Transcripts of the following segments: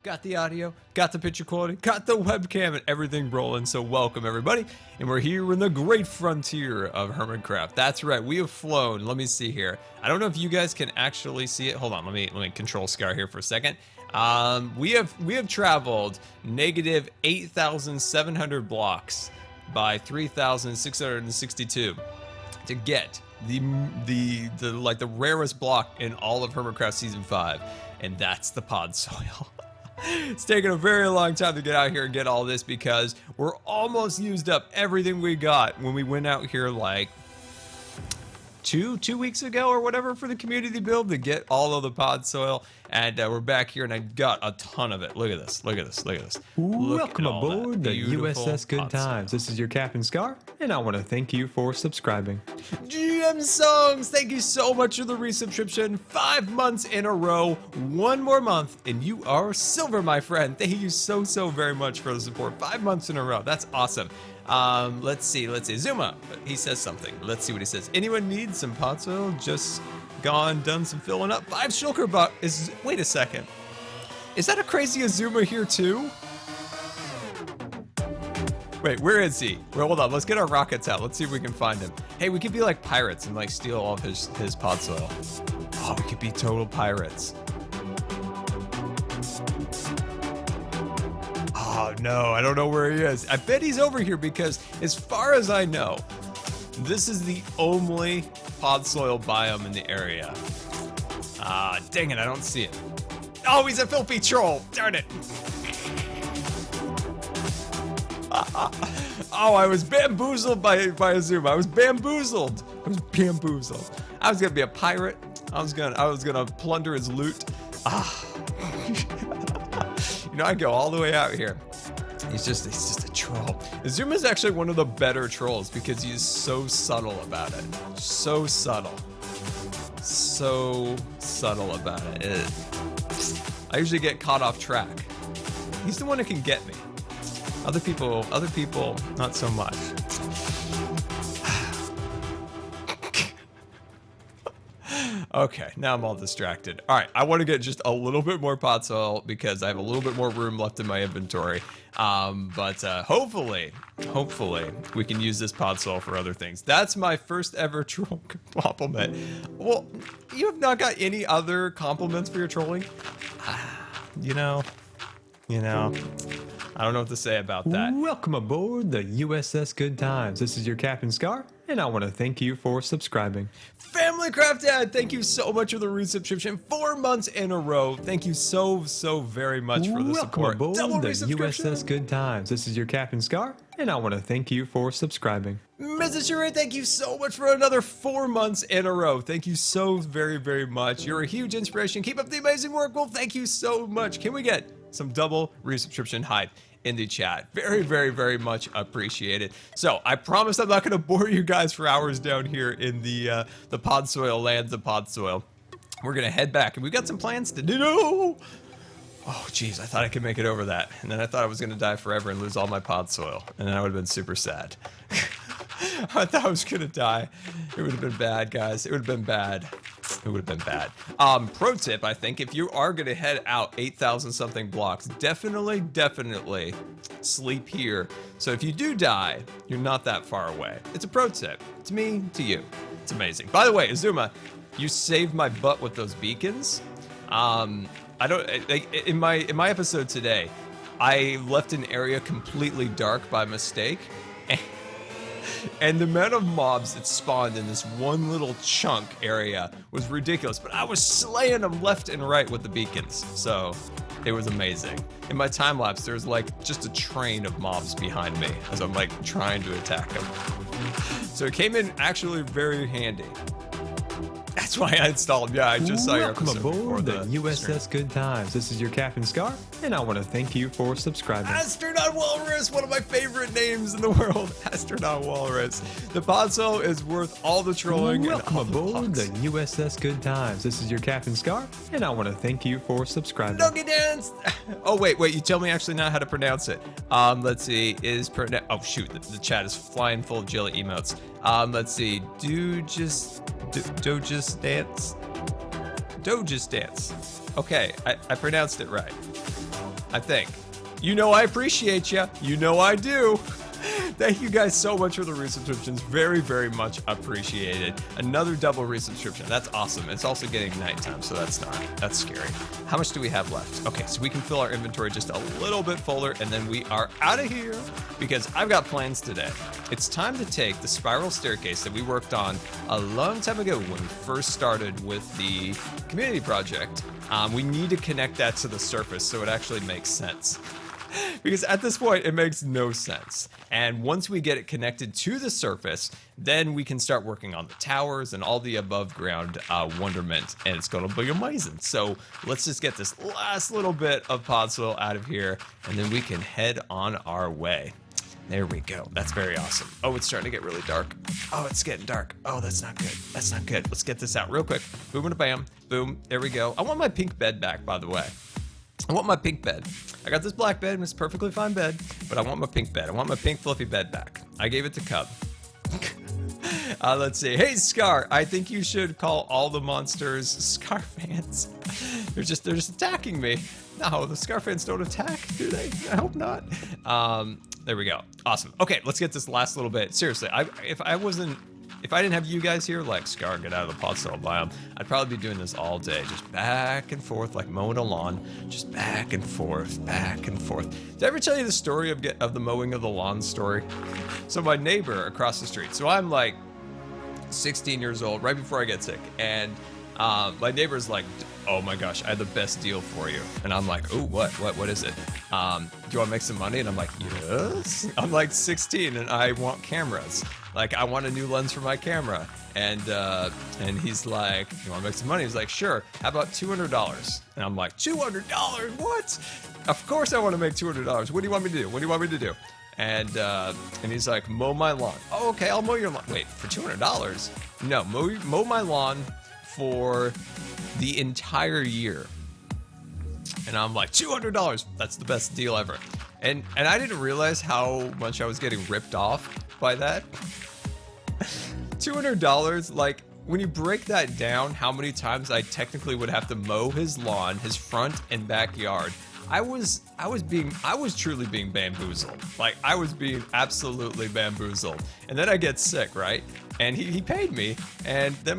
Got the audio, got the picture quality, got the webcam, and everything rolling. So welcome everybody, and we're here in the great frontier of Hermitcraft. That's right, we have flown. Let me see here. I don't know if you guys can actually see it. Hold on, let me control Scar here for a second. We have traveled negative 8,700 blocks by 3,662 to get the rarest block in all of Hermitcraft Season 5, and that's the pod soil. It's taken a very long time to get out here and get all this because we're almost used up everything we got when we went out here like two weeks ago or whatever for the community build to get all of the pod soil, and we're back here and I got a ton of it. Look at this, look at this, look at this. Welcome aboard the USS Good Times. This is your Captain Scar, and I want to thank you for subscribing. GM Songs, thank you so much for the resubscription. 5 months in a row, one more month, and you are silver, my friend. Thank you so very much for the support. 5 months in a row, that's awesome. Let's see. Zuma, he says something. Let's see what he says. Anyone need some pot soil? Just done some filling up. 5 shulker buck is, wait a second. Is that a crazy Azuma here too? Wait, where is he? Well, hold on, let's get our rockets out. Let's see if we can find him. Hey, we could be like pirates and like steal all of his pod soil. Oh, we could be total pirates. Oh no, I don't know where he is. I bet he's over here because as far as I know, this is the only pod soil biome in the area. Dang it, I don't see it. Oh, he's a filthy troll, darn it. Oh, I was bamboozled by Azuma. I was bamboozled. I was gonna be a pirate. I was gonna plunder his loot. You know, I go all the way out here. He's just a troll. Azuma's actually one of the better trolls because he is so subtle about it. So subtle about it. I usually get caught off track. He's the one that can get me. Other people, not so much. Okay, now I'm all distracted. All right, I want to get just a little bit more pot soil because I have a little bit more room left in my inventory. But hopefully we can use this pot soil for other things. That's my first ever troll compliment. Well, you have not got any other compliments for your trolling? You know, I don't know what to say about that. Welcome aboard the USS Good Times. This is your Captain Scar, and I want to thank you for subscribing. Family Craft Dad, thank you so much for the resubscription. 4 months in a row. Thank you so very much for the support. Welcome aboard the USS Good Times. This is your Captain Scar, and I want to thank you for subscribing. Mrs. Shure, thank you so much for another 4 months in a row. Thank you so very much. You're a huge inspiration. Keep up the amazing work. Well, thank you so much. Can we get some double resubscription hype in the chat? Very much appreciated. So I promise I'm not going to bore you guys for hours down here in the pod soil lands of pod soil. We're going to head back, and we've got some plans to do. Oh geez, I thought I could make it over that, and then I thought I was going to die forever and lose all my pod soil, and then I would have been super sad. I thought I was going to die. It would have been bad, guys. It would have been bad. It would have been bad. Pro tip, I think, if you are going to head out 8,000 something blocks, definitely sleep here. So if you do die, you're not that far away. It's a pro tip. It's me to you. It's amazing. By the way, Azuma, you saved my butt with those beacons. I don't like in my episode today, I left an area completely dark by mistake. And the amount of mobs that spawned in this one little chunk area was ridiculous, but I was slaying them left and right with the beacons, so it was amazing. In my time lapse, there was like just a train of mobs behind me as I'm like trying to attack them. So it came in actually very handy. That's why I installed. Yeah, I just saw your episode. Welcome aboard the USS Good Times. This is your Captain Scar, and I want to thank you for subscribing. Astronaut Walrus, one of my favorite names in the world. Astronaut Walrus. The pod soil is worth all the trolling. Welcome and aboard the USS Good Times. This is your Captain Scar, and I want to thank you for subscribing. Nugget Dance. Oh wait, you tell me actually now how to pronounce it. Let's see. Oh shoot, the chat is flying full of jelly emotes. Let's see. Doge's dance. Okay, I pronounced it right. I think. You know I appreciate you. You know I do. Thank you guys so much for the resubscriptions. Very, very much appreciated. Another double resubscription. That's awesome. It's also getting nighttime, so that's scary. How much do we have left? Okay, so we can fill our inventory just a little bit fuller, and then we are out of here because I've got plans today. It's time to take the spiral staircase that we worked on a long time ago when we first started with the community project. We need to connect that to the surface so it actually makes sense. Because at this point, it makes no sense. And once we get it connected to the surface, then we can start working on the towers and all the above ground wonderment, and it's going to be amazing. So let's just get this last little bit of pod soil out of here, and then we can head on our way. There we go. That's very awesome. Oh, it's starting to get really dark. Oh, it's getting dark. Oh, that's not good. That's not good. Let's get this out real quick. Boom and a bam. Boom. There we go. I want my pink bed back, by the way. I want my pink bed. I got this black bed, and it's a perfectly fine bed, but I want my pink bed. I want my pink fluffy bed back. I gave it to Cub. Let's see. Hey, Scar, I think you should call all the monsters Scar fans. They're just attacking me. No, the Scar fans don't attack, do they? I hope not. There we go. Awesome. Okay, let's get this last little bit. Seriously, if I didn't have you guys here, like Scar, get out of the pod soil biome, I'd probably be doing this all day, just back and forth, like mowing a lawn, just back and forth, back and forth. Did I ever tell you the story of the mowing of the lawn story? So my neighbor across the street, so I'm like 16 years old, right before I get sick, and my neighbor's like, oh my gosh, I have the best deal for you. And I'm like, oh, what is it? Do you want to make some money? And I'm like, yes. I'm like 16 and I want cameras. Like, I want a new lens for my camera. And he's like, you want to make some money? He's like, sure. How about $200? And I'm like, $200? What? Of course I want to make $200. What do you want me to do? What do you want me to do? And he's like, mow my lawn. Oh, okay, I'll mow your lawn. Wait, for $200? No, mow my lawn for the entire year. And I'm like, $200. That's the best deal ever. And I didn't realize how much I was getting ripped off by that. $200, like, when you break that down, how many times I technically would have to mow his lawn, his front and backyard. I was truly being bamboozled. Like, I was being absolutely bamboozled. And then I get sick, right? And he paid me, and then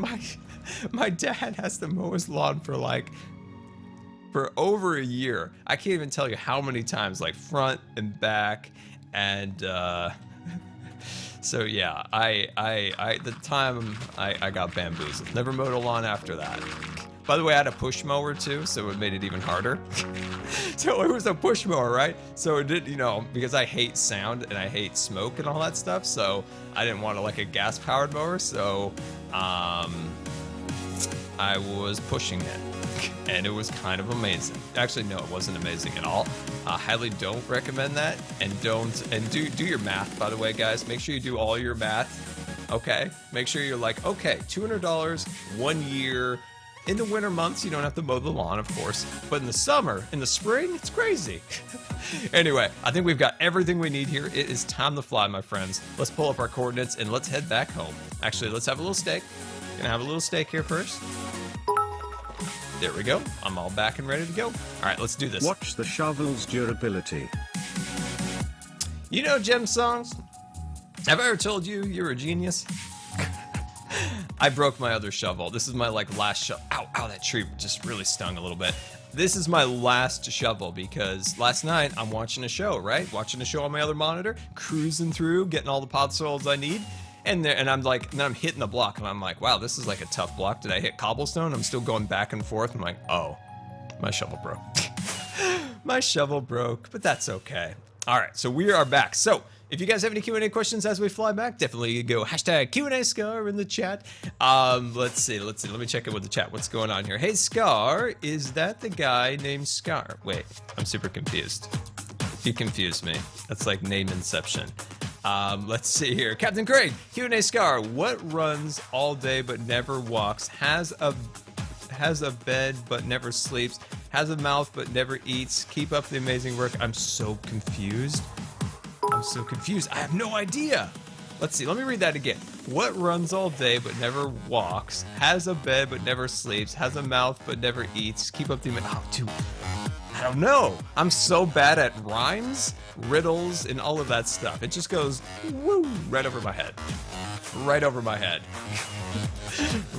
my dad has to mow his lawn for over a year. I can't even tell you how many times, like front and back, and so yeah, I the time I got bamboozled. Never mowed a lawn after that. By the way, I had a push mower too, so it made it even harder. So it was a push mower, right? So it did, because I hate sound and I hate smoke and all that stuff, so I didn't want a gas powered mower, so I was pushing it, and it was kind of amazing. Actually, no, it wasn't amazing at all. Highly don't recommend that, and do your math, by the way, guys. Make sure you do all your math, okay? Make sure you're like, okay, $200, 1 year. In the winter months, you don't have to mow the lawn, of course, but in the summer, in the spring, it's crazy. Anyway, I think we've got everything we need here. It is time to fly, my friends. Let's pull up our coordinates, and let's head back home. Actually, let's have a little steak. Gonna have a little steak here first. There we go. I'm all back and ready to go. All right, let's do this. Watch the shovel's durability. You know Gem Songs? Have I ever told you you're a genius? I broke my other shovel. This is my last shovel. Ow, that tree just really stung a little bit. This is my last shovel because last night I'm watching a show, right? Watching a show on my other monitor, cruising through, getting all the pod soils I need. And I'm like, then I'm hitting the block and I'm like, wow, this is like a tough block. Did I hit cobblestone? I'm still going back and forth. I'm like, oh, my shovel broke. My shovel broke, but that's okay. All right, so we are back. So if you guys have any Q&A questions as we fly back, definitely go hashtag Q&A Scar in the chat. Let's see. Let me check in with the chat. What's going on here? Hey, Scar, is that the guy named Scar? Wait, I'm super confused. You confused me. That's like name inception. Let's see here. Captain Craig, Q&A Scar, what runs all day but never walks, has a bed but never sleeps, has a mouth but never eats? Keep up the amazing work. I'm so confused. I have no idea. Let's see. Let me read that again. What runs all day but never walks, has a bed but never sleeps, has a mouth but never eats? Keep up the... Oh, dude. How don't know. I'm so bad at rhymes, riddles, and all of that stuff. It just goes woo right over my head. Right over my head.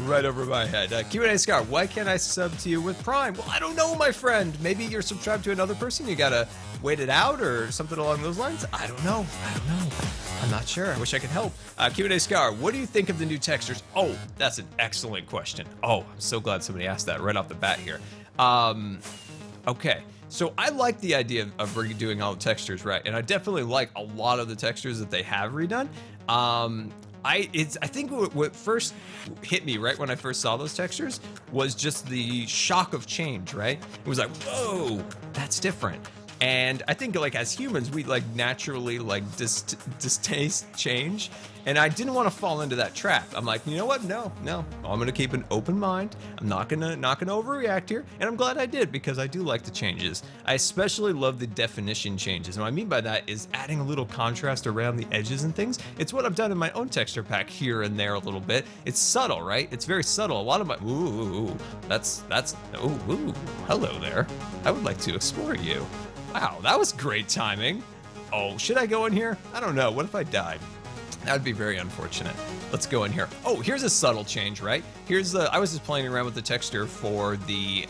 Right over my head. Q&A Scar, why can't I sub to you with Prime? Well, I don't know, my friend. Maybe you're subscribed to another person. You gotta wait it out or something along those lines. I don't know. I'm not sure. I wish I could help. Q&A Scar, what do you think of the new textures? Oh, that's an excellent question. Oh, I'm so glad somebody asked that right off the bat here. Okay. So I like the idea of redoing all the textures, right? And I definitely like a lot of the textures that they have redone. I think what first hit me right when I first saw those textures was just the shock of change, right? It was like, whoa, that's different. And I think like as humans, we like naturally like distaste change. And I didn't want to fall into that trap. I'm like, you know what? No. I'm gonna keep an open mind. I'm not gonna overreact here. And I'm glad I did because I do like the changes. I especially love the definition changes. And what I mean by that is adding a little contrast around the edges and things. It's what I've done in my own texture pack here and there a little bit. It's subtle, right? It's very subtle. A lot of my, hello there. I would like to explore you. Wow, that was great timing. Oh, should I go in here? I don't know. What if I died? That would be very unfortunate. Let's go in here. Oh, here's a subtle change, right? I was just playing around with the texture for the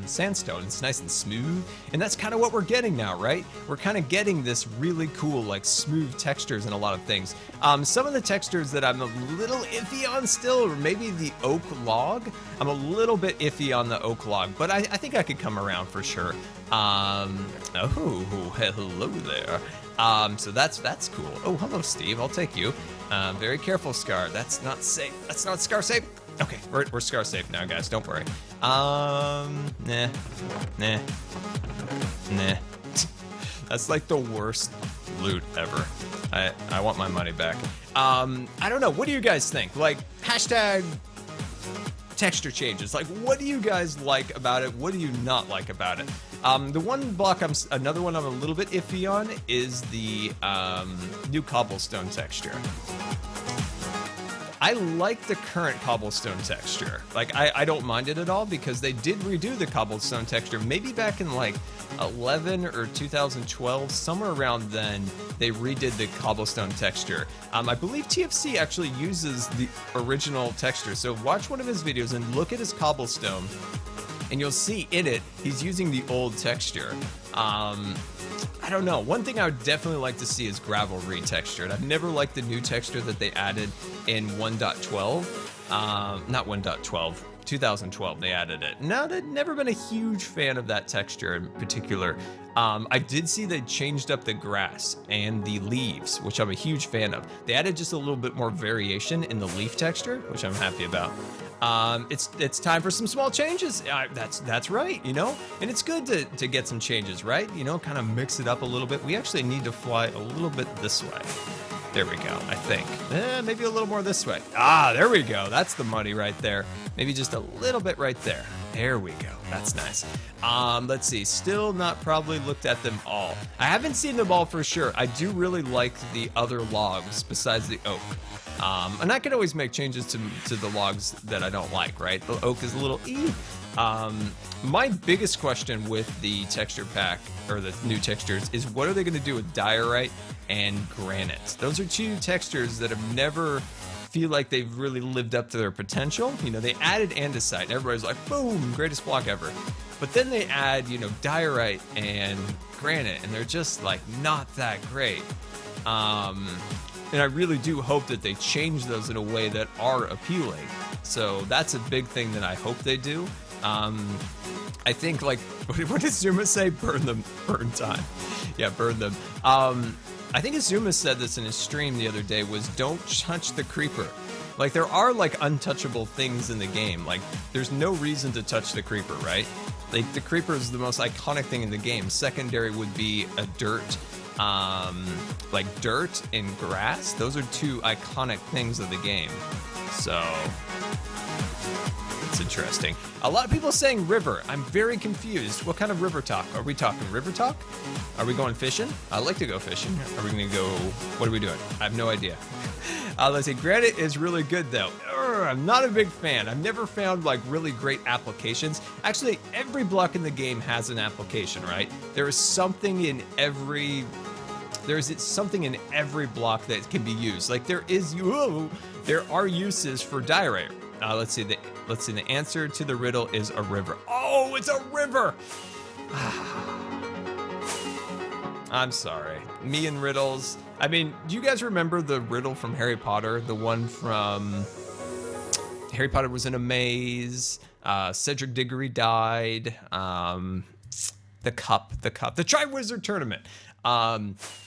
sandstone. It's nice and smooth. And that's kind of what we're getting now, right? We're kind of getting this really cool, like smooth textures in a lot of things. Some of the textures that I'm a little iffy on still, or maybe the oak log. I'm a little bit iffy on the oak log, but I think I could come around for sure. Oh, hello there. So that's cool. Oh, hello, Steve. I'll take you. Very careful, Scar. That's not safe. That's not Scar safe. Okay, we're Scar safe now, guys. Don't worry. Nah. That's like the worst loot ever. I want my money back. I don't know. What do you guys think? Like, hashtag texture changes. Like, what do you guys like about it? What do you not like about it? The one block another one I'm a little bit iffy on is the new cobblestone texture. I like the current cobblestone texture. Like, I don't mind it at all because they did redo the cobblestone texture maybe back in like 11 or 2012, somewhere around then they redid the cobblestone texture. I believe TFC actually uses the original texture. So watch one of his videos and look at his cobblestone and you'll see in it, he's using the old texture. I don't know. One thing I would definitely like to see is gravel retextured. I've never liked the new texture that they added in 1.12. Not 1.12, 2012 they added it. Now, I've never been a huge fan of that texture in particular. I did see they changed up the grass and the leaves, which I'm a huge fan of. They added just a little bit more variation in the leaf texture, which I'm happy about. It's time for some small changes. That's right, you know, and it's good to get some changes, right? You know, kind of mix it up a little bit. We actually need to fly a little bit this way. There we go, I think. Maybe a little more this way. There we go. That's the money right there. Maybe just a little bit right there. There we go. That's nice. Let's see. Still not probably looked at them all. I haven't seen them all for sure. I do really like the other logs besides the oak. And I can always make changes to the logs that I don't like, right? The oak is a little my biggest question with the texture pack, or the new textures, is what are they going to do with diorite and granite? Those are two textures that have never feel like they've really lived up to their potential. You know, they added andesite, and everybody's like, boom, greatest block ever. But then they add, you know, diorite and granite, and they're just like not that great. And I really do hope that they change those in a way that are appealing. So that's a big thing that I hope they do. I think, like, what did Zuma say? Burn them, burn time. Yeah, burn them. I think Azuma said this in his stream the other day, was don't touch the creeper. Like, there are like untouchable things in the game. Like, there's no reason to touch the creeper, right? Like, the creeper is the most iconic thing in the game. Secondary would be a dirt, like dirt and grass. Those are two iconic things of the game. So it's interesting. A lot of people saying river. I'm very confused. What kind of river talk? Are we talking river talk? Are we going fishing? I'd like to go fishing. Are we gonna go, what are we doing? I have no idea. Let's see. Granite is really good though. I'm not a big fan. I've never found like really great applications. Actually, every block in the game has an application, right? There is something in every block that can be used. Like there are uses for diorite. Let's see. The answer to the riddle is a river. Oh, it's a river. I'm sorry. Me and riddles. I mean, do you guys remember the riddle from Harry Potter? The one from Harry Potter was in a maze. Cedric Diggory died. The cup. The Triwizard Tournament.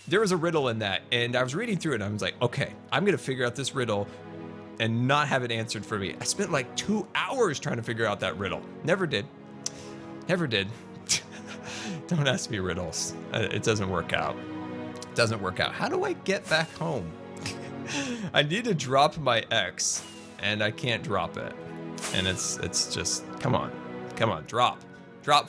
There was a riddle in that, and I was reading through it, and I was like, okay, I'm gonna figure out this riddle and not have it answered for me. I spent like 2 hours trying to figure out that riddle. Never did. Don't ask me riddles. It doesn't work out. How do I get back home? I need to drop my X, and I can't drop it. And it's just, come on, drop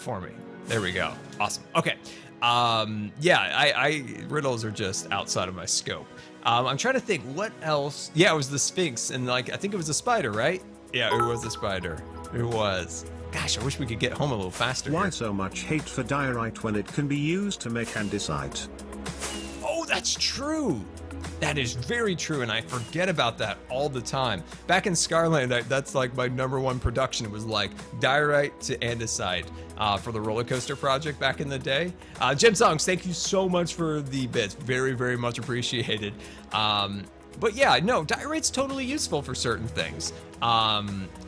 for me. There we go. Awesome. Okay. Yeah, riddles are just outside of my scope. I'm trying to think what else. Yeah, it was the Sphinx, and like I think it was a spider, right? Yeah, it was a spider. It was. Gosh, I wish we could get home a little faster. Why here. so much hate for diorite when it can be used to make andesite? Oh, that's true. That is very true, and I forget about that all the time. Back in Scarland, that's like my #1 production. It was like diorite to andesite for the roller coaster project back in the day. Jim Songs, thank you so much for the bits. Very, very much appreciated. But yeah, no, diorite's totally useful for certain things.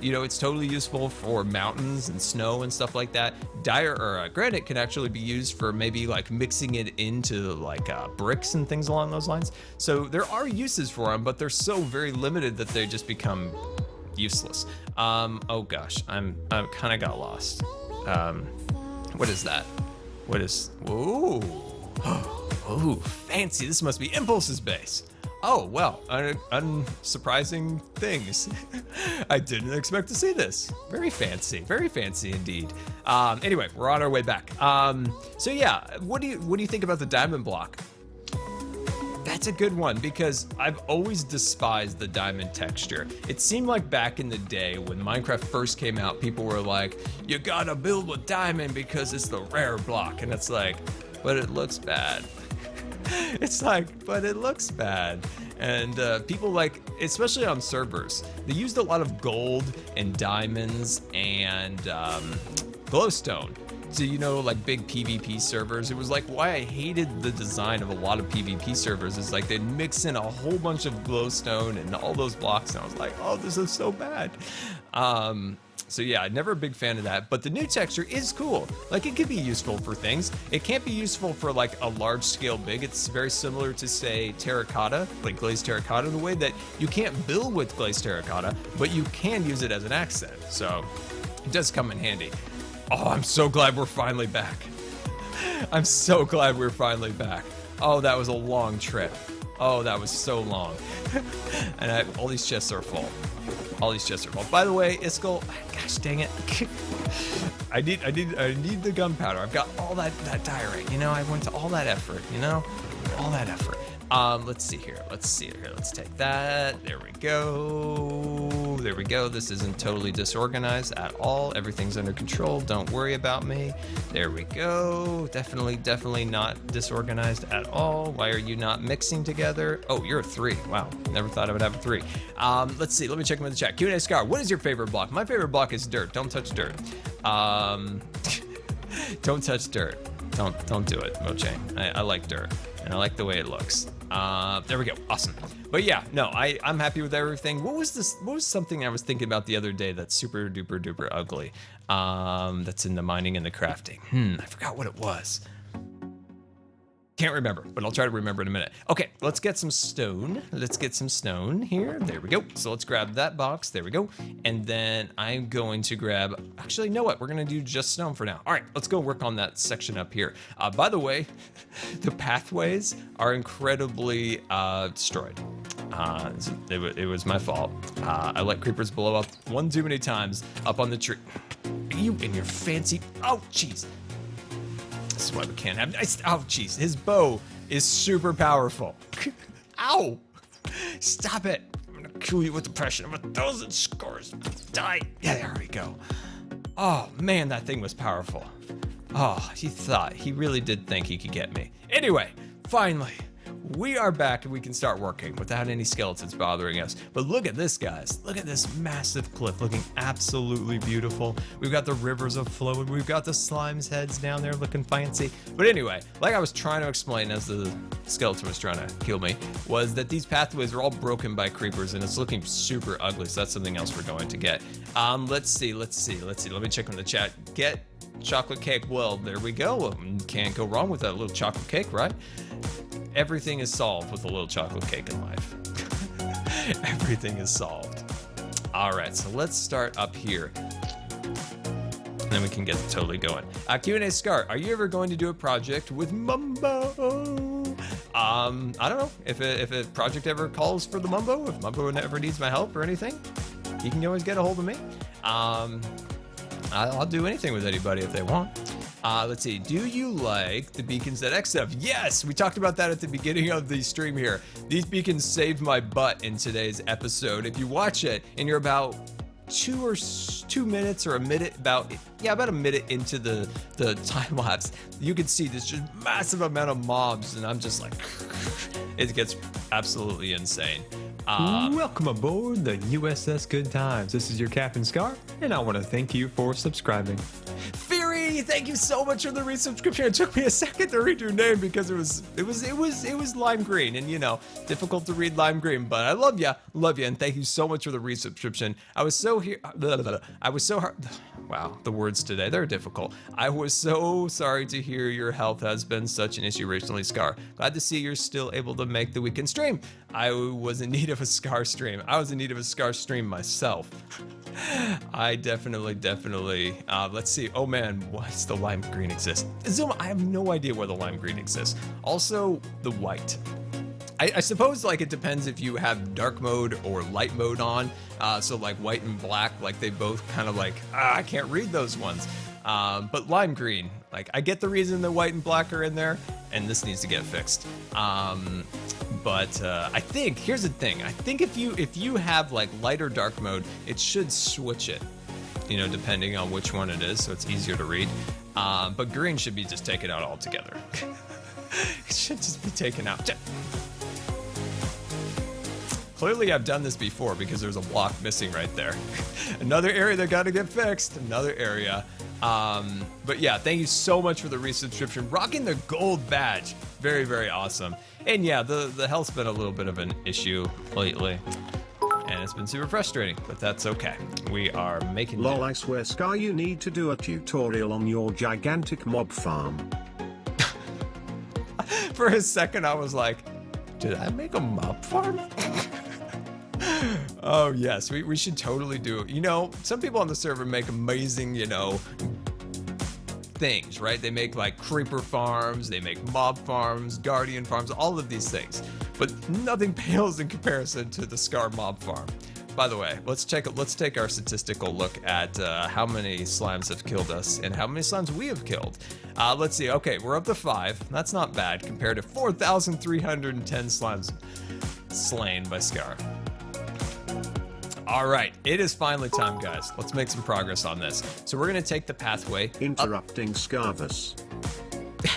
You know, it's totally useful for mountains and snow and stuff like that. Granite can actually be used for maybe like mixing it into like bricks and things along those lines. So there are uses for them, but they're so very limited that they just become useless. Oh gosh, I kind of got lost. What is that? What is? Ooh, ooh, fancy! This must be Impulse's base. Oh, well, unsurprising things. I didn't expect to see this. Very fancy indeed. Anyway, we're on our way back. So yeah, what do you think about the diamond block? That's a good one because I've always despised the diamond texture. It seemed like back in the day when Minecraft first came out, people were like, you gotta build with diamond because it's the rare block. And it's like, but it looks bad. It's like, but it looks bad. And people like, especially on servers, they used a lot of gold and diamonds and glowstone. So, you know, like big PvP servers, it was like why I hated the design of a lot of PvP servers is like they'd mix in a whole bunch of glowstone and all those blocks. And I was like, oh, this is so bad. So yeah, never a big fan of that, but the new texture is cool. Like it could be useful for things. It can't be useful for like a large scale big. It's very similar to say terracotta, like glazed terracotta, the way that you can't build with glazed terracotta, but you can use it as an accent. So it does come in handy. Oh, I'm so glad we're finally back. I'm so glad we're finally back. Oh, that was a long trip. Oh, that was so long. And all these chests are full. All these chests are full. By the way, Iskall, gosh dang it. I need the gunpowder. I've got all that diorite. You know, I went to all that effort, you know? All that effort. Let's see here. Let's take that. There we go. There we go. This isn't totally disorganized at all. Everything's under control. Don't worry about me. There we go. Definitely not disorganized at all. Why are you not mixing together? Oh, you're a 3. Wow. Never thought I would have a 3. Let's see. Let me check in with the chat. Q&A Scar, what is your favorite block? My favorite block is dirt. Don't touch dirt. Don't touch dirt. Don't do it, Mochain. I like dirt, and I like the way it looks. There we go. Awesome. But yeah, no, I'm happy with everything. What was something I was thinking about the other day that's super duper duper ugly? That's in the mining and the crafting. I forgot what it was. Can't remember, but I'll try to remember in a minute. Okay, let's get some stone. Let's get some stone here. There we go. So let's grab that box. There we go. And then I'm going to grab, actually, you know what? We're going to do just stone for now. All right, let's go work on that section up here. By the way, the pathways are incredibly destroyed. It was my fault. I let creepers blow up one too many times up on the tree. You and your fancy, oh, jeez. This is why we can't have nice. Oh, jeez. His bow is super powerful. Ow. Stop it. I'm gonna kill you with depression. I'm a 1,000 scars. Die. Yeah, there we go. Oh, man, that thing was powerful. Oh, he really did think he could get me. Anyway, finally, we are back and we can start working without any skeletons bothering us. But look at this, guys. Look at this massive cliff looking absolutely beautiful. We've got the rivers of flowing. We've got the slime's heads down there looking fancy. But anyway, like I was trying to explain as the skeleton was trying to kill me, was that these pathways are all broken by creepers and it's looking super ugly. So that's something else we're going to get. Let's see. Let me check on the chat. Get chocolate cake. Well, there we go. Can't go wrong with that little chocolate cake, right? Everything is solved with a little chocolate cake in life. Everything is solved. All right, so let's start up here. And then we can get totally going. Q&A Scar, are you ever going to do a project with Mumbo? I don't know. If a project ever calls for the Mumbo, if Mumbo ever needs my help or anything, you can always get a hold of me. I'll do anything with anybody if they want. Let's see. Do you like the beacons that X have? Yes, we talked about that at the beginning of the stream here. These beacons saved my butt in today's episode. If you watch it and you're about 2 minutes or a minute, about a minute into the time lapse, you can see this just massive amount of mobs, and I'm just like, it gets absolutely insane. Welcome aboard the USS Good Times. This is your Captain Scar, and I want to thank you for subscribing. Fury, thank you so much for the resubscription. It took me a second to read your name because it was lime green, and you know, difficult to read lime green. But I love ya, and thank you so much for the resubscription. I was so hard. Wow, the words today, they're difficult. I was so sorry to hear your health has been such an issue recently, Scar. Glad to see you're still able to make the weekend stream. I was in need of a Scar stream. I was in need of a Scar stream myself. I definitely, let's see. Oh man, what's the lime green exist? Zoom, I have no idea where the lime green exists. Also, the white. I suppose like it depends if you have dark mode or light mode on. So like white and black, like they both kind of like, I can't read those ones. But lime green, like I get the reason that white and black are in there, and this needs to get fixed. But I think, here's the thing. I think if you have like light or dark mode, it should switch it, you know, depending on which one it is, so it's easier to read. But green should be just taken out altogether. It should just be taken out. Clearly I've done this before because there's a block missing right there. Another area that got to get fixed, another area. But yeah, thank you so much for the resubscription. Rocking the gold badge. Very, very awesome. And yeah, the health's been a little bit of an issue lately. And it's been super frustrating, but that's okay. We are making Lol, I swear, Scar, you need to do a tutorial on your gigantic mob farm. For a second, I was like, did I make a mob farm? Oh yes, we should totally do it. You know, some people on the server make amazing, you know, things, right? They make like creeper farms, they make mob farms, guardian farms, all of these things. But nothing pales in comparison to the Scar mob farm. By the way, let's take our statistical look at how many slimes have killed us and how many slimes we have killed. Let's see. Okay, we're up to 5. That's not bad compared to 4,310 slimes slain by Scar. All right, it is finally time, guys. Let's make some progress on this. So we're gonna take the pathway. Interrupting Scarvis.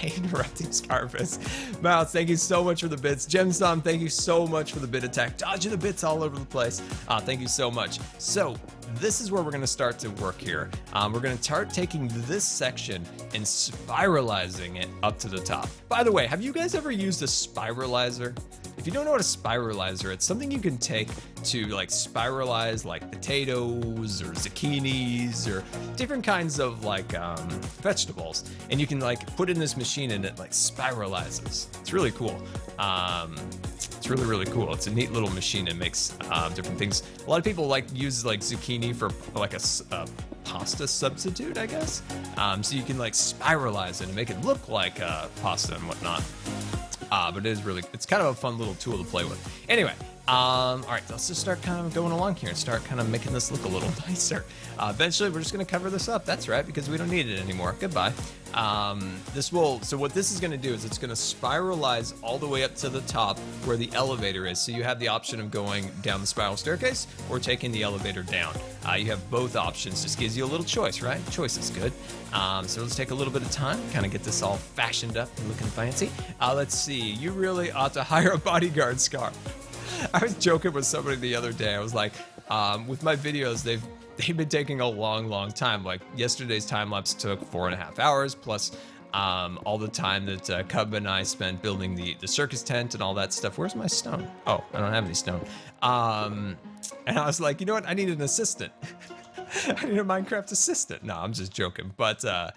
Interrupting Scarvis. Mouse, thank you so much for the bits. Gemstom, thank you so much for the bit attack. Dodging the bits all over the place. Thank you so much. So this is where we're gonna start to work here. We're gonna start taking this section and spiralizing it up to the top. By the way, have you guys ever used a spiralizer? If you don't know what a spiralizer, it's something you can take to like spiralize like potatoes or zucchinis or different kinds of like vegetables, and you can like put in this machine and it like spiralizes. It's really cool. It's really, really cool. It's a neat little machine. It makes different things. A lot of people like use like zucchini for like a pasta substitute, I guess. So you can like spiralize it and make it look like pasta and whatnot. But it is really, it's kind of a fun little tool to play with. Anyway, All right, let's just start kind of going along here and start kind of making this look a little nicer. Eventually, we're just going to cover this up. That's right, because we don't need it anymore. Goodbye. So what this is going to do is it's going to spiralize all the way up to the top where the elevator is. So you have the option of going down the spiral staircase or taking the elevator down. You have both options. Just gives you a little choice, right? Choice is good. So let's take a little bit of time, kind of get this all fashioned up and looking fancy. Let's see. You really ought to hire a bodyguard, Scar. I was joking with somebody the other day. I was like, with my videos, they've been taking a long time. Like yesterday's time lapse took 4.5 hours, plus all the time that Cub and I spent building the circus tent and all that stuff. Where's my stone? Oh, I don't have any stone. And I was like, you know what? I need an assistant. I need a Minecraft assistant. No, I'm just joking. But a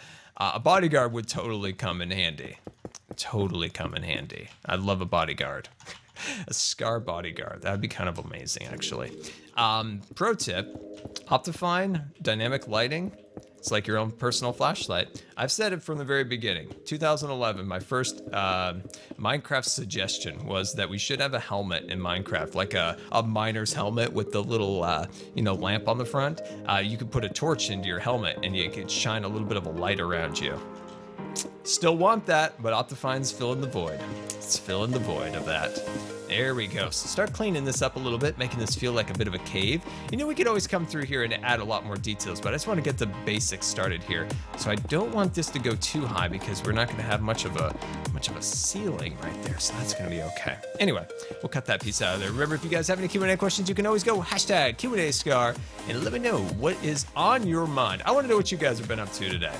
bodyguard would totally come in handy. Totally come in handy. I'd love a bodyguard. A Scar bodyguard. That'd be kind of amazing, actually. Pro tip, Optifine dynamic lighting. It's like your own personal flashlight. I've said it from the very beginning. 2011, my first Minecraft suggestion was that we should have a helmet in Minecraft, like a miner's helmet with the little lamp on the front. You could put a torch into your helmet and you could shine a little bit of a light around you. Still want that, but Optifine's filling the void. It's filling the void of that. There we go. So start cleaning this up a little bit, making this feel like a bit of a cave. You know, we could always come through here and add a lot more details, but I just want to get the basics started here. So I don't want this to go too high because we're not going to have much of a ceiling right there. So that's going to be okay. Anyway, we'll cut that piece out of there. Remember, if you guys have any Q&A questions, you can always go hashtag Q&A_Scar and let me know what is on your mind. I want to know what you guys have been up to today.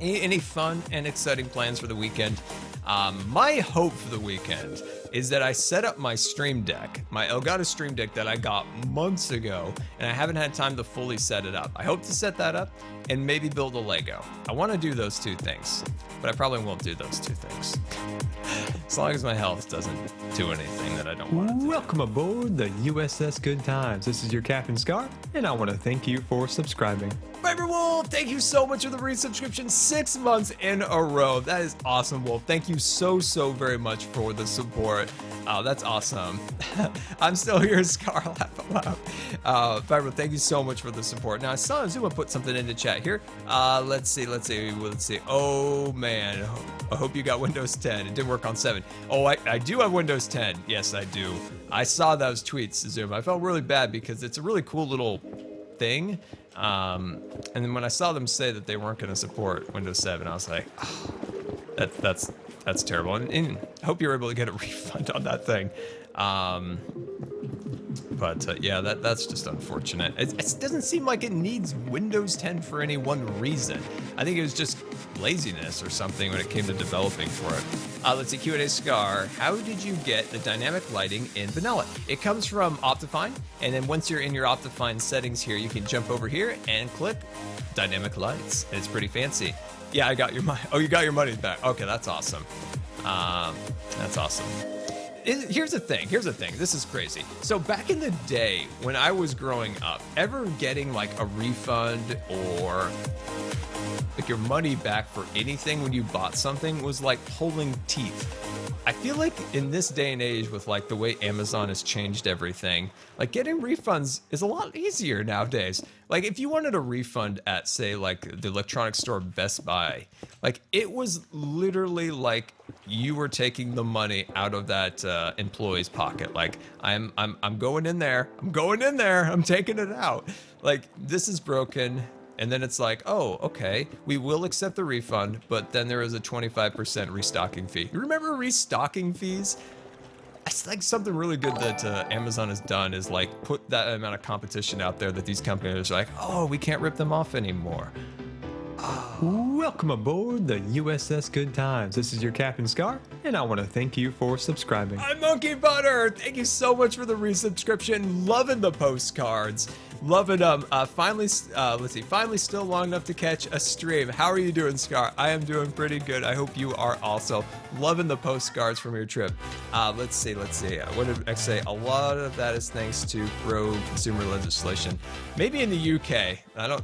Any fun and exciting plans for the weekend? My hope for the weekend is that I set up my Stream Deck, my Elgato Stream Deck that I got months ago, and I haven't had time to fully set it up. I hope to set that up and maybe build a Lego. I want to do those two things, but I probably won't do those two things. As long as my health doesn't do anything that I don't want it to. Welcome aboard the USS Good Times. This is your Captain Scar, and I want to thank you for subscribing. Viper Wolf, thank you so much for the resubscription 6 months in a row. That is awesome, Wolf. Thank you so very much for the support. That's awesome. I'm still here, Scar. Laugh out loud. Viper, thank you so much for the support. Now, I saw Zuma put something in the chat here. Let's see. Oh, man. I hope you got Windows 10. It didn't work on 7. Oh, I do have Windows 10. Yes, I do. I saw those tweets, Zuma. I felt really bad because it's a really cool little thing. And then when I saw them say that they weren't going to support Windows 7, I was like, oh, that's terrible. And I hope you're able to get a refund on that thing. But yeah, that's just unfortunate. It doesn't seem like it needs Windows 10 for any one reason. I think it was just laziness or something when it came to developing for it. Let's see, Q&A Scar. How did you get the dynamic lighting in vanilla? It comes from Optifine, and then once you're in your Optifine settings here, you can jump over here and click dynamic lights. It's pretty fancy. Yeah, I got your money. Oh, you got your money back. Okay, that's awesome. That's awesome. Here's the thing. This is crazy. So back in the day when I was growing up, ever getting like a refund or like your money back for anything when you bought something was like pulling teeth. I feel like in this day and age with like the way Amazon has changed everything, like getting refunds is a lot easier nowadays. Like if you wanted a refund at say like the electronics store Best Buy, like it was literally like you were taking the money out of that employee's pocket. Like I'm going in there, I'm taking it out. Like this is broken. And then it's like, oh, okay, we will accept the refund, but then there is a 25% restocking fee. You remember restocking fees? It's like something really good that Amazon has done is like put that amount of competition out there that these companies are like, oh, we can't rip them off anymore. Welcome aboard the USS Good Times. This is your Captain Scar, and I want to thank you for subscribing. I'm Monkey Butter. Thank you so much for the resubscription. Loving the postcards. Loving them. Finally still long enough to catch a stream. How are you doing, Scar? I am doing pretty good. I hope you are also. Loving the postcards from your trip. Let's see. What did I say? A lot of that is thanks to pro-consumer legislation. Maybe in the UK.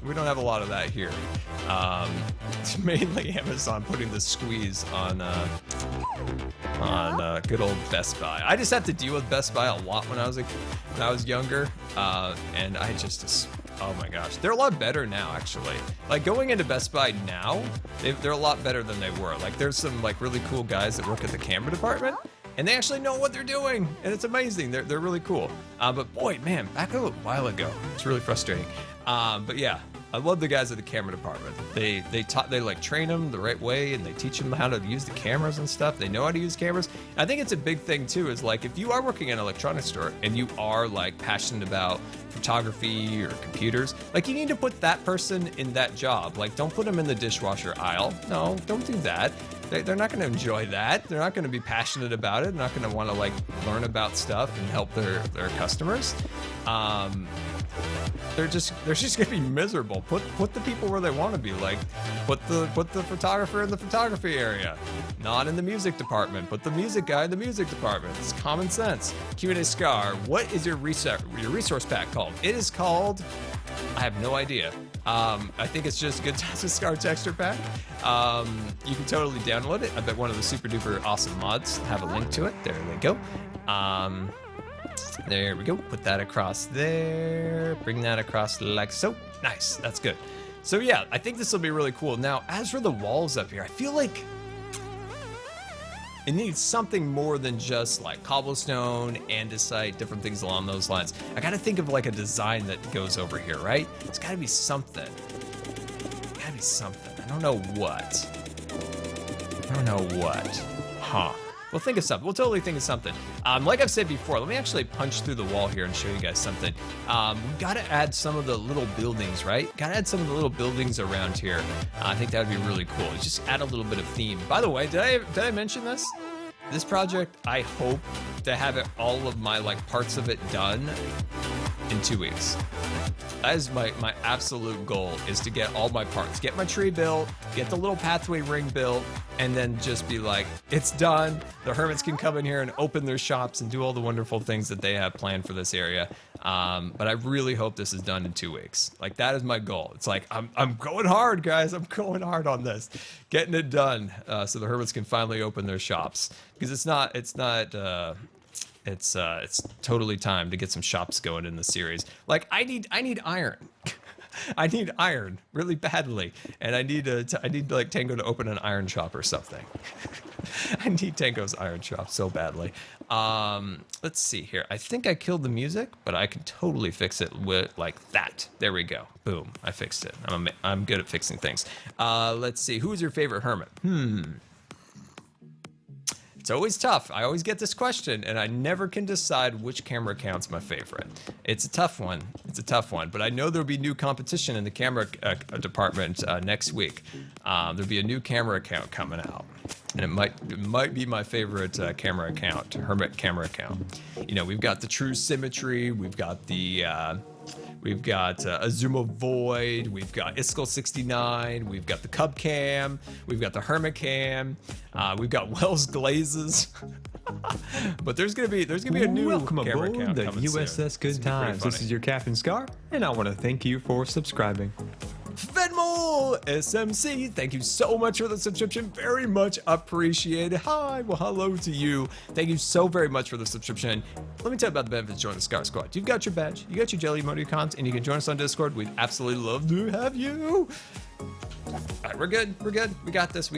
We don't have a lot of that here. It's mainly Amazon putting the squeeze on good old Best Buy. I just have to deal with Best Buy a lot when I was younger, and I just, oh my gosh, they're a lot better now actually. Like going into Best Buy now, they're a lot better than they were. Like there's some like really cool guys that work at the camera department, and they actually know what they're doing, and it's amazing. They're really cool. But boy, man, back a while ago, it's really frustrating. But yeah, I love the guys at the camera department. They like train them the right way, and they teach them how to use the cameras and stuff. They know how to use cameras. I think it's a big thing too, is like if you are working in an electronics store and you are like passionate about photography or computers, like you need to put that person in that job. Like don't put them in the dishwasher aisle. No, don't do that. They're not going to enjoy that. They're not going to be passionate about it. They're not going to want to like learn about stuff and help their customers. They're just going to be miserable. Put the people where they want to be. Like put the photographer in the photography area, not in the music department. Put the music guy in the music department. It's common sense. Q&A Scar, what is your resource pack called? It is called, I have no idea. I think it's just GoodTimesWithScar texture pack. You can totally download it. I bet one of the super duper awesome mods have a link to it. There we go. There we go. Put that across there. Bring that across like so. Nice. That's good. So yeah, I think this will be really cool. Now, as for the walls up here, I feel like it needs something more than just like cobblestone, andesite, different things along those lines. I gotta think of like a design that goes over here, right? It's gotta be something. Gotta be something. I don't know what. Huh. We'll think of something. We'll totally think of something. Like I've said before, let me actually punch through the wall here and show you guys something. We've got to add some of the little buildings, right? Got to add some of the little buildings around here. I think that would be really cool. Just add a little bit of theme. By the way, did I mention this? This project, I hope to have it, all of my like parts of it done in 2 weeks. That is my absolute goal, is to get all my parts, get my tree built, get the little pathway ring built, and then just be like, it's done. The hermits can come in here and open their shops and do all the wonderful things that they have planned for this area. But I really hope this is done in 2 weeks. Like that is my goal. It's like, I'm going hard, guys. I'm going hard on this, getting it done, so the hermits can finally open their shops, because it's totally time to get some shops going in the series. Like I need iron. I need iron really badly, and I need like Tango to open an iron shop or something. I need Tango's iron shop so badly. Let's see here. I think I killed the music, but I can totally fix it with like that. There we go. Boom. I fixed it. I'm good at fixing things. Let's see. Who is your favorite hermit? It's always tough. I always get this question, and I never can decide which camera account's my favorite. It's a tough one. But I know there'll be new competition in the camera department next week. There'll be a new camera account coming out, and it might be my favorite camera account, Hermit camera account. You know, we've got the True Symmetry, we've got the Azuma Void, we've got Iskall 69, we've got the Cub Cam, we've got the Hermit Cam, we've got Wells Glazes. But there's gonna be a new Welcome camera aboard account the coming USS soon. Good Times. This is your Captain Scar, and I want to thank you for subscribing. Fenmol SMC, thank you so much for the subscription. Very much appreciated. Hi, well, hello to you. Thank you so very much for the subscription. Let me tell you about the benefits of joining the Scar Squad. You've got your badge, you got your jelly emoticons, and you can join us on Discord. We'd absolutely love to have you. All right, we're good. We got this.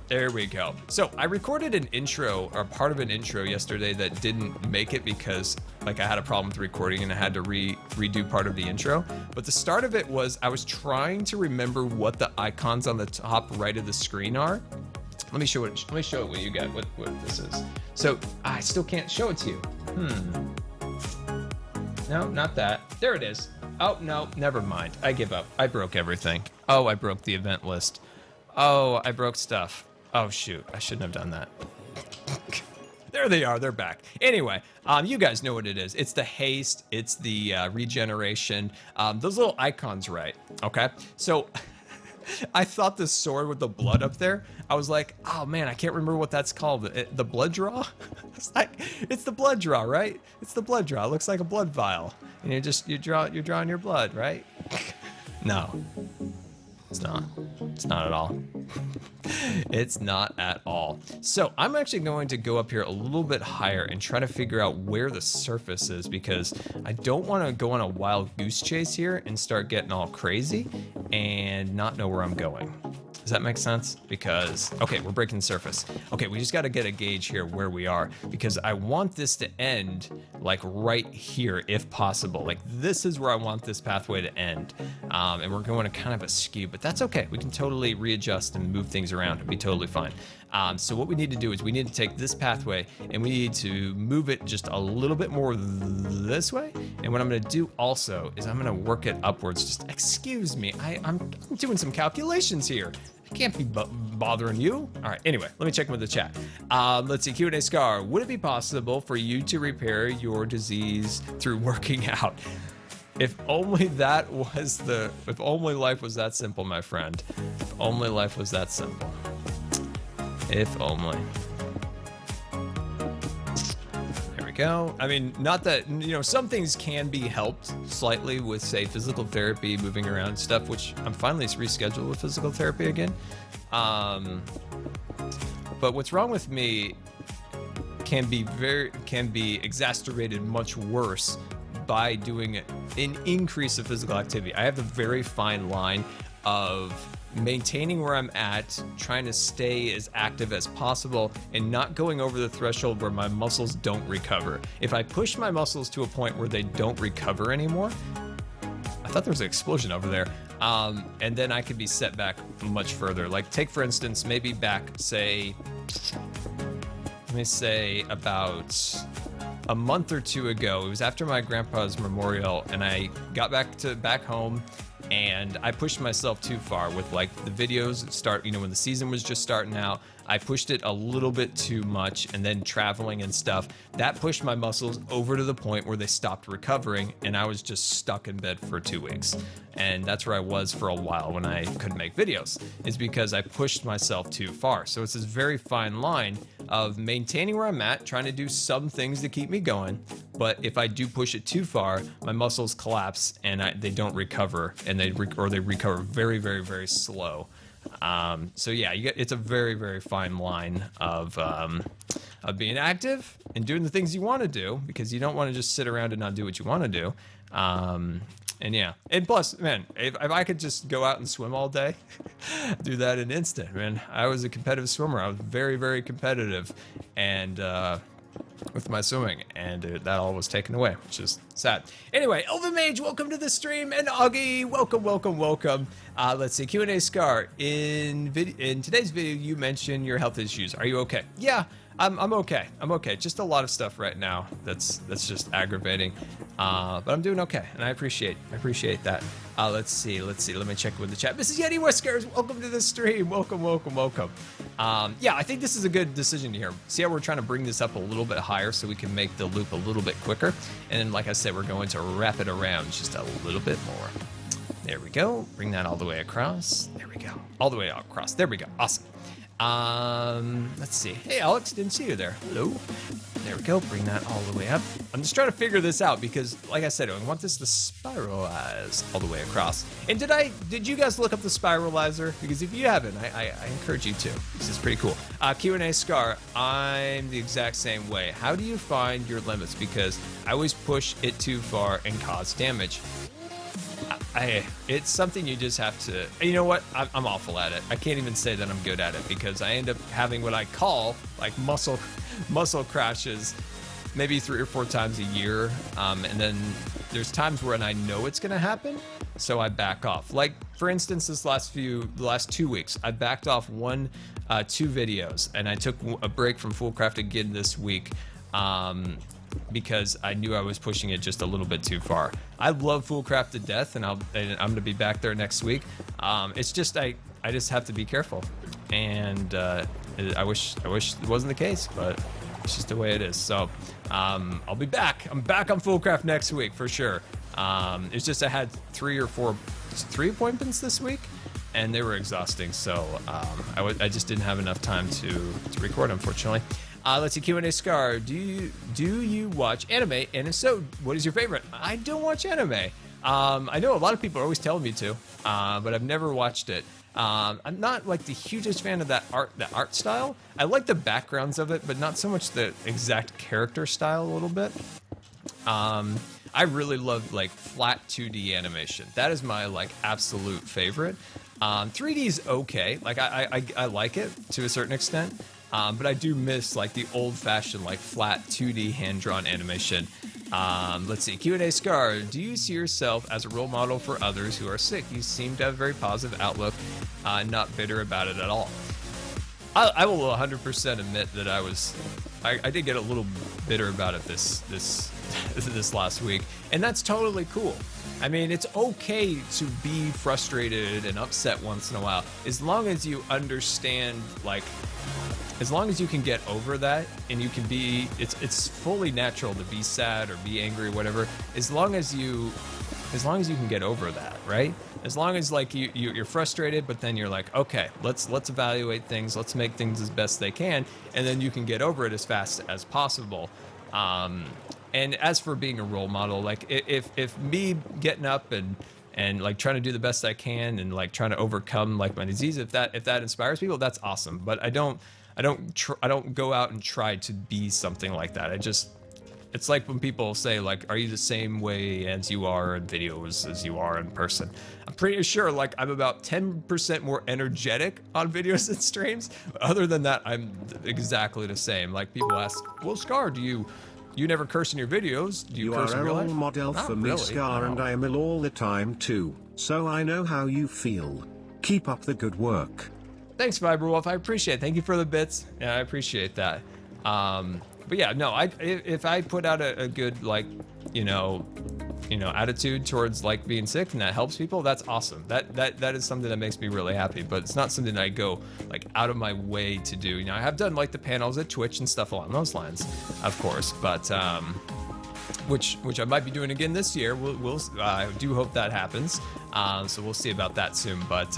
There we go. So I recorded an intro, or part of an intro yesterday that didn't make it because like I had a problem with recording and I had to redo part of the intro. But the start of it was I was trying to remember what the icons on the top right of the screen are. Let me show it what you got, what this is. So I still can't show it to you. No, not that. There it is. Oh, no, never mind. I give up. I broke everything. Oh, I broke the event list. Oh, I broke stuff. Oh, shoot. I shouldn't have done that. There they are. They're back. Anyway, you guys know what it is. It's the haste. It's the regeneration. Those little icons, right? Okay. So I thought the sword with the blood up there, I was like, oh man, I can't remember what that's called. The blood draw? It's the blood draw, right? It's the blood draw. It looks like a blood vial. And you're drawing your blood, right? No. It's not. It's not at all. It's not at all. So I'm actually going to go up here a little bit higher and try to figure out where the surface is, because I don't want to go on a wild goose chase here and start getting all crazy and not know where I'm going. Does that make sense? Because, okay, we're breaking the surface. Okay, we just got to get a gauge here where we are, because I want this to end like right here if possible. Like this is where I want this pathway to end. And we're going to kind of askew, but that's okay. We can totally readjust and move things around and be totally fine. So what we need to do is we need to take this pathway and we need to move it just a little bit more this way. And what I'm going to do also is I'm going to work it upwards. Just excuse me, I'm doing some calculations here. I can't be bothering you. All right, anyway, let me check with the chat. Let's see, Q&A Scar. Would it be possible for you to repair your disease through working out? If only that was if only life was that simple, my friend. If only life was that simple. If only. There we go. I mean, not that, you know, some things can be helped slightly with, say, physical therapy, moving around stuff, which I'm finally rescheduled with physical therapy again. But what's wrong with me can be exacerbated much worse by doing an increase of physical activity. I have a very fine line of maintaining where I'm at, trying to stay as active as possible, and not going over the threshold where my muscles don't recover. If I push my muscles to a point where they don't recover anymore, I thought there was an explosion over there, and then I could be set back much further. Like take for instance, maybe back, say, let me say about a month or two ago. It was after my grandpa's memorial, and I got back home, and I pushed myself too far with like the videos start, you know, when the season was just starting out. I pushed it a little bit too much, and then traveling and stuff, that pushed my muscles over to the point where they stopped recovering, and I was just stuck in bed for 2 weeks. And that's where I was for a while when I couldn't make videos, is because I pushed myself too far. So it's this very fine line of maintaining where I'm at, trying to do some things to keep me going, but if I do push it too far, my muscles collapse and they don't recover, and they recover very, very, very slow. So yeah, it's a very, very fine line of being active and doing the things you want to do, because you don't want to just sit around and not do what you want to do. And yeah, and plus, man, if I could just go out and swim all day, do that in an instant, man. I was a competitive swimmer. I was very, very competitive, and with my swimming, and that all was taken away, which is sad. Anyway, Elven Mage, welcome to the stream, and Augie, welcome, welcome, welcome. Let's see, Q&A Scar. In today's video, you mentioned your health issues. Are you okay? Yeah, I'm okay. I'm okay. Just a lot of stuff right now that's just aggravating. But I'm doing okay, and I appreciate that. Let's see. Let me check with the chat. Mrs. Yeti Whiskers, welcome to the stream. Welcome, welcome, welcome. Yeah, I think this is a good decision here. See how we're trying to bring this up a little bit higher so we can make the loop a little bit quicker. And then, like I said, we're going to wrap it around just a little bit more. There we go. Bring that all the way across. There we go. All the way across. There we go. Awesome. Let's see. Hey, Alex, didn't see you there. Hello. There we go. Bring that all the way up. I'm just trying to figure this out because, like I said, I want this to spiralize all the way across. And did you guys look up the spiralizer? Because if you haven't, I encourage you to. This is pretty cool. Q&A Scar, I'm the exact same way. How do you find your limits? Because I always push it too far and cause damage. It's something you just have to, you know what, I'm awful at it. I can't even say that I'm good at it, because I end up having what I call like muscle crashes maybe 3 or 4 times a year, and then there's times when I know it's gonna happen, so I back off. Like for instance, the last 2 weeks, I backed off 2 videos, and I took a break from Fullcraft again this week, because I knew I was pushing it just a little bit too far. I love Fullcraft to death, and I'm gonna be back there next week. It's just I just have to be careful, and I wish it wasn't the case, but it's just the way it is. So I'll be back. I'm back on Fullcraft next week for sure. It's just I had 3 appointments this week, and they were exhausting. So I just didn't have enough time to record, unfortunately. Let's see, Q&A Scar, do you watch anime? And if so, what is your favorite? I don't watch anime. I know a lot of people are always telling me to, but I've never watched it. I'm not like the hugest fan of that art style. I like the backgrounds of it, but not so much the exact character style a little bit. I really love like flat 2D animation. That is my like absolute favorite. 3D is okay. Like I like it to a certain extent, but I do miss like the old-fashioned like flat 2D hand-drawn animation. Let's see, Q&A Scar, do you see yourself as a role model for others who are sick? You seem to have a very positive outlook, not bitter about it at all. I will 100% admit that I did get a little bitter about it this last week, and that's totally cool. I mean, it's okay to be frustrated and upset once in a while, as long as you understand, like, as long as you can get over that, and you can be, it's fully natural to be sad or be angry or whatever, as long as you can get over that, right? As long as like you're frustrated, but then you're like, okay, let's evaluate things, let's make things as best they can, and then you can get over it as fast as possible. And as for being a role model, like if me getting up and like trying to do the best I can and like trying to overcome like my disease, if that inspires people, that's awesome. But I don't go out and try to be something like that. It's like when people say like, are you the same way as you are in videos as you are in person? I'm pretty sure like I'm about 10% more energetic on videos and streams. Other than that, I'm exactly the same. Like people ask, well, Scar, you never curse in your videos. Do you curse in real life? You are a role model for me, really. Scar, and I am ill all the time too. So I know how you feel. Keep up the good work. Thanks, Viberwolf. I appreciate it. Thank you for the bits. Yeah, I appreciate that. But yeah, no, if I put out a good like, you know, attitude towards like being sick and that helps people, that's awesome. That is something that makes me really happy. But it's not something that I go like out of my way to do. You know, I have done like the panels at Twitch and stuff along those lines, of course. But which I might be doing again this year. I do hope that happens. So we'll see about that soon. But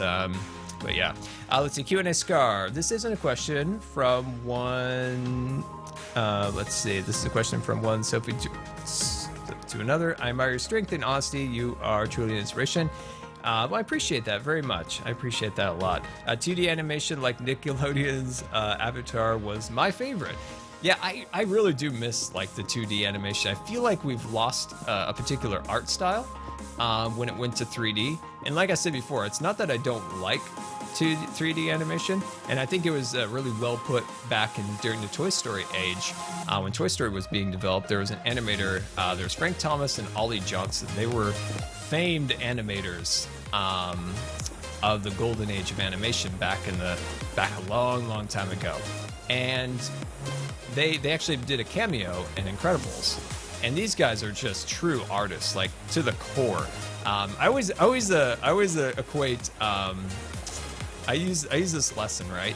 yeah, let's see, Q&A Scar. This isn't a question from one. Let's see. This is a question from one Sophie to another. I admire your strength and honesty. You are truly an inspiration. Well, I appreciate that very much. I appreciate that a lot. 2D animation like Nickelodeon's Avatar was my favorite. Yeah, I really do miss like the 2D animation. I feel like we've lost a particular art style when it went to 3D. And like I said before, it's not that I don't like 3D animation, and I think it was really well put back during the Toy Story age. When Toy Story was being developed, there was an animator, there was Frank Thomas and Ollie Johnson. They were famed animators of the golden age of animation back a long time ago. And they actually did a cameo in Incredibles. And these guys are just true artists, like to the core. I always equate. I use this lesson, right?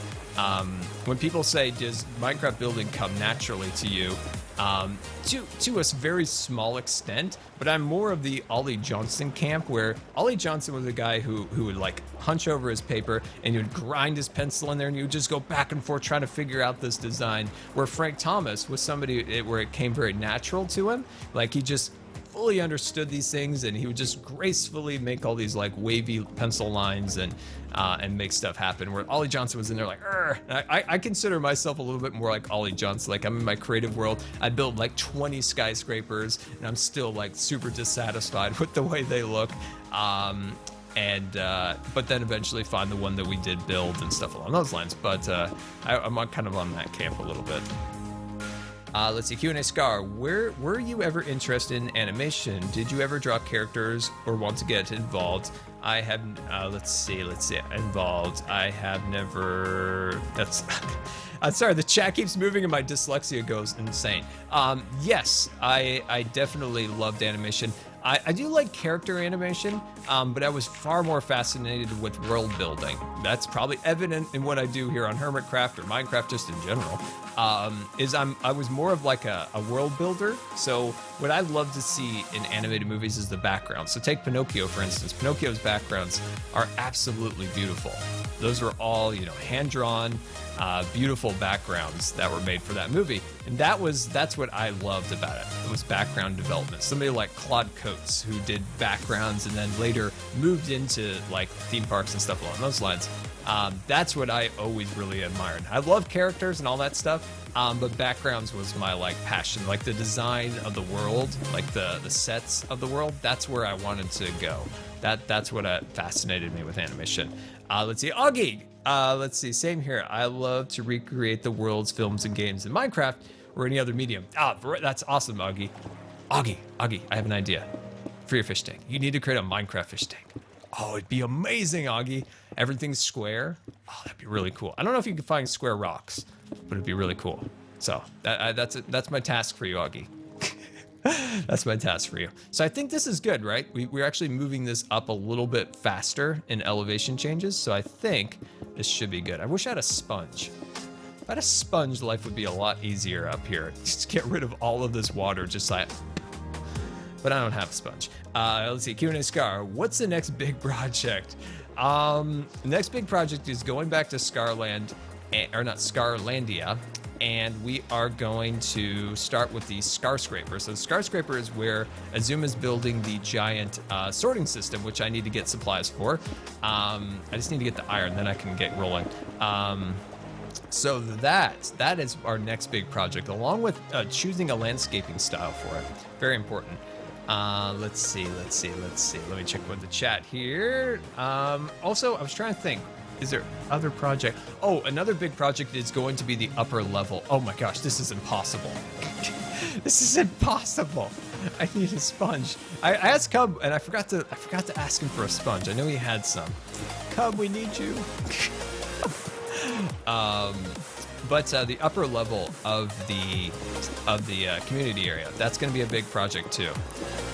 When people say, does Minecraft building come naturally to you? To a very small extent, but I'm more of the Ollie Johnson camp, where Ollie Johnson was a guy who would like hunch over his paper and he would grind his pencil in there and he would just go back and forth trying to figure out this design, where Frank Thomas was somebody where it came very natural to him. Like he just fully understood these things and he would just gracefully make all these like wavy pencil lines and make stuff happen, where Ollie Johnson was in there like, I consider myself a little bit more like Ollie Johnson. Like I'm in my creative world, I build like 20 skyscrapers and I'm still like super dissatisfied with the way they look, but then eventually find the one that we did build and stuff along those lines. But I'm kind of on that camp a little bit. Let's see, Q&A Scar, were you ever interested in animation? Did you ever draw characters or want to get involved? I have, let's see, involved. I have never, I'm sorry, the chat keeps moving and my dyslexia goes insane. Yes, I definitely loved animation. I do like character animation, but I was far more fascinated with world building. That's probably evident in what I do here on Hermitcraft or Minecraft just in general. is I was more of like a world builder. So what I love to see in animated movies is the background. So take Pinocchio, for instance. Pinocchio's backgrounds are absolutely beautiful. Those were all, hand-drawn, beautiful backgrounds that were made for that movie. And that's what I loved about it. It was background development. Somebody like Claude Coates, who did backgrounds and then later moved into like theme parks and stuff along those lines. That's what I always really admired. I love characters and all that stuff, but backgrounds was my like passion, like the design of the world, like the sets of the world. That's where I wanted to go. That's what fascinated me with animation. Let's see, Augie. Let's see, same here. I love to recreate the worlds, films, and games in Minecraft or any other medium. That's awesome, Augie. Augie, I have an idea for your fish tank. You need to create a Minecraft fish tank. Oh, it'd be amazing, Augie. Everything's square. Oh, that'd be really cool. I don't know if you can find square rocks, but it'd be really cool. So that's my task for you, Augie. That's my task for you. So I think this is good, right? We're actually moving this up a little bit faster in elevation changes. So I think this should be good. I wish I had a sponge. If I had a sponge, life would be a lot easier up here. Just get rid of all of this water, just like, but I don't have a sponge. Let's see, Q&A Scar, what's the next big project? The next big project is going back to Scarland, or not Scarlandia, and we are going to start with the Scarscraper. So the Scarscraper is where Azuma is building the giant sorting system, which I need to get supplies for. I just need to get the iron, then I can get rolling. So that is our next big project, along with choosing a landscaping style for it. Very important. Let's see. Let me check with the chat here. Also, I was trying to think, is there other project? Oh, another big project is going to be the upper level. Oh my gosh, this is impossible. This is impossible. I need a sponge. I asked Cub, and I forgot to ask him for a sponge. I know he had some. Cub, we need you. But the upper level of the community area, that's going to be a big project too.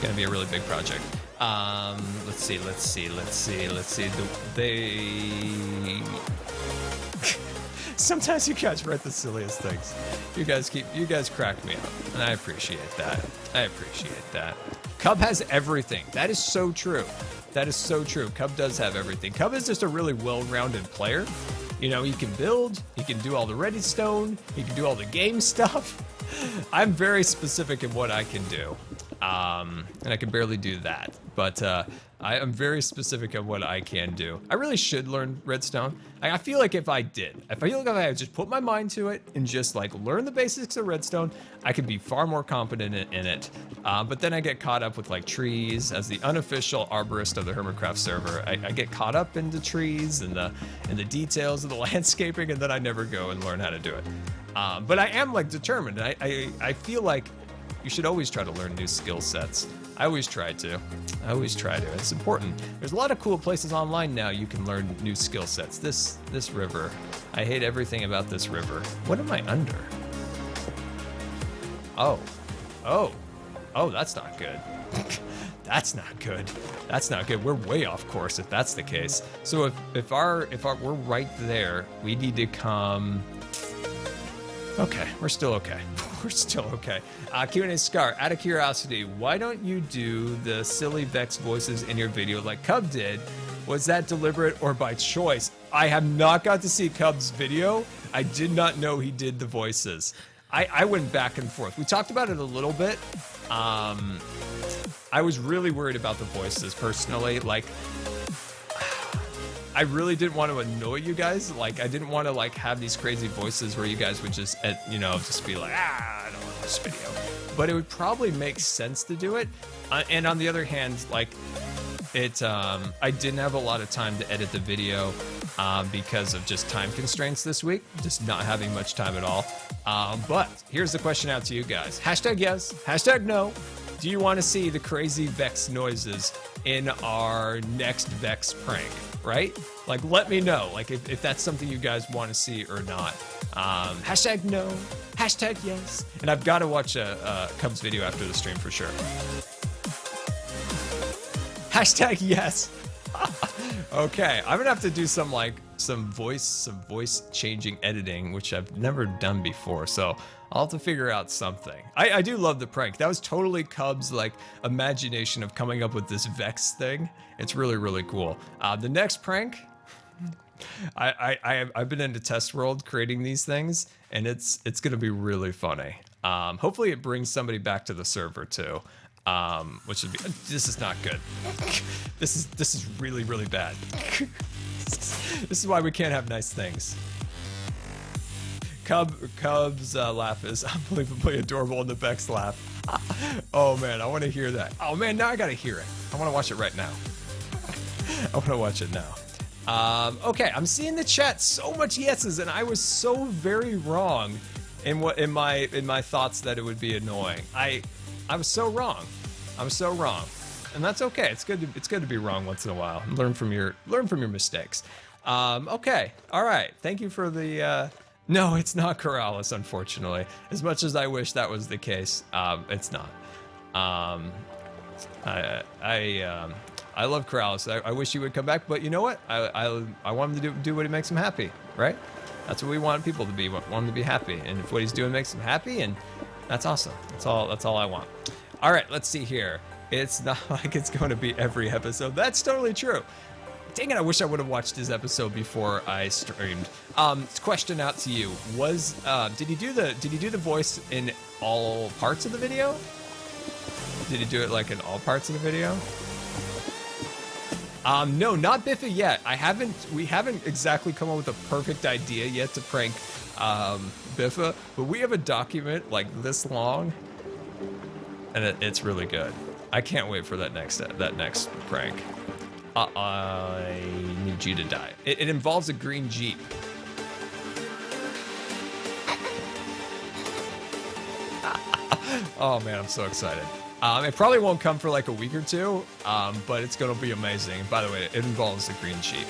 Going to be a really big project. Let's see. Sometimes you guys write the silliest things. You guys crack me up, and I appreciate that. Cub has everything. That is so true. Cub does have everything. Cub is just a really well-rounded player. He can build, he can do all the redstone, he can do all the game stuff. I'm very specific in what I can do. And I can barely do that, but I am very specific on what I can do. I really should learn redstone. I feel like if I just put my mind to it and just like learn the basics of redstone, I could be far more competent in it. But then I get caught up with like trees. As the unofficial arborist of the Hermitcraft server, I get caught up into trees and the details of the landscaping, and then I never go and learn how to do it. But I am like determined. I feel like you should always try to learn new skill sets. I always try to. It's important. There's a lot of cool places online now you can learn new skill sets. This river. I hate everything about this river. What am I under? Oh, that's not good. That's not good. We're way off course if that's the case. So if we're right there, we need to come. Okay, we're still okay. Q&A Scar, out of curiosity, why don't you do the silly Vex voices in your video like Cub did? Was that deliberate or by choice? I have not got to see Cub's video. I did not know he did the voices. I went back and forth. We talked about it a little bit. I was really worried about the voices personally. Like, I really didn't want to annoy you guys. Like, I didn't want to like have these crazy voices where you guys would just, just be like, I don't want this video. But it would probably make sense to do it. And on the other hand, like, I didn't have a lot of time to edit the video because of just time constraints this week, just not having much time at all. But here's the question out to you guys. Hashtag yes, hashtag no. Do you want to see the crazy Vex noises in our next Vex prank, right? Like, let me know, like, if that's something you guys want to see or not. Hashtag no, hashtag yes. And I've got to watch Cub's video after the stream for sure. Hashtag yes. Okay, I'm gonna have to do some like some voice changing editing, which I've never done before. So I'll have to figure out something. I do love the prank. That was totally Cub's like imagination of coming up with this Vex thing. It's really, really cool. The next prank, I've been into test world creating these things, and it's gonna be really funny. Hopefully it brings somebody back to the server too. Which would be, this is not good. This is really, really bad. This is why we can't have nice things. Cub's laugh is unbelievably adorable, and the Vex laugh. Oh man, I want to hear that. Oh man, now I gotta hear it. I want to watch it right now. I want to watch it now. Okay, I'm seeing the chat so much yeses, and I was so very wrong in my thoughts that it would be annoying. I was so wrong. I'm so wrong, and that's okay. It's good to be wrong once in a while. Learn from your mistakes. Okay, all right. Thank you for the. No, it's not Corrales, unfortunately. As much as I wish that was the case, it's not. I love Corrales. I wish he would come back, but you know what? I want him to do what makes him happy, right? That's what we want people to be. We want him to be happy, and if what he's doing makes him happy, and that's awesome. That's all I want. All right, let's see here. It's not like it's going to be every episode. That's totally true. Dang it, I wish I would have watched his episode before I streamed. Question out to you. Did he do the voice in all parts of the video? Did he do it like in all parts of the video? No, not Biffa yet. We haven't exactly come up with a perfect idea yet to prank Biffa, but we have a document like this long, and it's really good. I can't wait for that next prank. I need you to die. It involves a green Jeep. Oh man, I'm so excited. It probably won't come for like a week or two, but it's gonna be amazing. By the way, it involves a green Jeep.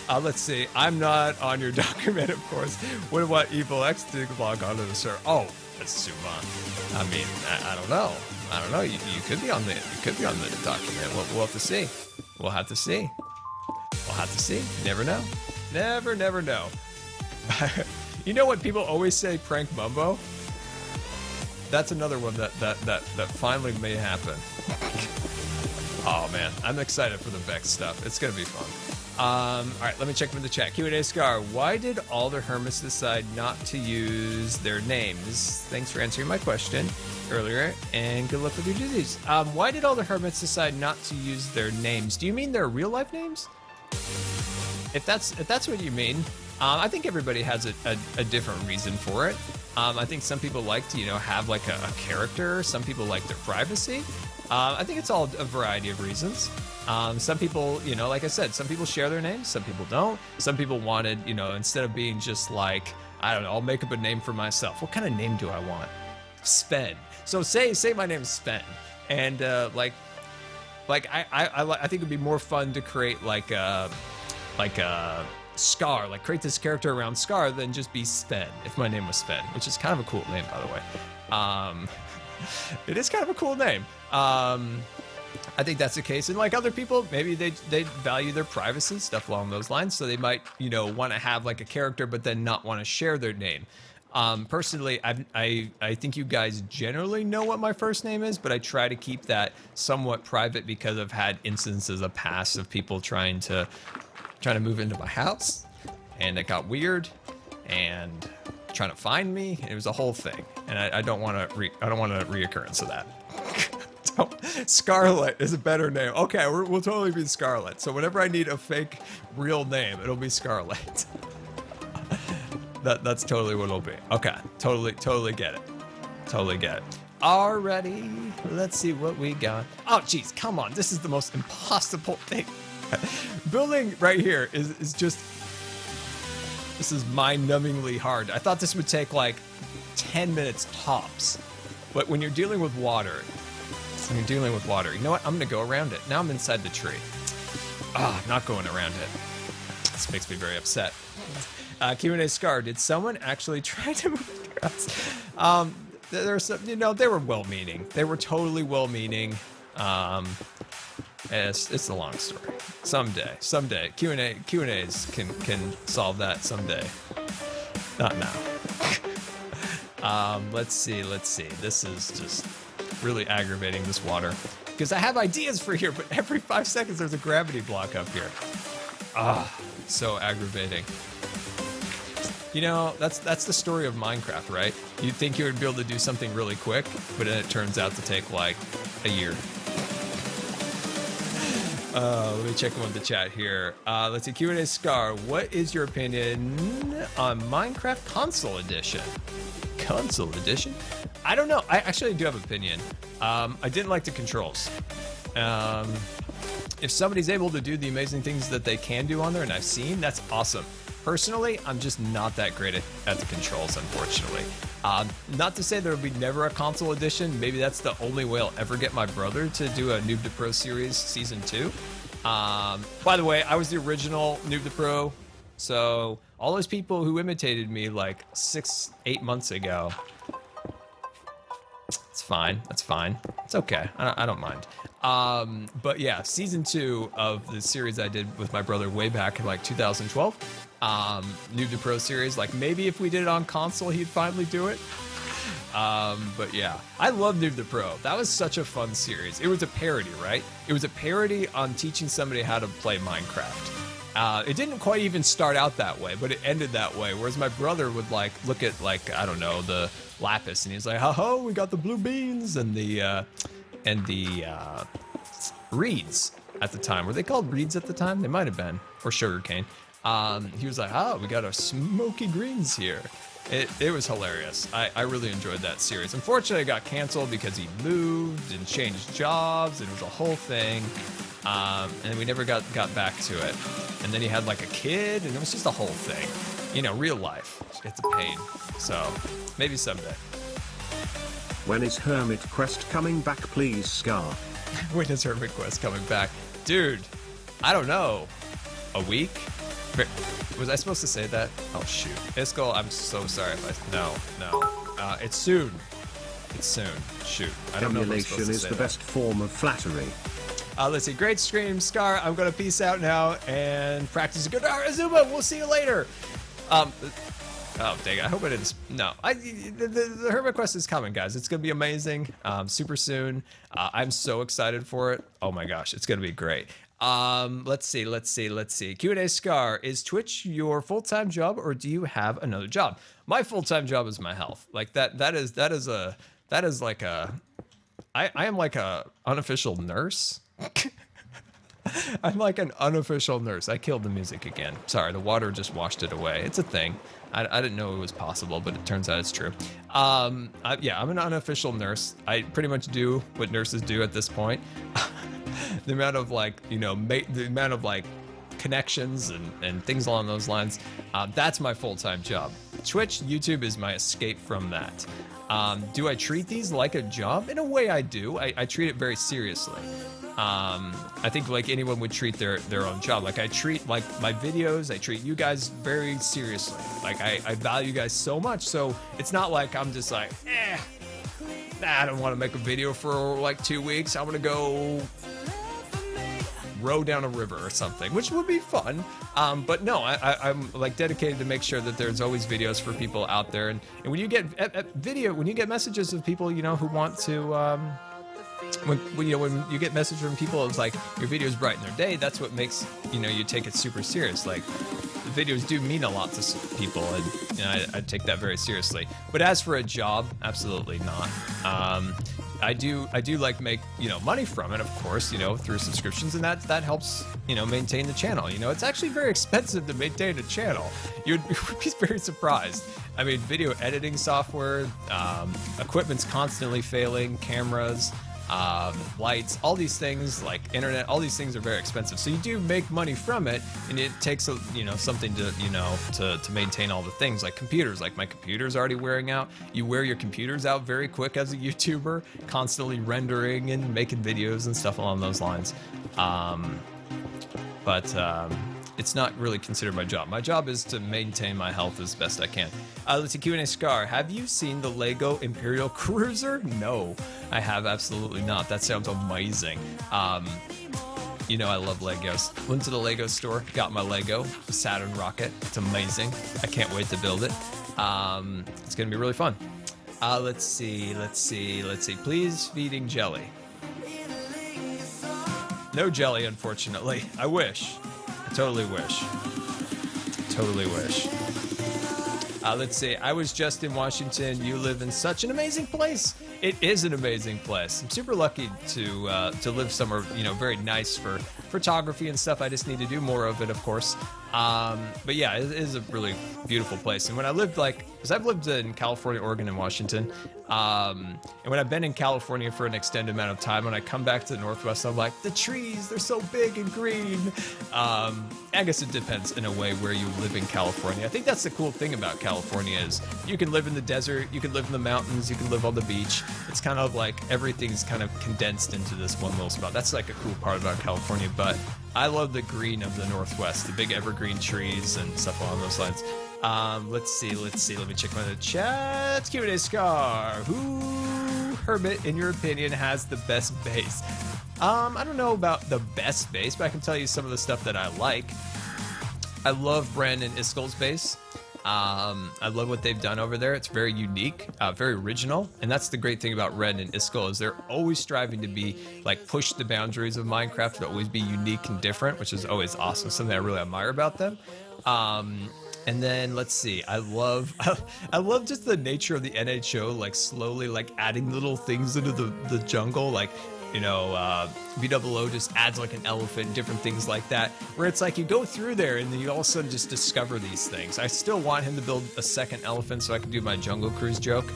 Let's see. I'm not on your document, of course. What about Evil X to log onto the server? Oh, that's too much. I mean, I don't know. I don't know. You could be on the document. We'll have to see. We'll have to see. We'll have to see. Never know. Never know. You know what people always say? Prank Mumbo. That's another one that finally may happen. Oh man, I'm excited for the Vex stuff. It's gonna be fun. All right, let me check from the chat. Q&A Scar, why did all the Hermits decide not to use their names? Thanks for answering my question earlier, and good luck with your duties. Why did all the Hermits decide not to use their names? Do you mean their real life names? If that's what you mean, I think everybody has a different reason for it. I think some people like to, have like a character. Some people like their privacy. I think it's all a variety of reasons. Some people, like I said, some people share their names, some people don't. Some people wanted, instead of being just like, I don't know, I'll make up a name for myself. What kind of name do I want? Spen. So say my name is Spen, and I think it'd be more fun to create like a Scar, like create this character around Scar than just be Spen. If my name was Spen, which is kind of a cool name, by the way. It is kind of a cool name. I think that's the case. And like other people, maybe they value their privacy, stuff along those lines. So they might, want to have like a character, but then not want to share their name. Personally, I think you guys generally know what my first name is, but I try to keep that somewhat private because I've had instances of past of people trying to move into my house, and it got weird, and trying to find me. It was a whole thing, and I don't want a reoccurrence of that. Scarlet is a better name. Okay, we'll totally be Scarlet. So whenever I need a fake real name, it'll be Scarlet. That's totally what it'll be. Okay, totally get it. Totally get it. Alrighty, let's see what we got. Oh, geez, come on. This is the most impossible thing. Building right here is just, this is mind-numbingly hard. I thought this would take like 10 minutes tops. But when you're dealing with water, you know what? I'm gonna go around it. Now I'm inside the tree. I'm not going around it. This makes me very upset. Q&A Scar, did someone actually try to move their house? There's some, they were well-meaning. They were totally well-meaning. It's a long story. Someday, Q&As can solve that someday. Not now. Let's see. This is just really aggravating, this water. Because I have ideas for here, but every 5 seconds there's a gravity block up here. So aggravating. You know, that's the story of Minecraft, right? You'd think you would be able to do something really quick, but then it turns out to take like a year. Let me check in with the chat here. Let's see, Q&A Scar, what is your opinion on Minecraft Console Edition? Console Edition? I don't know. I actually do have an opinion. I didn't like the controls. If somebody's able to do the amazing things that they can do on there, and I've seen, that's awesome. Personally, I'm just not that great at the controls, unfortunately. Not to say there will be never a console edition. Maybe that's the only way I'll ever get my brother to do a Noob to Pro series season 2. By the way, I was the original Noob to Pro. So all those people who imitated me like 6-8 months ago, it's fine. That's fine. It's okay. I don't mind. But yeah, season 2 of the series I did with my brother way back in like 2012. Noob to Pro series, like maybe if we did it on console he'd finally do it. But yeah, I love Noob to Pro. That was such a fun series. It was a parody, right? It was a parody on teaching somebody how to play Minecraft. It didn't quite even start out that way, but it ended that way. Whereas my brother would like look at like, I don't know, the lapis, and he's like, "Ho, we got the blue beans and the reeds at the time." Were they called reeds at the time? They might have been, or sugarcane. He was like, "Oh, we got our smoky greens here." It was hilarious. I really enjoyed that series. Unfortunately, it got canceled because he moved and changed jobs, and it was a whole thing. And we never got back to it. And then he had like a kid, and it was just a whole thing. You know, real life. It's a pain. So maybe someday. When is Hermit Quest coming back, please, Scar? When is Hermit Quest coming back? Dude, I don't know. A week? Was I supposed to say that? Oh, shoot. Iskall, I'm so sorry if No. It's soon. It's soon. Shoot. I don't know if I'm supposed to say is the that. best form of flattery. Let's see. Great stream, Scar. I'm going to peace out now and practice a good Azuma. We'll see you later. Oh, dang it. I hope I didn't. No. The Hermit Quest is coming, guys. It's going to be amazing. Super soon. I'm so excited for it. Oh, my gosh. It's going to be great. Let's see. Q&A Scar, is Twitch your full-time job or do you have another job? My full-time job is my health. Like that is like a, I am like a unofficial nurse. I'm like an unofficial nurse. I killed the music again. Sorry, the water just washed it away. It's a thing. I didn't know it was possible, but it turns out it's true. Yeah, I'm an unofficial nurse. I pretty much do what nurses do at this point. The amount of like, you know, the amount of like connections and things along those lines, that's my full-time job. Twitch, YouTube is my escape from that. Do I treat these like a job? In a way I do. I treat it very seriously. I think like anyone would treat their own job. Like I treat like my videos, I treat you guys very seriously. Like I value you guys so much. So it's not like I'm just like, I don't want to make a video for like 2 weeks. I want to go row down a river or something, which would be fun. But no, I'm like dedicated to make sure that there's always videos for people out there. And when you get when you get messages of people, you know, who want to, when you get messages from people, it's like your videos brighten their day. That's what makes, you know, you take it super serious. Like the videos do mean a lot to people, and you know, I take that very seriously. But as for a job, absolutely not. I do like make, you know, money from it, of course, you know, through subscriptions, and that helps, you know, maintain the channel. You know, it's actually very expensive to maintain a channel. You'd be very surprised. I mean, video editing software, equipment's constantly failing, cameras, lights, all these things, like internet, all these things are very expensive. So you do make money from it, and it takes a, you know, something to, you know, to maintain all the things, like computers. Like my computer's already wearing out. You wear your computers out very quick as a YouTuber, constantly rendering and making videos and stuff along those lines. It's not really considered my job. My job is to maintain my health as best I can. Let's see, Q&A Scar, have you seen the Lego Imperial Cruiser? No, I have absolutely not. That sounds amazing. You know I love Legos. Went to the Lego store, got my Lego Saturn rocket. It's amazing. I can't wait to build it. It's gonna be really fun. Let's see. Please feeding jelly. No jelly, unfortunately. I wish. I totally wish. Let's see. I was just in Washington. You live in such an amazing place. It is an amazing place. I'm super lucky to live somewhere, you know, very nice for photography and stuff. I just need to do more of it, of course. But yeah, it is a really beautiful place. And when I lived, because I've lived in California, Oregon, and Washington, and when I've been in California for an extended amount of time, when I come back to the Northwest, I'm like, the trees, they're so big and green. I guess it depends in a way where you live in California. I think that's the cool thing about California is you can live in the desert, you can live in the mountains, you can live on the beach. It's kind of like everything's kind of condensed into this one little spot. That's like a cool part about California, but I love the green of the Northwest, the big evergreen trees and stuff along those lines. Let's see. Let me check my chat. Q&A Scar. Who, Hermit, in your opinion, has the best base? I don't know about the best base, but I can tell you some of the stuff that I like. I love Brandon Iskel's base. I love what they've done over there. It's very unique, very original, and that's the great thing about Ren and Iskel is they're always striving to be like push the boundaries of Minecraft, to always be unique and different, which is always awesome. Something I really admire about them. And then let's see, I love just the nature of the NHO, like slowly like adding little things into the jungle, like, you know, VOO just adds like an elephant, different things like that, where it's like you go through there and then you all of a sudden just discover these things. I still want him to build a second elephant so I can do my Jungle Cruise joke.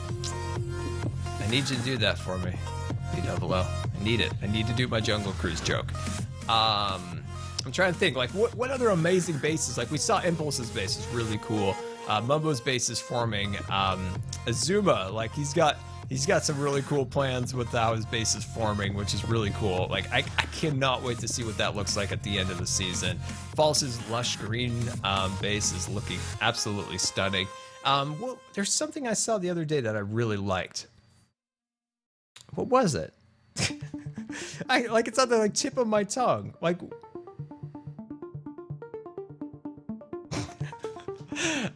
I need you to do that for me, VOO. I need it. I need to do my Jungle Cruise joke. I'm trying to think, like, what other amazing bases? Like, we saw Impulse's base is really cool. Mumbo's base is forming. Azuma, like, he's got some really cool plans with how his base is forming, which is really cool. Like, I cannot wait to see what that looks like at the end of the season. False's lush green base is looking absolutely stunning. Well, there's something I saw the other day that I really liked. What was it? It's on the like tip of my tongue. Like,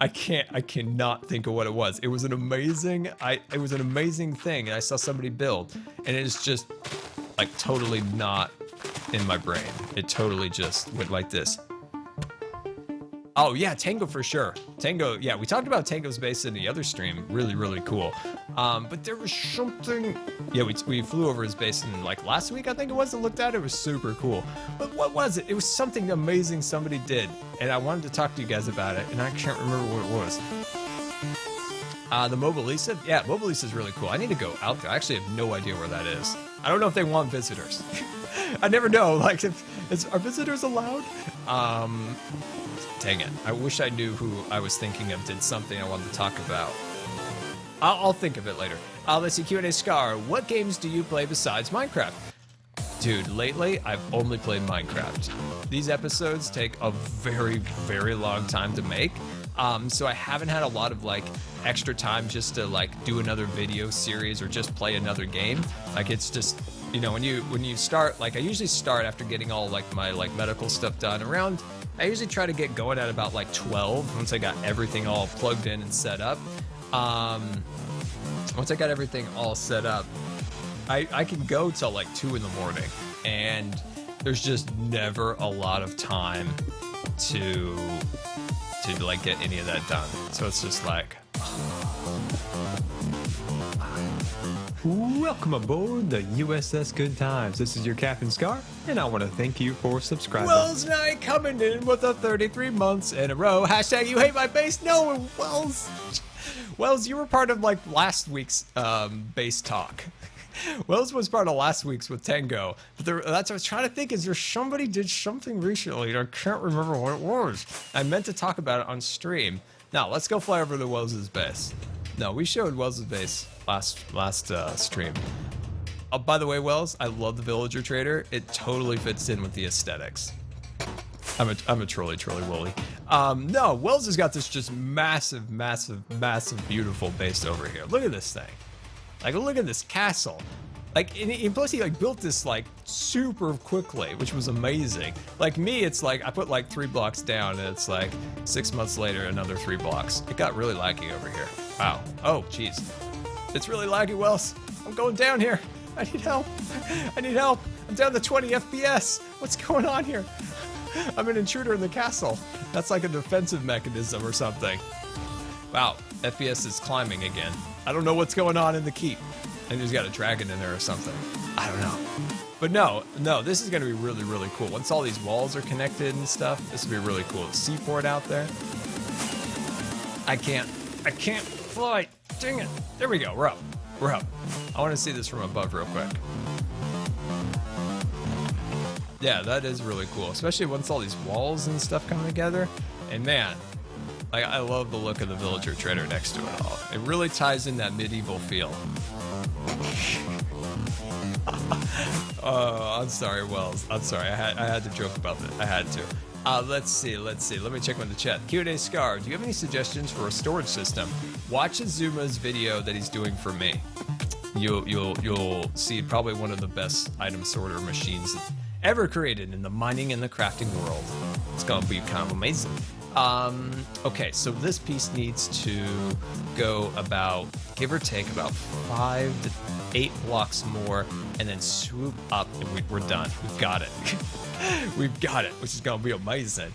I cannot think of what it was. It was an amazing thing, and I saw somebody build, and it's just like totally not in my brain. It totally just went like this. Oh yeah, Tango for sure. Tango, yeah, we talked about Tango's base in the other stream. Really, really cool. But there was something. Yeah, we flew over his base in like last week, I think it was, and looked at it. It was super cool. But what was it? It was something amazing somebody did, and I wanted to talk to you guys about it, and I can't remember what it was. The Mobilisa? Yeah, Mobilisa is really cool. I need to go out there. I actually have no idea where that is. I don't know if they want visitors. I never know. Like, are visitors allowed? Dang it. I wish I knew who I was thinking of did something I wanted to talk about. I'll think of it later. Let's see, Q&A Scar. What games do you play besides Minecraft? Dude, lately, I've only played Minecraft. These episodes take a very, very long time to make. So I haven't had a lot of like extra time just to like do another video series or just play another game. Like, it's just, you know, when you start, like, I usually start after getting all like my like medical stuff done around. I usually try to get going at about like 12 once I got everything all plugged in and set up. Once I got everything all set up, I can go till like 2 in the morning, and there's just never a lot of time to like get any of that done. So it's just like, Welcome aboard the USS Good Times. This is your Captain Scar, and I want to thank you for subscribing. Wells Knight coming in with a 33 months in a row. Hashtag you hate my base. No, Wells, you were part of like last week's base talk. Wells was part of last week's with Tango. But that's what I was trying to think, is there somebody did something recently and I can't remember what it was. I meant to talk about it on stream. Now, let's go fly over to Wells' base. No, we showed Wells' base last stream. Oh, by the way, Wells, I love the villager trader. It totally fits in with the aesthetics. I'm a trolley woolly. No, Wells has got this just massive, beautiful base over here. Look at this thing. Like, look at this castle. Like, and plus he like built this like super quickly, which was amazing. Like me, it's like I put like 3 blocks down, and it's like 6 months later, another 3 blocks. It got really laggy over here. Wow. Oh, jeez. It's really laggy, Wells. I'm going down here. I need help. I need help. I'm down to 20 FPS. What's going on here? I'm an intruder in the castle. That's like a defensive mechanism or something. Wow, FPS is climbing again. I don't know what's going on in the keep. I think there's got a dragon in there or something. I don't know. But no, this is gonna be really, really cool. Once all these walls are connected and stuff, this will be really cool. Seaport out there. I can't fly. Dang it. There we go, we're up. We're up. I wanna see this from above real quick. Yeah, that is really cool, especially once all these walls and stuff come together. And man, like I love the look of the villager trader next to it all. It really ties in that medieval feel. Oh, I'm sorry, Wells. I'm sorry. I had to joke about that. I had to. Let's see. Let me check with the chat. Q&A-Scar, do you have any suggestions for a storage system? Watch Azuma's video that he's doing for me. You'll see probably one of the best item sorter machines ever created in the mining and the crafting world. It's gonna be kind of amazing. Okay, so this piece needs to go about, give or take, about 5 to 8 blocks more, and then swoop up, and we're done. We've got it. We've got it, which is gonna be amazing.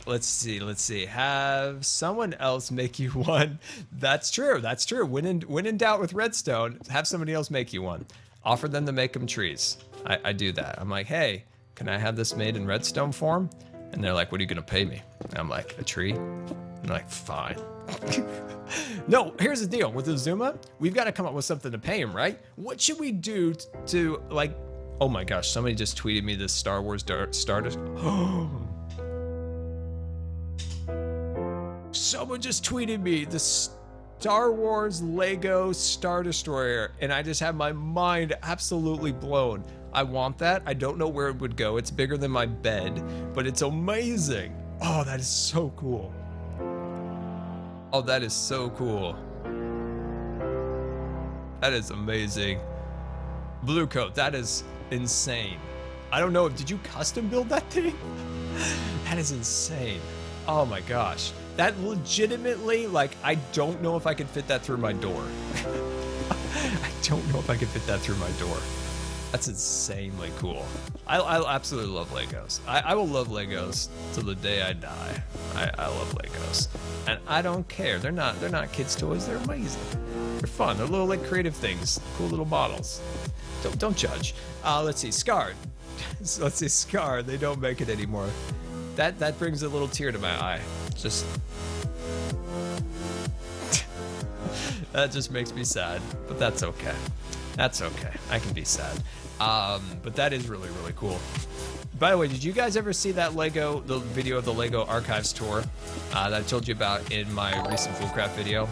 Let's see. Have someone else make you one. That's true. When in doubt with redstone, have somebody else make you one. Offer them to make them trees. I do that. I'm like, hey, can I have this made in redstone form? And they're like, what are you gonna pay me? And I'm like, a tree? And they're like, fine. No, here's the deal. With Azuma, we've got to come up with something to pay him, right? What should we do to like, oh my gosh, somebody just tweeted me this Star Wars Stardust. Someone just tweeted me the Star Wars Lego Star Destroyer, and I just have my mind absolutely blown. I want that. I don't know where it would go. It's bigger than my bed, but it's amazing. Oh, that is so cool. Oh, that is so cool. That is amazing. Blue coat, that is insane. I don't know, did you custom build that thing? That is insane. Oh my gosh. That legitimately, like, I don't know if I could fit that through my door. I don't know if I could fit that through my door. That's insanely cool. I absolutely love Legos. I will love Legos till the day I die. I love Legos, and I don't care. They're not kids' toys. They're amazing. They're fun. They're little like creative things. Cool little models. Don't judge. Let's see, Scar. Let's see, Scar. They don't make it anymore. That brings a little tear to my eye. Just that just makes me sad, but that's okay. That's okay. I can be sad. But that is really, really cool. By the way, did you guys ever see that the video of the Lego Archives tour that I told you about in my recent Fullcraft video?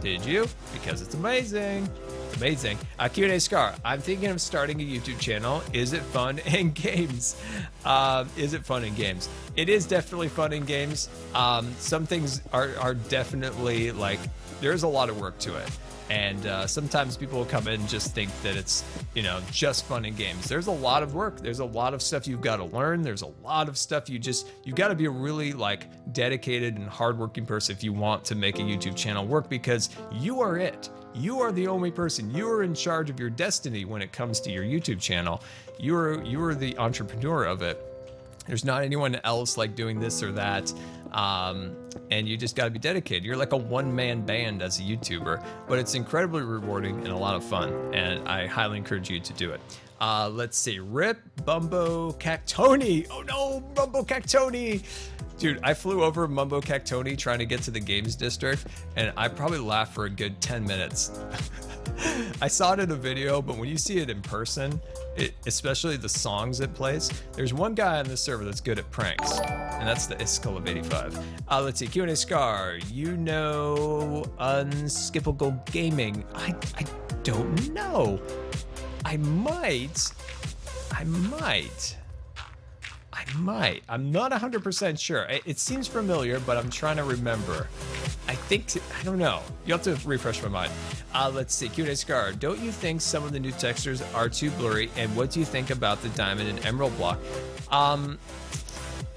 Did you? Because it's amazing. It's amazing. Q&A Scar, I'm thinking of starting a YouTube channel. Is it fun in games? Is it fun in games? It is definitely fun in games. Some things are definitely like, there's a lot of work to it. And sometimes people will come in and just think that it's, just fun in games. There's a lot of work. There's a lot of stuff you've got to learn. There's a lot of stuff you got to be a really like dedicated and hardworking person if you want to make a YouTube channel work, because you are it. You are the only person. You are in charge of your destiny when it comes to your YouTube channel. You are the entrepreneur of it. There's not anyone else like doing this or that. And you just got to be dedicated. You're like a one-man band as a YouTuber, but it's incredibly rewarding and a lot of fun, and I highly encourage you to do it. Let's see, Rip Bumbo Cactoni. Oh no, Bumbo Cactoni. Dude, I flew over Mumbo Cactoni trying to get to the games district, and I probably laughed for a good 10 minutes. I saw it in a video, but when you see it in person, especially the songs it plays, there's one guy on this server that's good at pranks, and that's the Iskal of 85. Let's see, Q&A Scar, Unskippable Gaming. I don't know. I might I might. I'm not 100% sure. It seems familiar, but I'm trying to remember. I don't know. You have to refresh my mind. Let's see. QA don't you think some of the new textures are too blurry? And what do you think about the diamond and emerald block?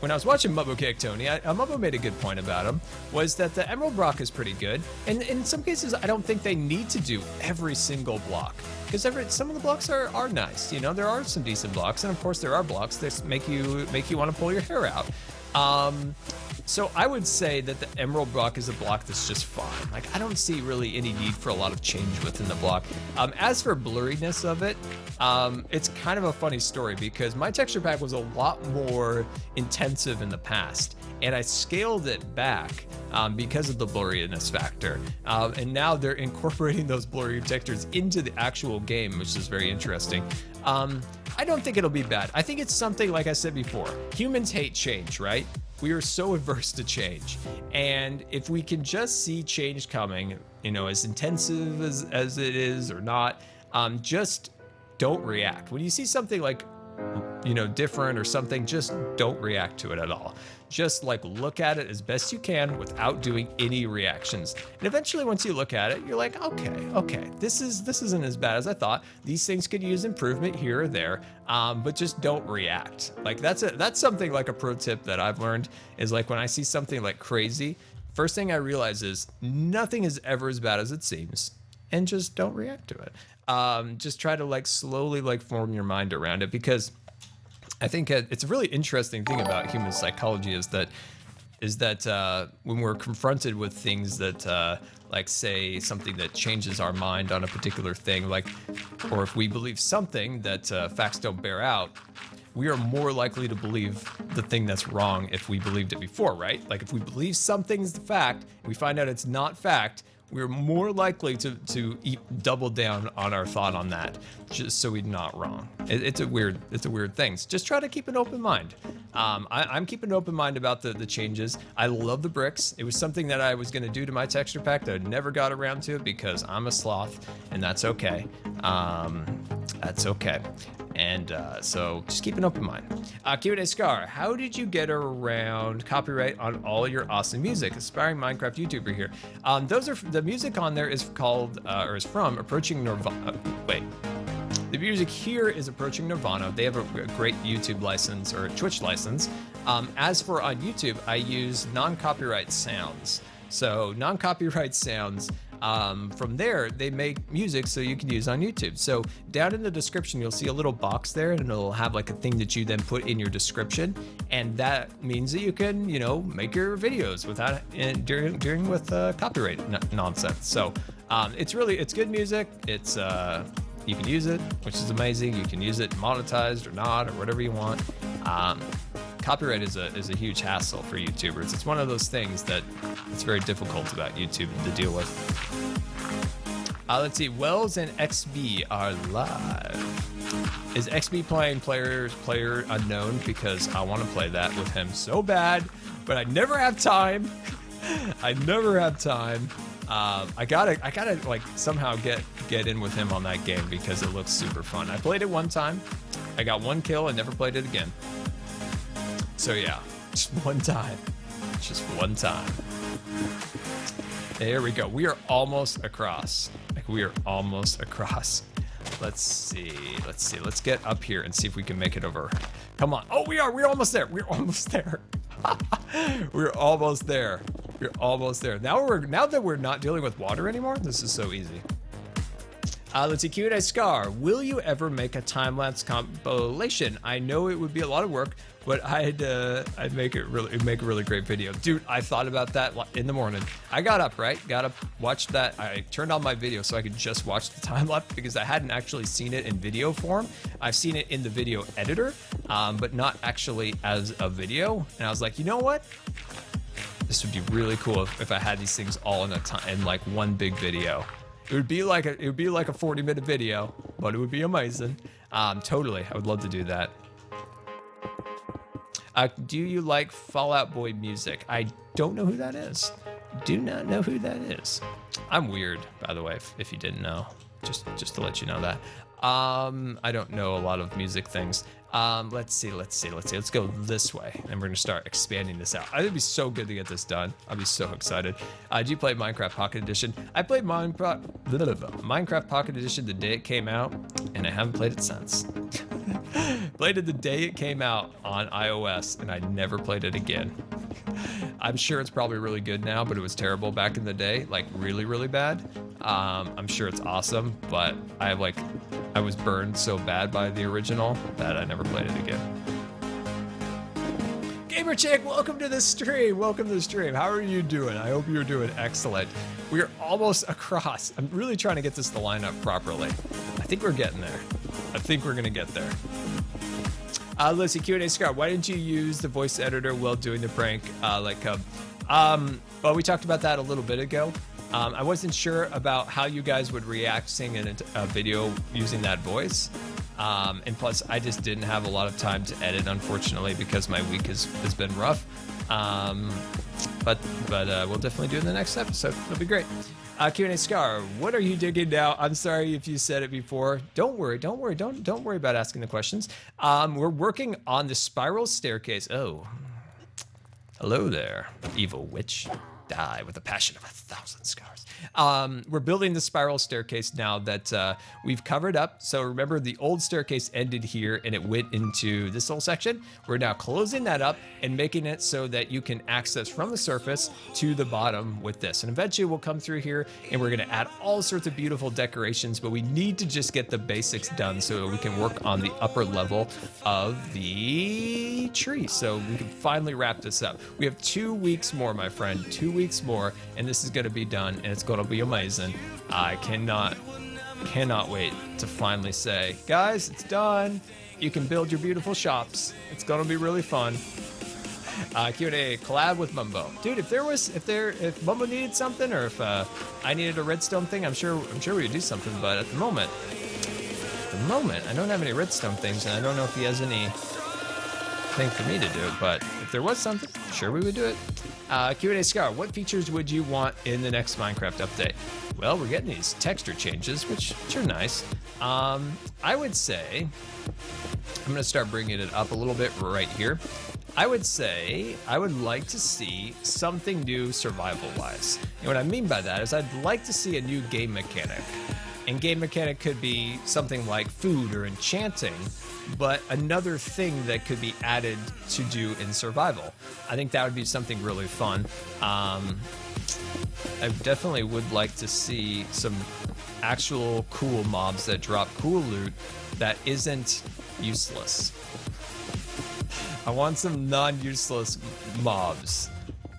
When I was watching Mubbo Cake Tony, Mubbo made a good point about him, was that the emerald block is pretty good. And in some cases, I don't think they need to do every single block. Because some of the blocks are nice. You know, there are some decent blocks. And of course, there are blocks that make you want to pull your hair out. So I would say that the emerald block is a block that's just fine. Like, I don't see really any need for a lot of change within the block. As for blurriness of it, it's kind of a funny story because my texture pack was a lot more intensive in the past, and I scaled it back because of the blurriness factor. And now they're incorporating those blurry textures into the actual game, which is very interesting. I don't think it'll be bad. I think it's something, like I said before, humans hate change, right? We are so averse to change. And if we can just see change coming, you know, as intensive as it is or not, just don't react. When you see something like, you know, different or something, just don't react to it at all. Just like look at it as best you can without doing any reactions. And eventually once you look at it, you're like, okay, this isn't as bad as I thought. These things could use improvement here or there, but just don't react. Like that's something like a pro tip that I've learned is like when I see something like crazy, first thing I realize is nothing is ever as bad as it seems, and just don't react to it. Just try to like slowly like form your mind around it, because I think it's a really interesting thing about human psychology is that when we're confronted with things that like say something that changes our mind on a particular thing, like, or if we believe something that facts don't bear out, we are more likely to believe the thing that's wrong if we believed it before, right? Like if we believe something's the fact, and we find out it's not fact, we're more likely to double down on our thought on that, just so we're not wrong. It's a weird thing. So just try to keep an open mind. I'm keeping an open mind about the changes. I love the bricks. It was something that I was going to do to my texture pack that I never got around to because I'm a sloth, and that's okay. That's okay. And so just keep an open mind. Q&A Scar, how did you get around copyright on all your awesome music? Aspiring Minecraft YouTuber here. The music on there is called, or is from Approaching Nirvana. Wait. The music here is Approaching Nirvana. They have a great YouTube license or Twitch license. As for on YouTube, I use non-copyright sounds. So non-copyright sounds, from there, they make music so you can use on YouTube. So down in the description, you'll see a little box there, and it'll have like a thing that you then put in your description. And that means that you can, you know, make your videos without during with copyright nonsense. So it's good music. It's you can use it, which is amazing. You can use it monetized or not, or whatever you want. Copyright is a huge hassle for YouTubers. It's one of those things that it's very difficult about YouTube to deal with. Let's see, Wells and XB are live. Is XB playing player unknown? Because I want to play that with him so bad, but I never have time. I never have time. I gotta like somehow get in with him on that game because it looks super fun. I played it one time. I got one kill and never played it again. So yeah, just one time. Just one time. There we go. We are almost across. Like we are almost across. Let's see. Let's get up here and see if we can make it over. Come on. Oh, we are. We're almost there. We're almost there. We're almost there. We're almost there. Now that we're not dealing with water anymore, this is so easy. Let's see, Q&A Scar, will you ever make a time-lapse compilation? I know it would be a lot of work, but I'd make a really great video. Dude, I thought about that in the morning. I got up, right? Watched that. I turned on my video so I could just watch the time-lapse because I hadn't actually seen it in video form. I've seen it in the video editor, but not actually as a video. And I was like, you know what? This would be really cool if I had these things all in like one big video. It would be like a 40-minute video, but it would be amazing. Totally, I would love to do that. Do you like Fall Out Boy music? I don't know who that is. Do not know who that is. I'm weird, by the way, if you didn't know. Just to let you know that. I don't know a lot of music things. Let's see. Let's go this way, and we're gonna start expanding this out. I think it'd be so good to get this done. I'd be so excited. Do you play Minecraft Pocket Edition? I played Minecraft Pocket Edition the day it came out, and I haven't played it since. Played it the day it came out on iOS, and I never played it again. I'm sure it's probably really good now, but it was terrible back in the day, like really, really bad. I'm sure it's awesome, but I was burned so bad by the original that I never played it again. Gamer Chick, welcome to the stream. Welcome to the stream. How are you doing? I hope you're doing excellent. We're almost across. I'm really trying to get this to line up properly. I think we're getting there. I think we're gonna get there. Let's see, Q&A Scar, why didn't you use the voice editor while doing the prank like Cub? Well, we talked about that a little bit ago. I wasn't sure about how you guys would react seeing a video using that voice. And plus, I just didn't have a lot of time to edit, unfortunately, because my week has been rough. But we'll definitely do it in the next episode. It'll be great. Q&A Scar, what are you digging now? I'm sorry if you said it before. Don't worry. Don't worry about asking the questions. We're working on the spiral staircase. Oh, hello there, evil witch. Die with the passion of 1,000 scars. We're building the spiral staircase now that we've covered up. So remember, the old staircase ended here and it went into this whole section. We're now closing that up and making it so that you can access from the surface to the bottom with this. And eventually we'll come through here and we're gonna add all sorts of beautiful decorations, but we need to just get the basics done so we can work on the upper level of the tree. So we can finally wrap this up. We have 2 weeks more, my friend, 2 weeks more, and this is gonna be done, and it's gonna be amazing. I cannot wait to finally say, guys, it's done. You can build your beautiful shops. It's gonna be really fun. Q&A, collab with Mumbo. Dude, if Mumbo needed something, or if I needed a redstone thing, I'm sure we would do something, but at the moment, I don't have any redstone things, and I don't know if he has any thing for me to do, but if there was something, sure we would do it. Q&A Scar, what features would you want in the next Minecraft update? Well, we're getting these texture changes, which are nice. I would say, I'm gonna start bringing it up a little bit right here. I would say I would like to see something new survival-wise. And what I mean by that is I'd like to see a new game mechanic. And game mechanic could be something like food or enchanting, but another thing that could be added to do in survival. I think that would be something really fun. I definitely would like to see some actual cool mobs that drop cool loot that isn't useless. I want some non-useless mobs.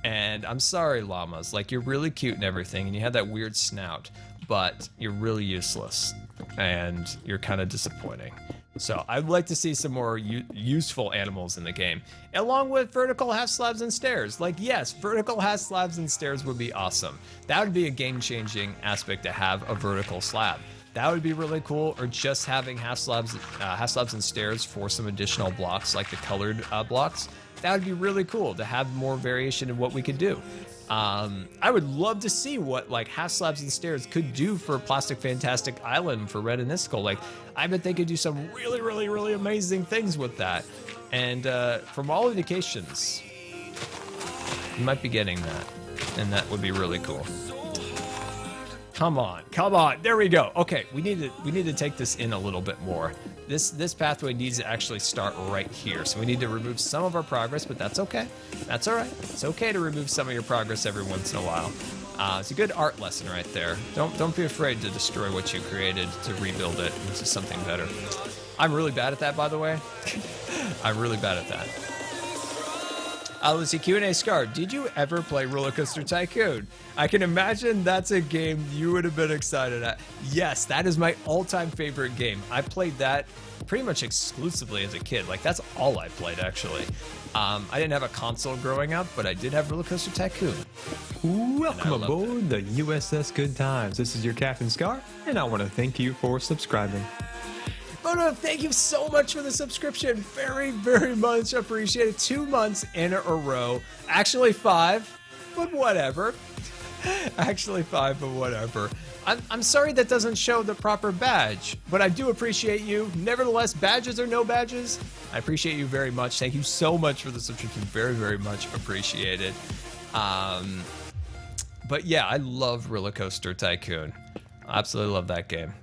And I'm sorry, llamas, like, you're really cute and everything, and you have that weird snout, but you're really useless, and you're kind of disappointing. So I'd like to see some more useful animals in the game, along with vertical half slabs and stairs. Like, yes, vertical half slabs and stairs would be awesome. That would be a game-changing aspect to have a vertical slab. That would be really cool, or just having half slabs and stairs for some additional blocks, like the colored blocks. That would be really cool to have more variation in what we could do. I would love to see what like half slabs and stairs could do for Plastic Fantastic Island for Red and Niskel. Like, I bet they could do some really, really, really amazing things with that. And from all indications, you might be getting that, and that would be really cool. Come on, there we go. Okay, we need to take this in a little bit more. This pathway needs to actually start right here. So we need to remove some of our progress, but that's okay. That's all right. It's okay to remove some of your progress every once in a while. It's a good art lesson right there. Don't be afraid to destroy what you created to rebuild it into something better. I'm really bad at that, by the way. I'm really bad at that. Let's see, Q&A Scar, did you ever play Roller Coaster Tycoon? I can imagine that's a game you would have been excited at. Yes, that is my all-time favorite game. I played that pretty much exclusively as a kid. Like, that's all I played, actually. I didn't have a console growing up, but I did have Roller Coaster Tycoon. Welcome aboard the USS Good Times. This is your Captain Scar, and I want to thank you for subscribing. Mono, thank you so much for the subscription. Very, very much appreciated. 2 months in a row. Actually 5, but whatever. Actually fine, but whatever. I'm sorry that doesn't show the proper badge, but I do appreciate you. Nevertheless, badges or no badges, I appreciate you very much. Thank you so much for the subscription. Very, very much appreciated. But yeah, I love Roller Coaster Tycoon. I absolutely love that game.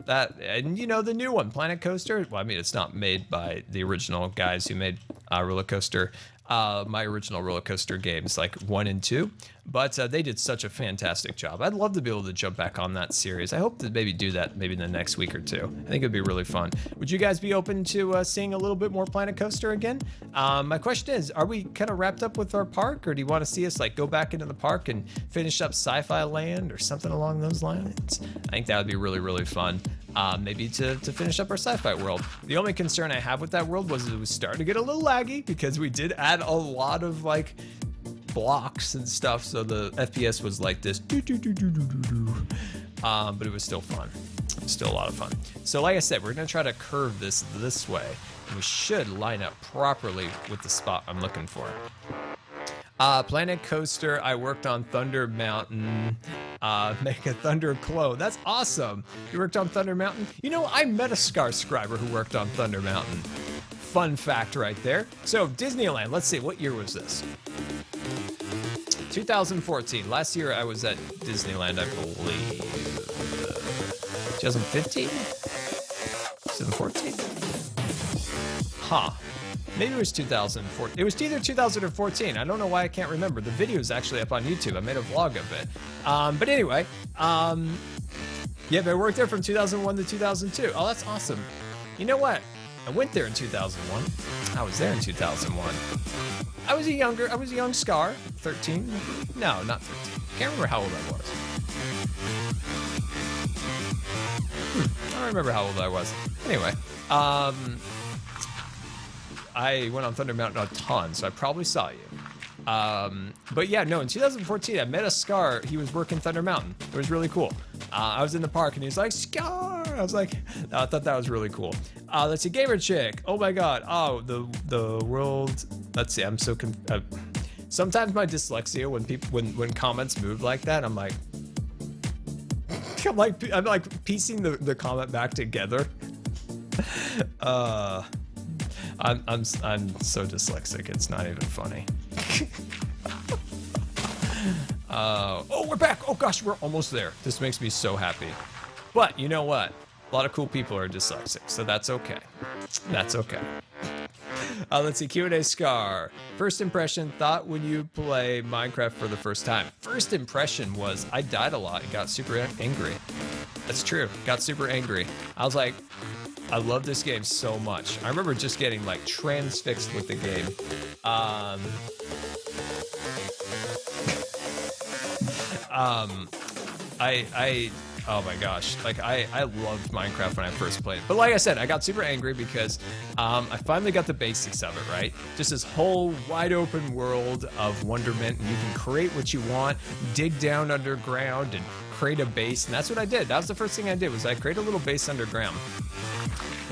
That, and you know, the new one, Planet Coaster. Well, I mean, it's not made by the original guys who made Roller Coaster. My original Roller Coaster games, like 1 and 2, but they did such a fantastic job. I'd love to be able to jump back on that series. I hope to maybe do that maybe in the next week or two. I think it'd be really fun. Would you guys be open to seeing a little bit more Planet Coaster again? My question is, are we kind of wrapped up with our park, or do you want to see us like go back into the park and finish up Sci-Fi Land or something along those lines? I think that would be really, really fun. Maybe to finish up our sci-fi world. The only concern I have with that world was it was starting to get a little laggy because we did add a lot of like blocks and stuff, so the FPS was like this, but it was still fun. Still a lot of fun. So like I said, we're gonna try to curve this way, and we should line up properly with the spot I'm looking for. Planet Coaster, I worked on Thunder Mountain, make a Thunder clone. That's awesome. You worked on Thunder Mountain? You know, I met a Scar scriber who worked on Thunder Mountain. Fun fact right there. So Disneyland, let's see, what year was this? 2014. Last year I was at Disneyland, I believe. 2015? 2014? Huh. Maybe it was 2014. It was either 2014. I don't know why I can't remember. The video is actually up on YouTube. I made a vlog of it. But anyway, yeah, but I worked there from 2001 to 2002. Oh, that's awesome. You know what? I went there in 2001. I was there in 2001. I was a young Scar, 13. No, not 13. Can't remember how old I was. I don't remember how old I was. Anyway, I went on Thunder Mountain a ton, so I probably saw you. But yeah, no, in 2014, I met a Scar. He was working Thunder Mountain. It was really cool. I was in the park, and he was like, Scar! I was like, I thought that was really cool. Let's see, Gamer Chick. Oh my God. Oh, the world. Let's see, I'm so sometimes my dyslexia, when comments move like that, I'm like piecing the comment back together. I'm so dyslexic, it's not even funny. Oh, we're back. Oh gosh, we're almost there. This makes me so happy. But you know what? A lot of cool people are dyslexic, so that's okay. That's okay. Let's see, Q&A Scar. First impression, thought when you play Minecraft for the first time. First impression was I died a lot and got super angry. That's true, got super angry. I was like, I love this game so much. I remember just getting like transfixed with the game. Oh my gosh, like I loved Minecraft when I first played. But like I said, I got super angry because I finally got the basics of it, right? Just this whole wide open world of wonderment, and you can create what you want, dig down underground and create a base, and that's what I did. That was the first thing I did, was I created a little base underground.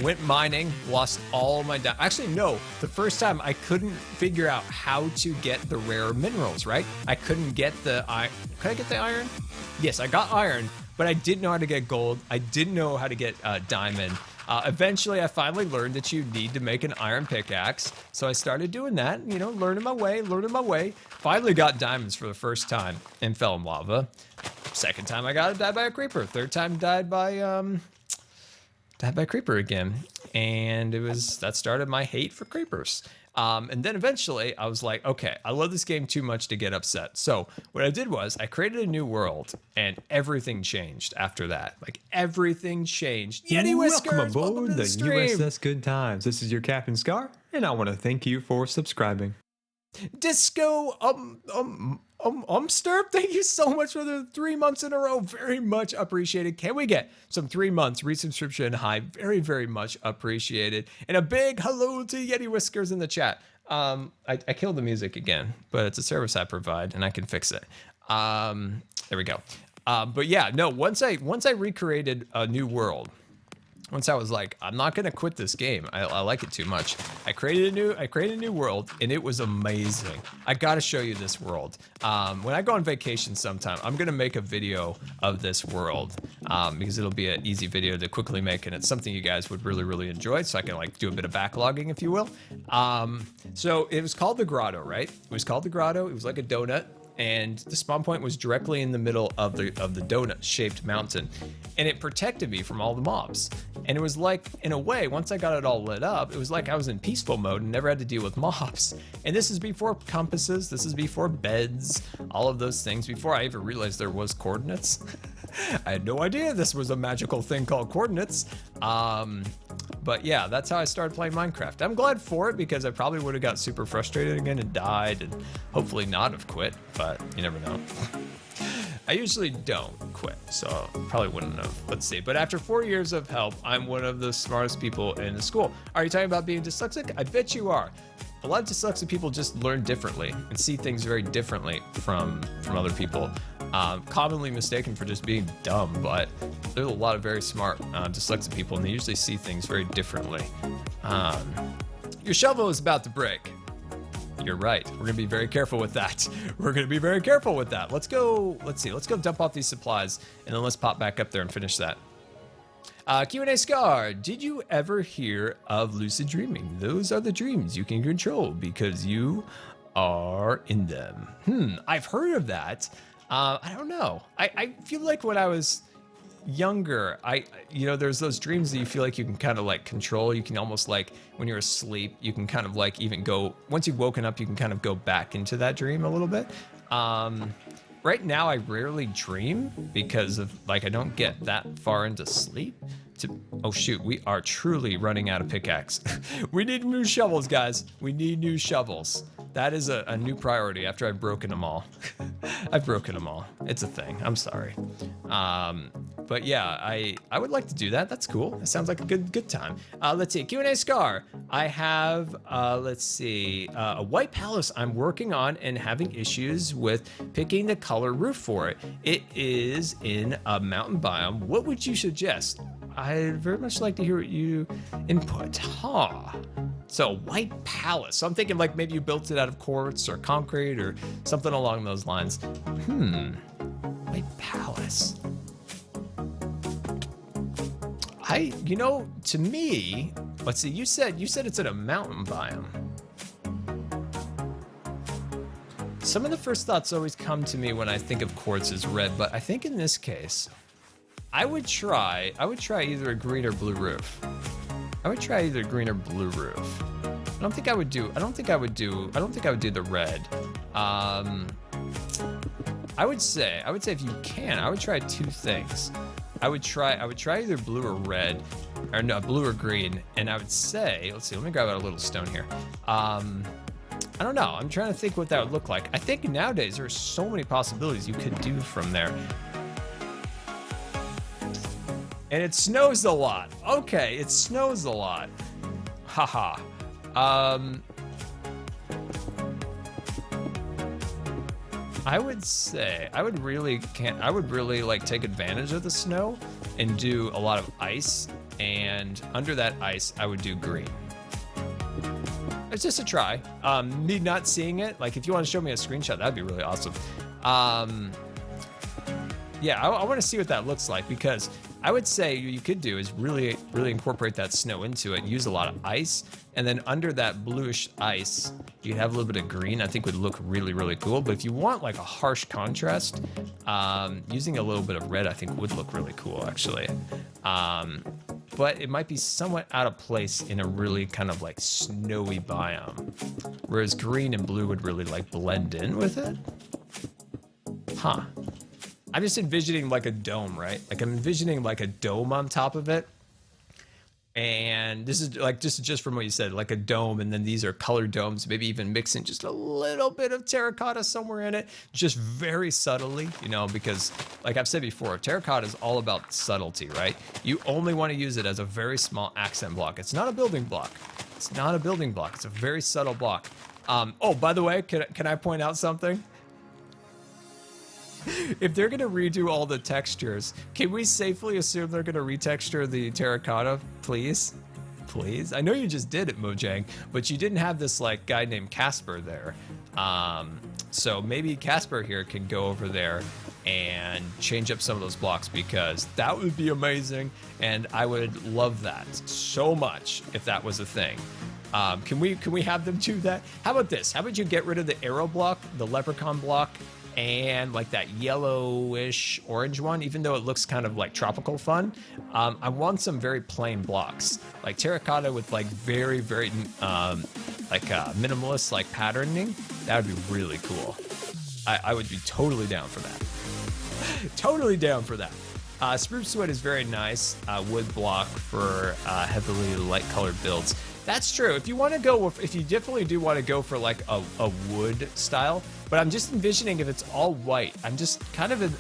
Went mining, lost all my actually no, the first time I couldn't figure out how to get the rare minerals, right? I couldn't get the iron. Could I get the iron? Yes, I got iron, but I didn't know how to get gold. I didn't know how to get diamond. Eventually, I finally learned that you need to make an iron pickaxe. So I started doing that, you know, learning my way. Finally got diamonds for the first time and fell in lava. Second time I died by a creeper. Third time died by creeper again. And that started my hate for creepers. And then eventually I was like, okay, I love this game too much to get upset. So what I did was I created a new world, and everything changed after that. Like everything changed. Welcome aboard the USS Good Times. This is your Captain Scar, and I want to thank you for subscribing. Disco Umster, thank you so much for the 3 months in a row. Very much appreciated. Can we get some 3 months resubscription high? Very, very much appreciated. And a big hello to Yeti Whiskers in the chat. I killed the music again, but it's a service I provide and I can fix it. There we go. But yeah, no, once I recreated a new world, once I was like, I'm not gonna quit this game. I like it too much. I created a new world, and it was amazing. I gotta show you this world. When I go on vacation sometime, I'm gonna make a video of this world because it'll be an easy video to quickly make, and it's something you guys would really enjoy. So I can like do a bit of backlogging, if you will. So it was called the Grotto, right? It was called the Grotto. It was like a donut. And the spawn point was directly in the middle of the donut-shaped mountain, and it protected me from all the mobs. And it was like, in a way, once I got it all lit up, it was like I was in peaceful mode and never had to deal with mobs. And this is before compasses, this is before beds, all of those things, before I even realized there was coordinates. I had no idea this was a magical thing called coordinates. But yeah, that's how I started playing Minecraft. I'm glad for it because I probably would have got super frustrated again and died, and hopefully not have quit, but you never know. I usually don't quit, so probably wouldn't have. Let's see. But after 4 years of help, I'm one of the smartest people in the school. Are you talking about being dyslexic? I bet you are. A lot of dyslexic people just learn differently and see things very differently from other people. Commonly mistaken for just being dumb, but there's a lot of very smart dyslexic people, and they usually see things very differently. Your shovel is about to break. You're right. We're gonna be very careful with that. We're gonna be very careful with that. Let's go. Let's see. Let's go dump off these supplies, and then let's pop back up there and finish that. Q&A Scar, did you ever hear of lucid dreaming? Those are the dreams you can control because you are in them. I've heard of that. I don't know. I feel like when I was younger, there's those dreams that you feel like you can kind of like control. You can almost like when you're asleep, you can kind of like even go, once you've woken up, you can kind of go back into that dream a little bit. Right now, I rarely dream because of like I don't get that far into sleep. Oh shoot, we are truly running out of pickaxe. We need new shovels, guys. We need new shovels. That is a new priority after I've broken them all. I've broken them all. It's a thing. I'm sorry. But yeah, I would like to do that. That's cool. That sounds like a good time. Let's see. Q&A Scar. I have, let's see, a white palace I'm working on and having issues with picking the color roof for it. It is in a mountain biome. What would you suggest? I'd very much like to hear what you input. So white palace. So I'm thinking like maybe you built it out of quartz or concrete or something along those lines. White palace. To me, let's see, you said it's in a mountain biome. Some of the first thoughts always come to me when I think of quartz as red, but I think in this case, I would try either a green or blue roof. I would try either green or blue roof. I don't think I would do the red. I would say if you can, I would try two things. I would try either blue or red, or no, blue or green. And I would say, let's see, let me grab out a little stone here. I don't know. I'm trying to think what that would look like. I think nowadays there are so many possibilities you could do from there. And it snows a lot. Okay, it snows a lot. Haha. I would say I would really like take advantage of the snow and do a lot of ice, and under that ice I would do green. It's just a try. Me not seeing it, like if you want to show me a screenshot, that'd be really awesome. Yeah, I want to see what that looks like, because I would say what you could do is really incorporate that snow into it, use a lot of ice, and then under that bluish ice, you could have a little bit of green. I think would look really cool. But if you want like a harsh contrast, using a little bit of red, I think would look really cool actually. But it might be somewhat out of place in a really kind of like snowy biome, whereas green and blue would really like blend in with it. I'm just envisioning like a dome, right? Like I'm envisioning like a dome on top of it. And this is like just from what you said, like a dome, and then these are colored domes, maybe even mixing just a little bit of terracotta somewhere in it, just very subtly, because like I've said before, terracotta is all about subtlety, right? You only want to use it as a very small accent block. It's not a building block. It's not a building block. It's a very subtle block. Oh, by the way, can I point out something? if they're gonna redo all the textures, can we safely assume they're gonna retexture the terracotta, please? Please? I know you just did it, Mojang, but you didn't have this like guy named Casper there. So maybe Casper here can go over there and change up some of those blocks, because that would be amazing, and I would love that so much if that was a thing. Can we have them do that? How about this? How about you get rid of the arrow block, the leprechaun block, and like that yellowish orange one, even though it looks kind of like tropical fun. I want some very plain blocks, like terracotta with like very minimalist like patterning. That would be really cool. I would be totally down for that. Totally down for that. Spruce wood is very nice wood block for heavily light colored builds. That's true. If you want to go, if you definitely do want to go for like a wood style, but I'm just envisioning if it's all white. I'm kind of in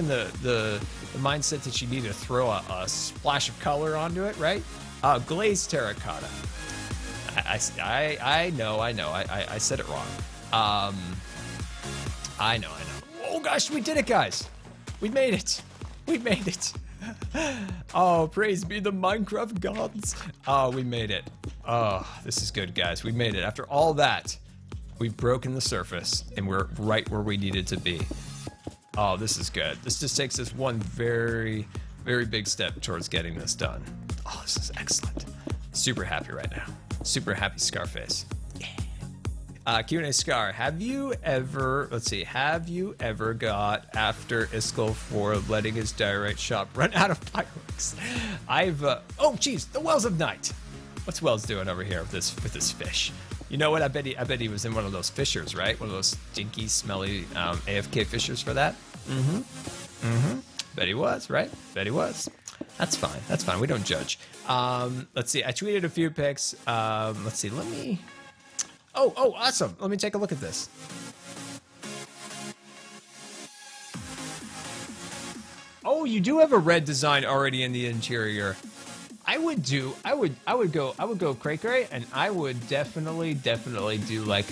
the mindset that you need to throw a splash of color onto it, right? Glazed terracotta. I know. I said it wrong. I know. Oh gosh, we did it, guys. We made it. We made it. Oh, praise be the Minecraft gods. Oh, we made it. Oh, this is good, guys. We made it. After all that, we've broken the surface, and we're right where we needed to be. Oh, this is good. This just takes us one very, very big step towards getting this done. Oh, this is excellent. Super happy right now. Super happy Scarface. Q&A Scar, have you ever got after Iskall for letting his diorite shop run out of fireworks? Oh geez, the Wells of Night. What's Wells doing over here with this fish? You know what? I bet he was in one of those fishers, right? One of those stinky, smelly AFK fishers for that. Bet he was, right? Bet he was. That's fine. That's fine. We don't judge. Let's see. I tweeted a few pics. Let's see. Oh, awesome. Let me take a look at this. Oh, you do have a red design already in the interior. I would go cray, and I would definitely do like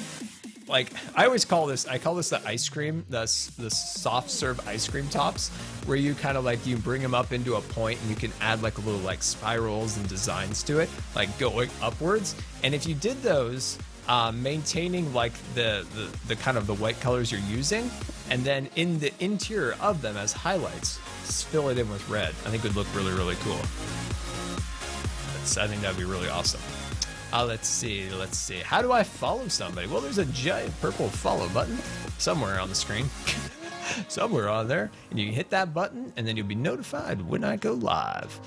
I always call this the ice cream, the soft serve ice cream tops, where you kind of like you bring them up into a point and you can add like a little like spirals and designs to it, like going upwards. And if you did those, maintaining like the kind of the white colors you're using, and then in the interior of them as highlights, just fill it in with red. I think it would look really, really cool. I think that'd be really awesome. Let's see. How do I follow somebody? Well, there's a giant purple follow button somewhere on the screen. Somewhere on there. And you can hit that button, and then you'll be notified when I go live.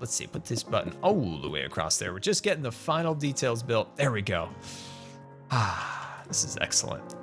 Let's see, put this button all the way across there. We're just getting the final details built. There we go. This is excellent.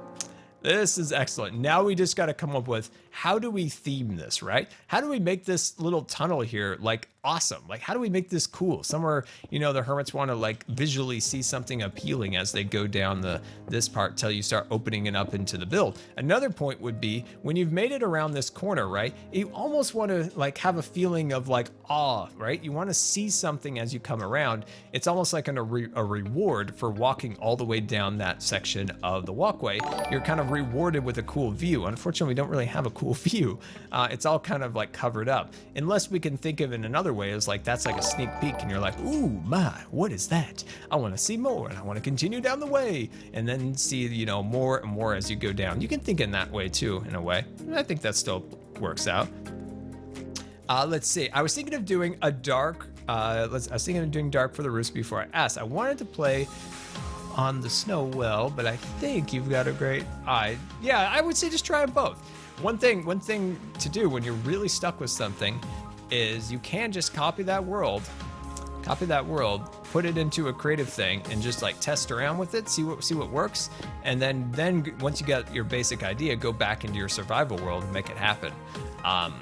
This is excellent. Now we just got to come up with, how do we theme this, right? How do we make this little tunnel here like awesome? Like, how do we make this cool? Somewhere, you know, the hermits want to like visually see something appealing as they go down this part till you start opening it up into the build. Another point would be when you've made it around this corner, right? You almost want to like have a feeling of like awe, right? You want to see something as you come around. It's almost like a reward for walking all the way down that section of the walkway. You're kind of rewarded with a cool view. Unfortunately, we don't really have a cool view. It's all kind of like covered up, unless we can think of it in another way as like that's like a sneak peek, and you're like, ooh my, what is that? I want to see more, and I want to continue down the way, and then see, you know, more and more as you go down. You can think in that way too, in a way. I think that still works out. Let's see. I was thinking of doing a dark. I was thinking of doing dark for the roost before I asked. I wanted to play on the snow well, but I think you've got a great eye. Yeah, I would say just try them both. One thing to do when you're really stuck with something is you can just copy that world, put it into a creative thing, and just like test around with it, see what works, and then once you got your basic idea, go back into your survival world and make it happen.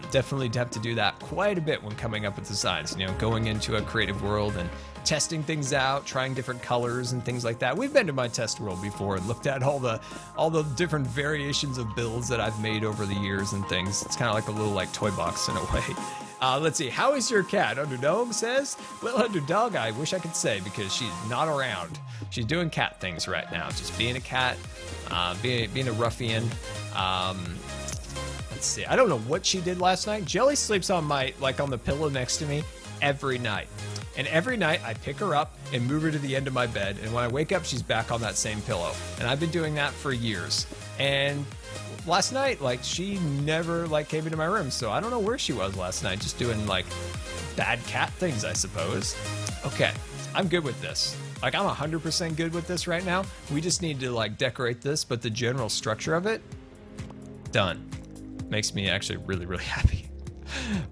Definitely have to do that quite a bit when coming up with designs, you know, going into a creative world and testing things out, trying different colors and things like that. We've been to my test world before and looked at all the different variations of builds that I've made over the years and things. It's kind of like a little like toy box in a way. Let's see, how is your cat? Underdog says, well, Underdog, I wish I could say, because she's not around. She's doing cat things right now, just being a cat, being a ruffian. Let's let's see. I don't know what she did last night. Jelly sleeps on on the pillow next to me every night. And every night I pick her up and move her to the end of my bed. And when I wake up, she's back on that same pillow. And I've been doing that for years. And last night, she never came into my room. So I don't know where she was last night, just doing bad cat things, I suppose. Okay, I'm good with this. I'm 100% good with this right now. We just need to decorate this, but the general structure of it, done. Makes me actually really, really happy.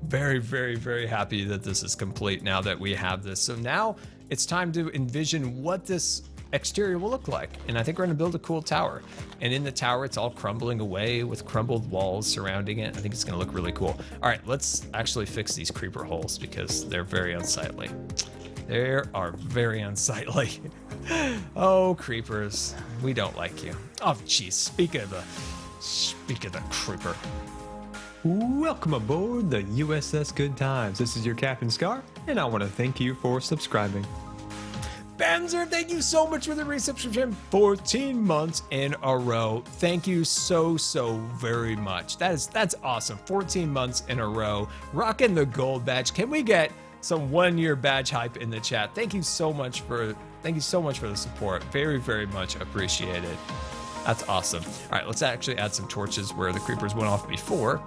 Very, very, very happy that this is complete now that we have this. So now it's time to envision what this exterior will look like. And I think we're gonna build a cool tower. And in the tower, it's all crumbling away with crumbled walls surrounding it. I think it's gonna look really cool. All right, let's actually fix these creeper holes because they're very unsightly. They are very unsightly. Oh, creepers, we don't like you. Oh, geez, speak of the creeper. Welcome aboard the USS Good Times. This is your Captain Scar, and I want to thank you for subscribing. Benzer, thank you so much for the resubscription. 14 months in a row. Thank you so very much. That's awesome. 14 months in a row. Rocking the gold badge. Can we get some 1-year badge hype in the chat? Thank you so much for the support. Very, very much appreciated. That's awesome. All right, let's actually add some torches where the creepers went off before.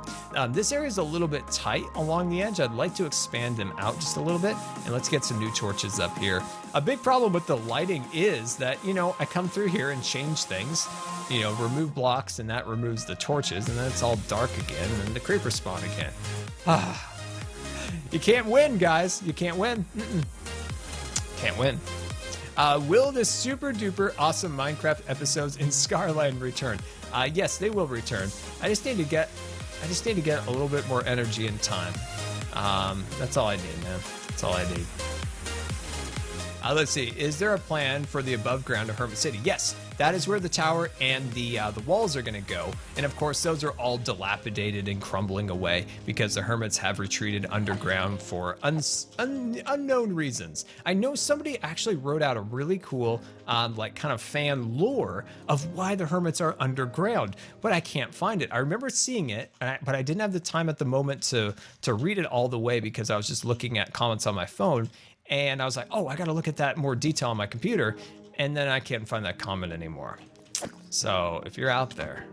This area is a little bit tight along the edge. I'd like to expand them out just a little bit, and let's get some new torches up here. A big problem with the lighting is that, I come through here and change things, remove blocks, and that removes the torches, and then it's all dark again, and then the creepers spawn again. You can't win, guys. You can't win. Can't win. Will the super duper awesome Minecraft episodes in Scarland return? Yes, they will return. I just need to get a little bit more energy and time. That's all I need, man. That's all I need. Let's see. Is there a plan for the above ground of Hermit City? Yes, that is where the tower and the walls are going to go. And of course, those are all dilapidated and crumbling away because the hermits have retreated underground for unknown reasons. I know somebody actually wrote out a really cool, kind of fan lore of why the hermits are underground, but I can't find it. I remember seeing it, but I didn't have the time at the moment to read it all the way because I was just looking at comments on my phone. And I was like, oh, I got to look at that in more detail on my computer. And then I can't find that comment anymore. So if you're out there,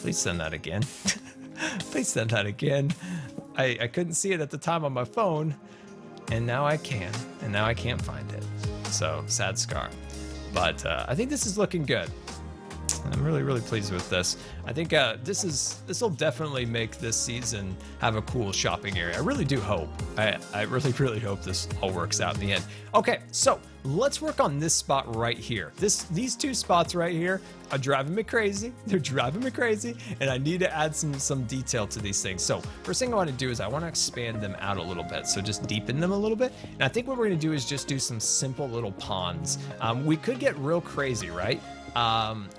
please send that again. Please send that again. I couldn't see it at the time on my phone. And now I can. And now I can't find it. So sad Scar. But I think this is looking good. I'm really, really pleased with this. I think this will definitely make this season have a cool shopping area. I really do hope. I really, really hope this all works out in the end. Okay, so let's work on this spot right here. These two spots right here are driving me crazy. They're driving me crazy, and I need to add some detail to these things. So first thing I want to do is I want to expand them out a little bit. So just deepen them a little bit. And I think what we're going to do is just do some simple little ponds. We could get real crazy, right?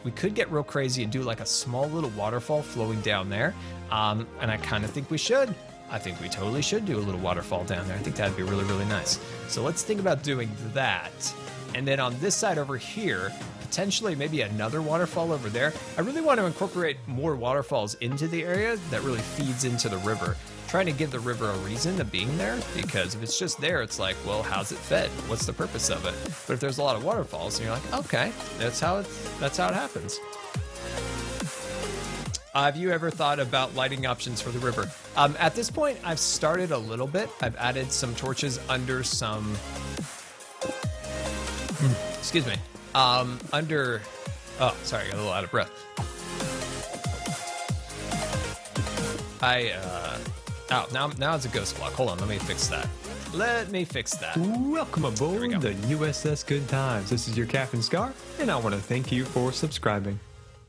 We could get real crazy and do like a small little waterfall flowing down there. And I kind of think we should. I think we totally should do a little waterfall down there. I think that'd be really, really nice. So let's think about doing that. And then on this side over here, potentially maybe another waterfall over there. I really want to incorporate more waterfalls into the area that really feeds into the river. Trying to give the river a reason of being there, because if it's just there, it's like, well, how's it fed? What's the purpose of it? But if there's a lot of waterfalls, and you're like, okay, that's how it happens. Have you ever thought about lighting options for the river? At this point, I've started a little bit. I've added some torches under some, excuse me, under, oh, sorry, I got a little out of breath. Oh, now it's a ghost block. Hold on, let me fix that. Welcome aboard the USS Good Times. This is your Captain Scar, and I want to thank you for subscribing.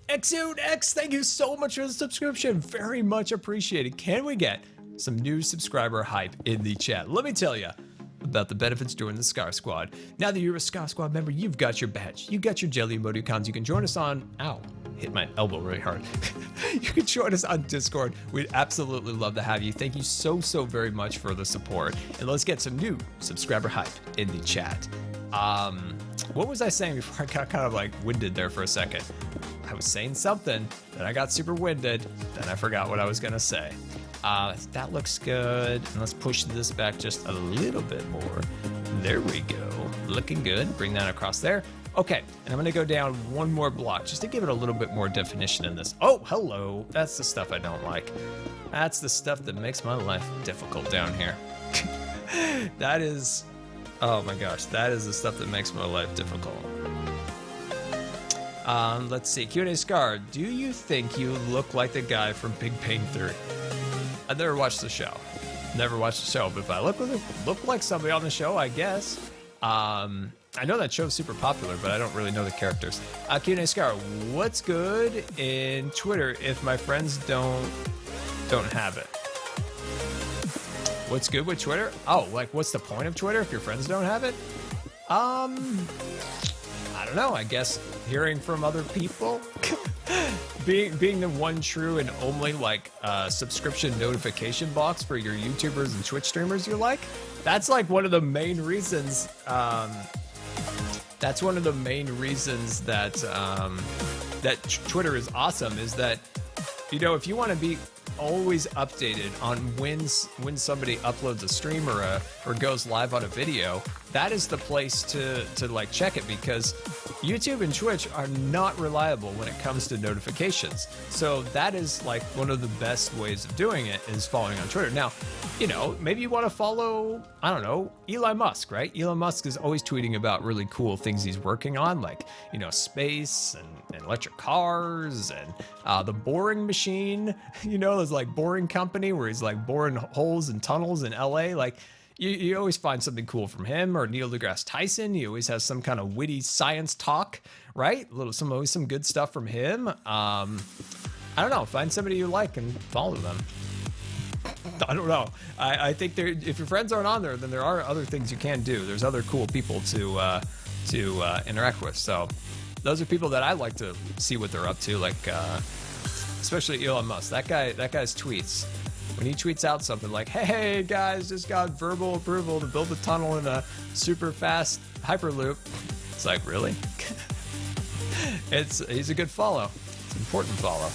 X, thank you so much for the subscription. Very much appreciated. Can we get some new subscriber hype in the chat? Let me tell you about the benefits joining the Scar Squad. Now that you're a Scar Squad member, you've got your badge. You got your jelly emoticons. You can join us on, ow, hit my elbow really hard. You can join us on Discord. We'd absolutely love to have you. Thank you so very much for the support. And let's get some new subscriber hype in the chat. What was I saying before I got kind of like winded there for a second? I was saying something, then I got super winded, then I forgot what I was gonna say. That looks good. And let's push this back just a little bit more. There we go. Looking good. Bring that across there. Okay, and I'm gonna go down one more block just to give it a little bit more definition in this. Oh, hello. That's the stuff I don't like. That's the stuff that makes my life difficult down here. That is, oh my gosh, that is the stuff that makes my life difficult. Let's see, Q&A Scar, do you think you look like the guy from Big Bang Theory? I've never watched the show. Never watched the show, but if I look like somebody on the show, I guess. I know that show's super popular, but I don't really know the characters. Q&A Scar, what's good in Twitter if my friends don't have it? What's good with Twitter? Oh, like what's the point of Twitter if your friends don't have it? I don't know. I guess hearing from other people, being the one true and only like subscription notification box for your YouTubers and Twitch streamers you like. That's like one of the main reasons. That's one of the main reasons that that Twitter is awesome. Is that, you know, if you want to be always updated on when somebody uploads a stream or goes live on a video, that is the place to like check it, because YouTube and Twitch are not reliable when it comes to notifications. So that is like one of the best ways of doing it, is following on Twitter. Now, you know, maybe you want to follow, I don't know, Elon Musk, right? Elon Musk is always tweeting about really cool things he's working on, like, you know, space and electric cars and the boring machine, you know, there's like boring company where he's like boring holes and tunnels in LA. Like you always find something cool from him, or Neil deGrasse Tyson. He always has some kind of witty science talk, right? Always some good stuff from him. I don't know, find somebody you like and follow them. I don't know. I think if your friends aren't on there, then there are other things you can do. There's other cool people to interact with. So those are people that I like to see what they're up to, like especially Elon Musk. That guy's tweets. When he tweets out something like, "Hey guys, just got verbal approval to build a tunnel in a super fast hyperloop," it's like, really? He's a good follow. It's an important follow.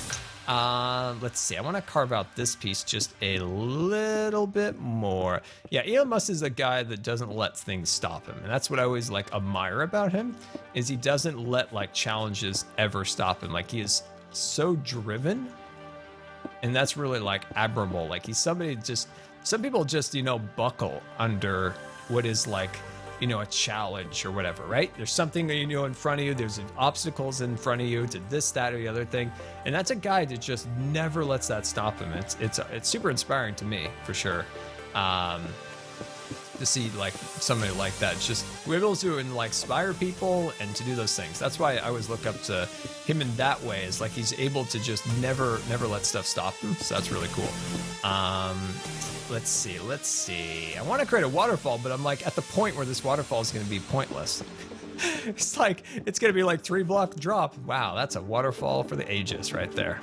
Let's see. I want to carve out this piece just a little bit more. Yeah, Elon Musk is a guy that doesn't let things stop him, and that's what I always like admire about him, is he doesn't let like challenges ever stop him. Like, he is so driven, and that's really like admirable. Like, he's somebody, just some people just, you know, buckle under what is like, you know, a challenge or whatever, right? There's something that, you know, in front of you, there's obstacles in front of you to this, that, or the other thing. And that's a guy that just never lets that stop him. It's super inspiring to me, for sure. To see like somebody like that, just we're able to like inspire people and to do those things. That's why I always look up to him in that way, is like he's able to just never let stuff stop him. So that's really cool. Let's see. I want to create a waterfall, but I'm like at the point where this waterfall is going to be pointless. It's like, it's going to be like 3-block drop. Wow, that's a waterfall for the ages right there.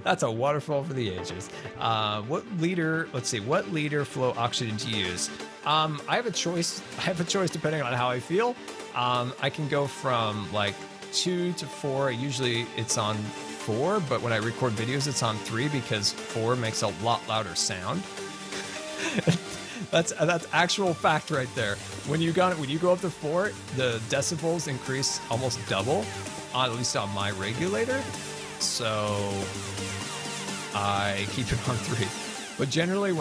That's a waterfall for the ages. What leader flow oxygen to use? I have a choice. Depending on how I feel. I can go from like 2 to 4. Usually it's on 4, but when I record videos, it's on 3 because 4 makes a lot louder sound. That's actual fact right there. When you go up to 4, the decibels increase almost double, at least on my regulator. So I keep it on 3. But generally,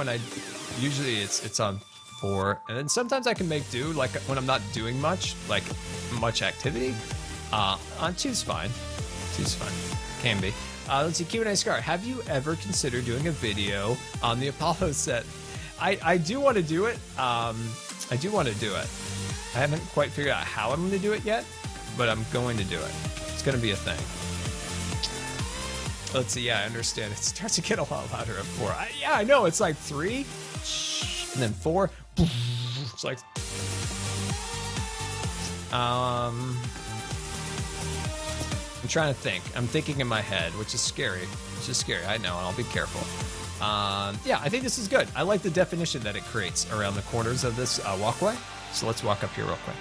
usually it's on 4, and then sometimes I can make do, like when I'm not doing much activity. On 2's fine. 2's fine. Can be. Let's see, Q&A Scar. Have you ever considered doing a video on the Apollo set? I do want to do it. I haven't quite figured out how I'm going to do it yet, but I'm going to do it. It's going to be a thing. Let's see. Yeah, I understand. It starts to get a lot louder at 4. Yeah, I know. It's like 3, and then 4. It's like... I'm trying to think. I'm thinking in my head, which is scary. I know, and I'll be careful. Yeah, I think this is good. I like the definition that it creates around the corners of this walkway. So let's walk up here real quick.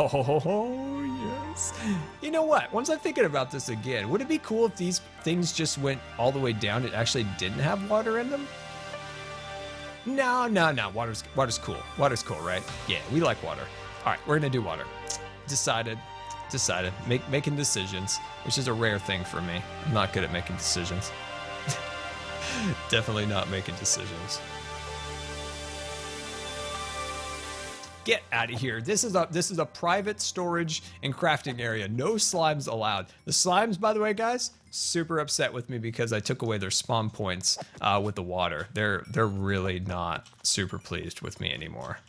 Oh, yes. You know what? Once I'm thinking about this again, would it be cool if these things just went all the way down and actually didn't have water in them? No. Water's cool. Water's cool, right? Yeah, we like water. All right, we're gonna do water. Decided. Making decisions, which is a rare thing for me. I'm not good at making decisions. Definitely not making decisions. Get out of here. This is a private storage and crafting area. No slimes allowed. The slimes, by the way, guys, super upset with me because I took away their spawn points with the water. They're really not super pleased with me anymore.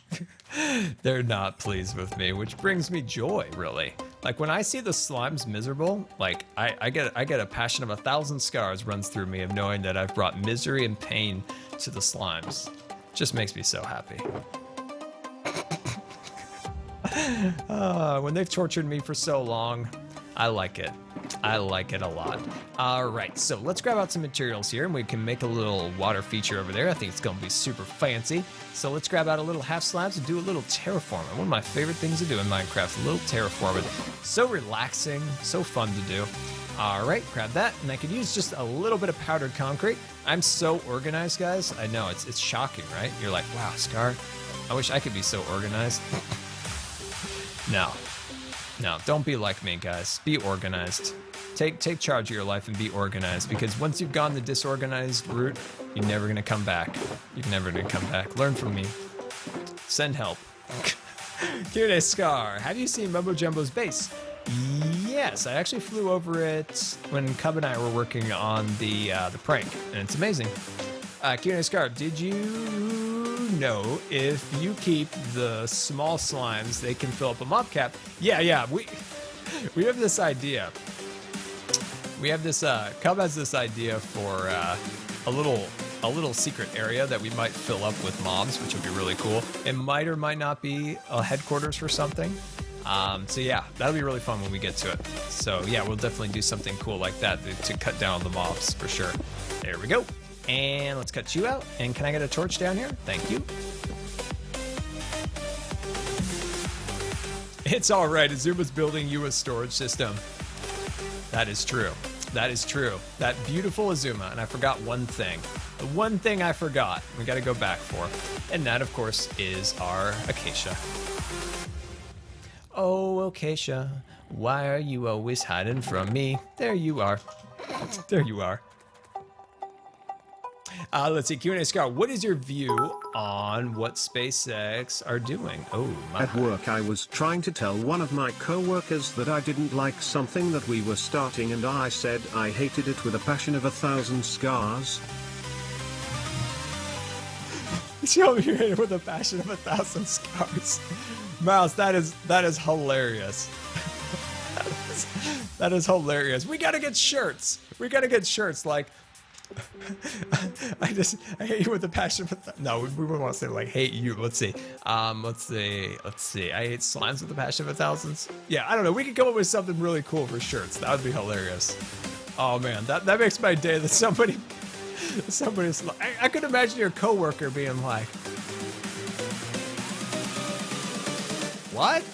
They're not pleased with me, which brings me joy, really. Like when I see the slimes miserable, like I get a passion of 1,000 scars runs through me of knowing that I've brought misery and pain to the slimes. Just makes me so happy. When they've tortured me for so long, I like it. I like it a lot. All right, so let's grab out some materials here and we can make a little water feature over there. I think it's gonna be super fancy. So let's grab out a little half slabs and do a little terraforming. One of my favorite things to do in Minecraft, a little terraforming. So relaxing, so fun to do. All right, grab that, and I could use just a little bit of powdered concrete. I'm so organized, guys. I know, it's shocking, right? You're like, wow, Scar, I wish I could be so organized. No, don't be like me, guys. Be organized. Take charge of your life and be organized, because once you've gone the disorganized route, you're never gonna come back. You're never gonna come back. Learn from me. Send help. GoodVodsWithScar, have you seen Mumbo Jumbo's base? Yes, I actually flew over it when Cub and I were working on the prank, and it's amazing. GoodVodsWithScar, did you know if you keep the small slimes, they can fill up a mob cap? Yeah, we have this idea. We have this, Cub has this idea for a little secret area that we might fill up with mobs, which would be really cool. It might or might not be a headquarters for something. So yeah, that'll be really fun when we get to it. So yeah, we'll definitely do something cool like that to cut down on the mobs for sure. There we go. And let's cut you out. And can I get a torch down here? Thank you. It's all right. Azuma's building you a storage system. That is true. That is true. That beautiful Azuma. And I forgot one thing. The one thing I forgot, we got to go back for. And that, of course, is our acacia. Oh, acacia, why are you always hiding from me? There you are. There you are. Let's see, GoodVodsWithScar, what is your view on what SpaceX are doing? Oh, my. At work, I was trying to tell one of my co-workers that I didn't like something that we were starting, and I said I hated it with a passion of 1,000 scars. Show me it with a passion of 1,000 scars. Mouse, that is hilarious. That is hilarious. We gotta get shirts. We gotta get shirts like, I hate you with a passion of no, we wouldn't want to say like hate you. Let's see. Let's see. I hate slimes with a passion of 1,000s. Yeah, I don't know. We could come up with something really cool for shirts. That would be hilarious. Oh man, that makes my day that somebody's I could imagine your coworker being like, what?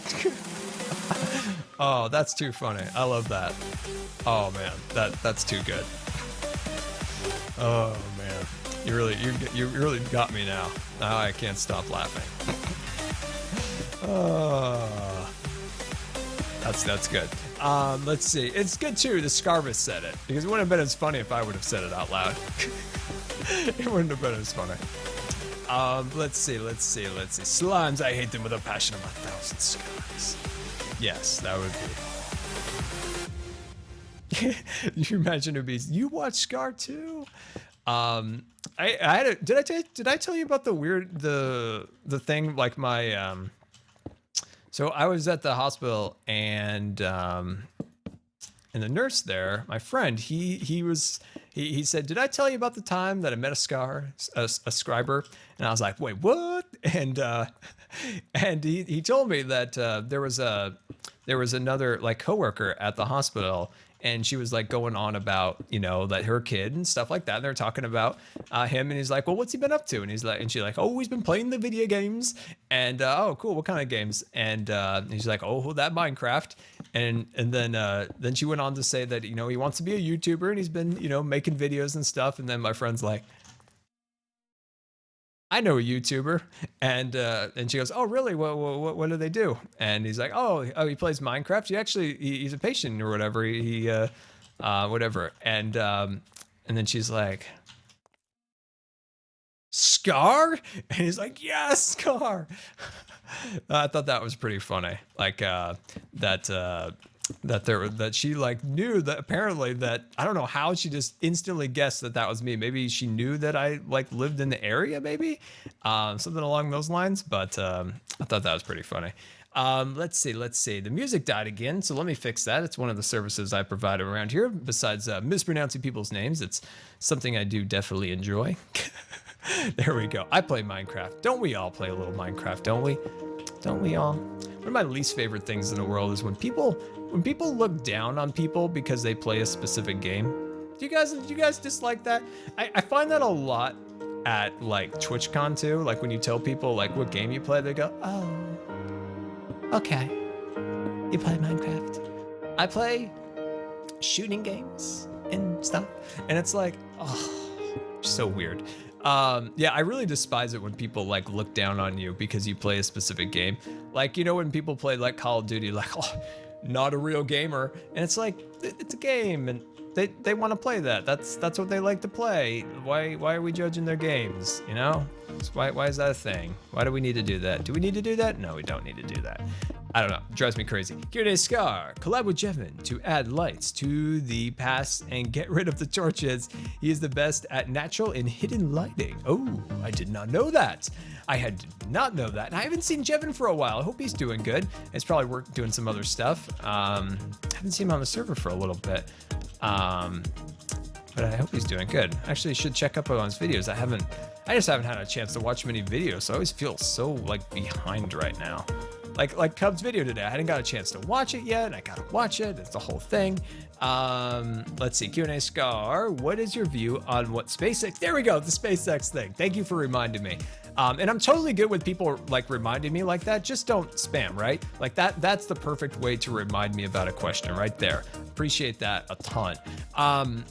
Oh, that's too funny. I love that. Oh man, that's too good. Oh man, you really got me now. Now I can't stop laughing. Oh, that's good. Let's see. It's good too. The Scarvis said it, because it wouldn't have been as funny if I would have said it out loud. It wouldn't have been as funny. Let's see. Slimes, I hate them with a passion of 1,000 scars. Yes, that would be. You imagine it'd be. You watch Scar too? I had a. Did I tell you about the thing like my So I was at the hospital and the nurse there, my friend, he said, did I tell you about the time that I met a scriber? And I was like, wait, what? And he told me that there was another like coworker at the hospital, and she was like going on about, you know, that her kid and stuff like that. And they're talking about him, and he's like, well, what's he been up to? And he's like, and she's like, oh, he's been playing the video games. And oh, cool, what kind of games? And he's like, oh, that Minecraft. And then she went on to say that, you know, he wants to be a YouTuber, and he's been, you know, making videos and stuff. And then my friend's like, I know a YouTuber, and she goes, oh really? What do they do? And he's like, oh, he plays Minecraft. He's a patient or whatever. He whatever. And then she's like, Scar? And he's like, yes, Scar. I thought that was pretty funny. Like that she like knew that, apparently, that I don't know how she just instantly guessed that was me. Maybe she knew that I like lived in the area, maybe something along those lines. But I thought that was pretty funny. Let's see. The music died again, so let me fix that. It's one of the services I provide around here. Besides mispronouncing people's names, it's something I do definitely enjoy. There we go. I play Minecraft. Don't we all play a little Minecraft? Don't we? Don't we all? One of my least favorite things in the world is when people look down on people because they play a specific game. Do you guys dislike that? I find that a lot at like TwitchCon too. Like when you tell people like what game you play, they go, oh, okay, you play Minecraft. I play shooting games and stuff, and it's like, oh, so weird. Yeah, I really despise it when people like look down on you because you play a specific game. Like, you know, when people play like Call of Duty, like, oh, not a real gamer, and it's like, it's a game, and they want to play that. That's what they like to play. Why are we judging their games? You know, why is that a thing? Why do we need to do that? Do we need to do that? No, we don't need to do that. I don't know. It drives me crazy. GoodVodsWithScar, collab with Jevin to add lights to the past and get rid of the torches. He is the best at natural and hidden lighting. Oh, I did not know that. I did not know that. And I haven't seen Jevin for a while. I hope he's doing good. He's probably doing some other stuff. I haven't seen him on the server for a little bit. But I hope he's doing good. Actually, should check up on his videos. I just haven't had a chance to watch many videos, so I always feel so like behind right now. Like Cub's video today, I hadn't got a chance to watch it yet, and I gotta watch it. It's the whole thing. Let's see, Q&A Scar, what is your view on what SpaceX, there we go, the SpaceX thing. Thank you for reminding me. And I'm totally good with people like reminding me like that. Just don't spam, right? Like that's the perfect way to remind me about a question right there. Appreciate that a ton.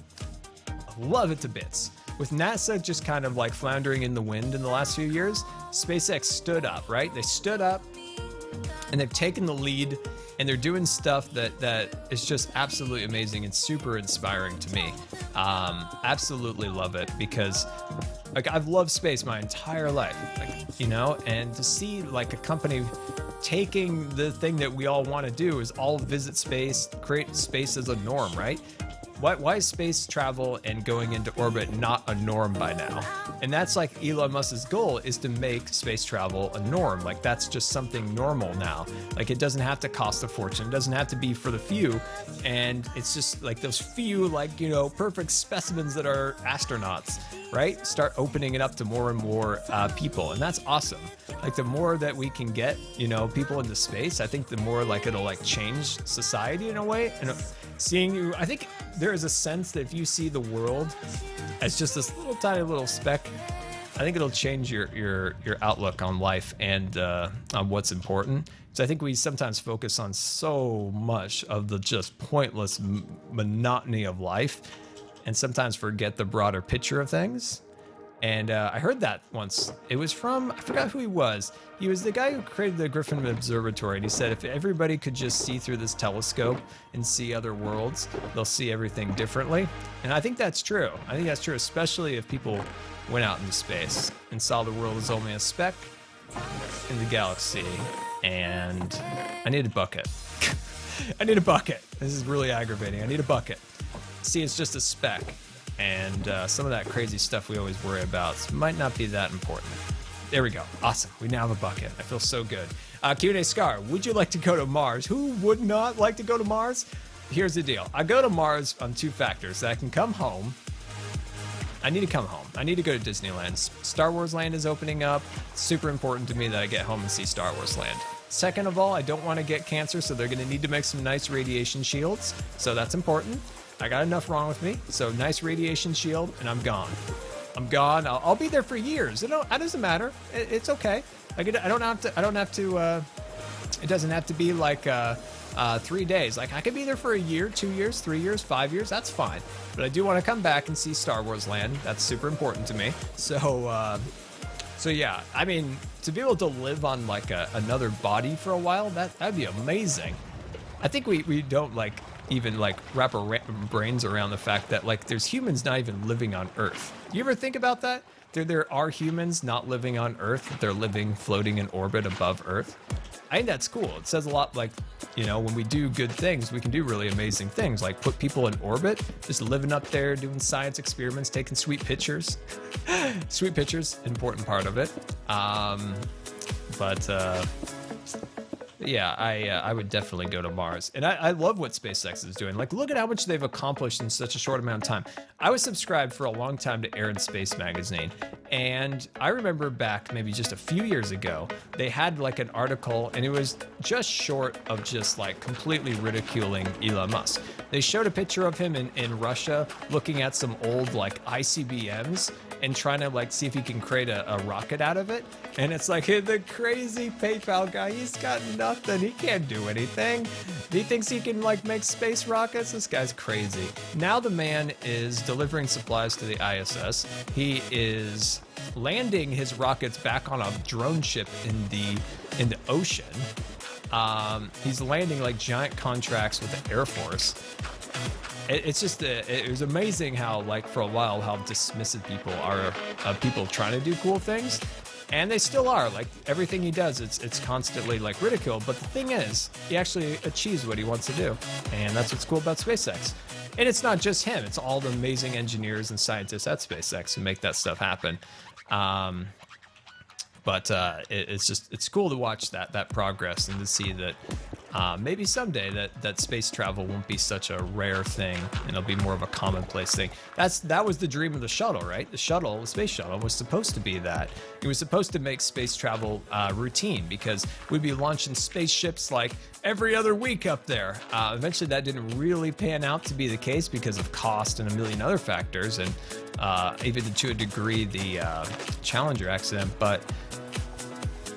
Love it to bits. With NASA just kind of like floundering in the wind in the last few years, SpaceX stood up, right? They stood up, and they've taken the lead, and they're doing stuff that is just absolutely amazing and super inspiring to me. Absolutely love it, because like I've loved space my entire life, like, you know, and to see like a company taking the thing that we all want to do is all visit space, create space as a norm, right? Why is space travel and going into orbit not a norm by now? And that's like Elon Musk's goal, is to make space travel a norm. Like that's just something normal now. Like it doesn't have to cost a fortune. It doesn't have to be for the few. And it's just like those few, like, you know, perfect specimens that are astronauts, right? Start opening it up to more and more people. And that's awesome. Like the more that we can get, you know, people into space, I think the more like it'll like change society in a way. And seeing you, I think there is a sense that if you see the world as just this little tiny little speck, I think it'll change your outlook on life and on what's important. So I think we sometimes focus on so much of the just pointless monotony of life, and sometimes forget the broader picture of things. And I heard that once. It was from, I forgot who he was. He was the guy who created the Griffin Observatory. And he said if everybody could just see through this telescope and see other worlds, they'll see everything differently. And I think that's true. I think that's true, especially if people went out into space and saw the world as only a speck in the galaxy. And I need a bucket. I need a bucket. This is really aggravating. I need a bucket. See, it's just a speck. And some of that crazy stuff we always worry about might not be that important. There we go. Awesome. We now have a bucket. I feel so good. Q&A Scar, would you like to go to Mars? Who would not like to go to Mars? Here's the deal. I go to Mars on two factors. That I can come home. I need to come home. I need to go to Disneyland. Star Wars Land is opening up. It's super important to me that I get home and see Star Wars Land. Second of all, I don't want to get cancer, so they're going to need to make some nice radiation shields. So that's important. I got enough wrong with me. So nice radiation shield, and I'm gone. I'm gone. I'll be there for years. It doesn't matter. It's okay. Like I don't have to. It doesn't have to be like 3 days. Like I could be there for a year, 2 years, 3 years, 5 years. That's fine. But I do want to come back and see Star Wars Land. That's super important to me. So yeah. I mean, to be able to live on like another body for a while, that'd be amazing. I think we don't like even like wrap our brains around the fact that like there's humans not even living on Earth. You ever think about that? There are humans not living on Earth. They're living floating in orbit above Earth. I think that's cool. It says a lot, like, you know, when we do good things, we can do really amazing things, like put people in orbit, just living up there, doing science experiments, taking sweet pictures. Sweet pictures, important part of it. Yeah, I would definitely go to Mars. And I love what SpaceX is doing. Like, look at how much they've accomplished in such a short amount of time. I was subscribed for a long time to Air and Space magazine. And I remember back maybe just a few years ago, they had like an article, and it was just short of just like completely ridiculing Elon Musk. They showed a picture of him in Russia looking at some old like ICBMs and trying to like see if he can create a rocket out of it. And it's like, hey, the crazy PayPal guy, he's got nothing. He can't do anything. He thinks he can like make space rockets. This guy's crazy. Now the man is delivering supplies to the ISS. He is landing his rockets back on a drone ship in the ocean. He's landing like giant contracts with the Air Force. It's just, it was amazing how, like, for a while, how dismissive people are of people trying to do cool things. And they still are. Like, everything he does, it's constantly, like, ridiculed. But the thing is, he actually achieves what he wants to do. And that's what's cool about SpaceX. And it's not just him. It's all the amazing engineers and scientists at SpaceX who make that stuff happen. It's cool to watch that progress and to see that maybe someday that space travel won't be such a rare thing and it'll be more of a commonplace thing. That was the dream of the shuttle, right? The space shuttle was supposed to be that. It was supposed to make space travel routine because we'd be launching spaceships like every other week up there. Eventually that didn't really pan out to be the case because of cost and a million other factors, and even to a degree the Challenger accident, but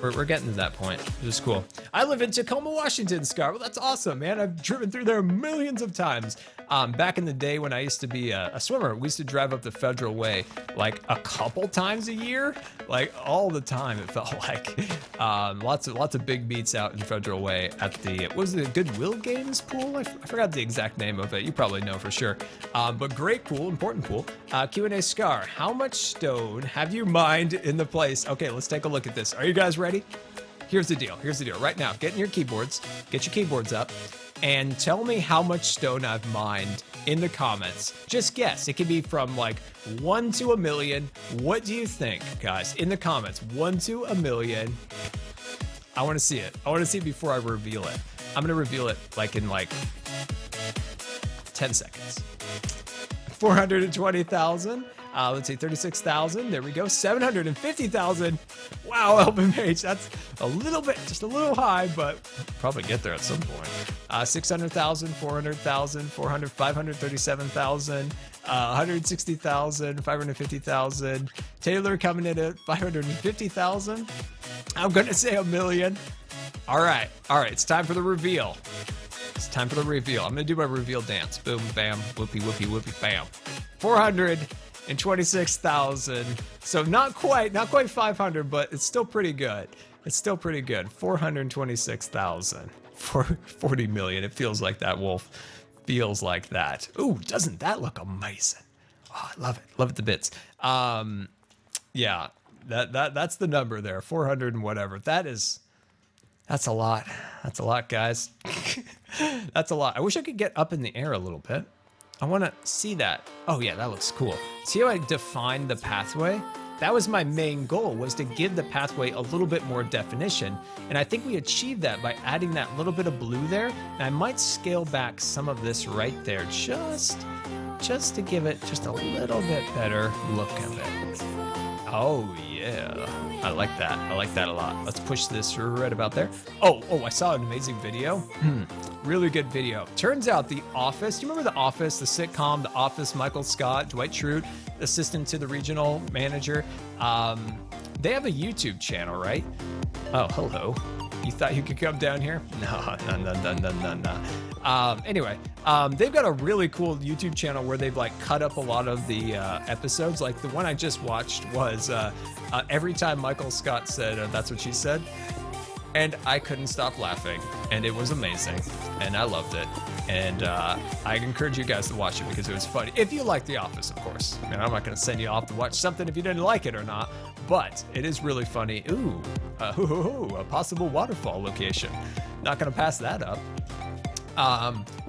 we're getting to that point, which is cool. I live in Tacoma, Washington, Scar. Well, that's awesome, man. I've driven through there millions of times. Back in the day when I used to be a swimmer, we used to drive up the Federal Way like a couple times a year, like all the time. It felt like lots of big meets out in Federal Way at the Goodwill Games pool. I forgot the exact name of it. You probably know for sure. But great pool, important pool. Q&A Scar, how much stone have you mined in the place? Okay, let's take a look at this. Are you guys ready? Here's the deal. Right now, get in your keyboards, get your keyboards up, and tell me how much stone I've mined in the comments. Just guess. It can be from like 1 to a million. What do you think, guys? In the comments, 1 to a million. I want to see it. I want to see it before I reveal it. I'm going to reveal it like in like 10 seconds. 420,000. Let's see, 36,000. There we go. 750,000. Wow, LBMH. That's a little bit, just a little high, but probably get there at some point. 600,000, 400,000, 537,000, 160,000, 550,000. Taylor coming in at 550,000. I'm going to say a million. All right. It's time for the reveal. I'm going to do my reveal dance. Boom, bam, whoopee, whoopee, whoopee, bam. 426,000. So not quite 500, but it's still pretty good. 426,000 for 40 million. It feels like that, Wolf. Feels like that. Ooh, doesn't that look amazing? Oh, I love it. Love it to bits. Yeah, that's the number there. 400 and whatever. That's a lot. That's a lot, guys. That's a lot. I wish I could get up in the air a little bit. I want to see that. Oh yeah, that looks cool. See how I defined the pathway? That was my main goal, was to give the pathway a little bit more definition. And I think we achieved that by adding that little bit of blue there. And I might scale back some of this right there, just to give it just a little bit better look of it. Oh Yeah, I like that. I like that a lot. Let's push this right about there. Oh, I saw an amazing video. Really good video. Turns out The Office, do you remember The Office, the sitcom, The Office, Michael Scott, Dwight Schrute, assistant to the regional manager? They have a YouTube channel, right? Oh, hello. You thought you could come down here? No. Anyway, they've got a really cool YouTube channel where they've like cut up a lot of the episodes. Like the one I just watched was every time Michael Scott said, "That's what she said," and I couldn't stop laughing, and it was amazing, and I loved it. And I encourage you guys to watch it because it was funny. If you like The Office, of course. I mean, I'm not going to send you off to watch something if you didn't like it or not, but it is really funny. Ooh, a possible waterfall location. Not going to pass that up.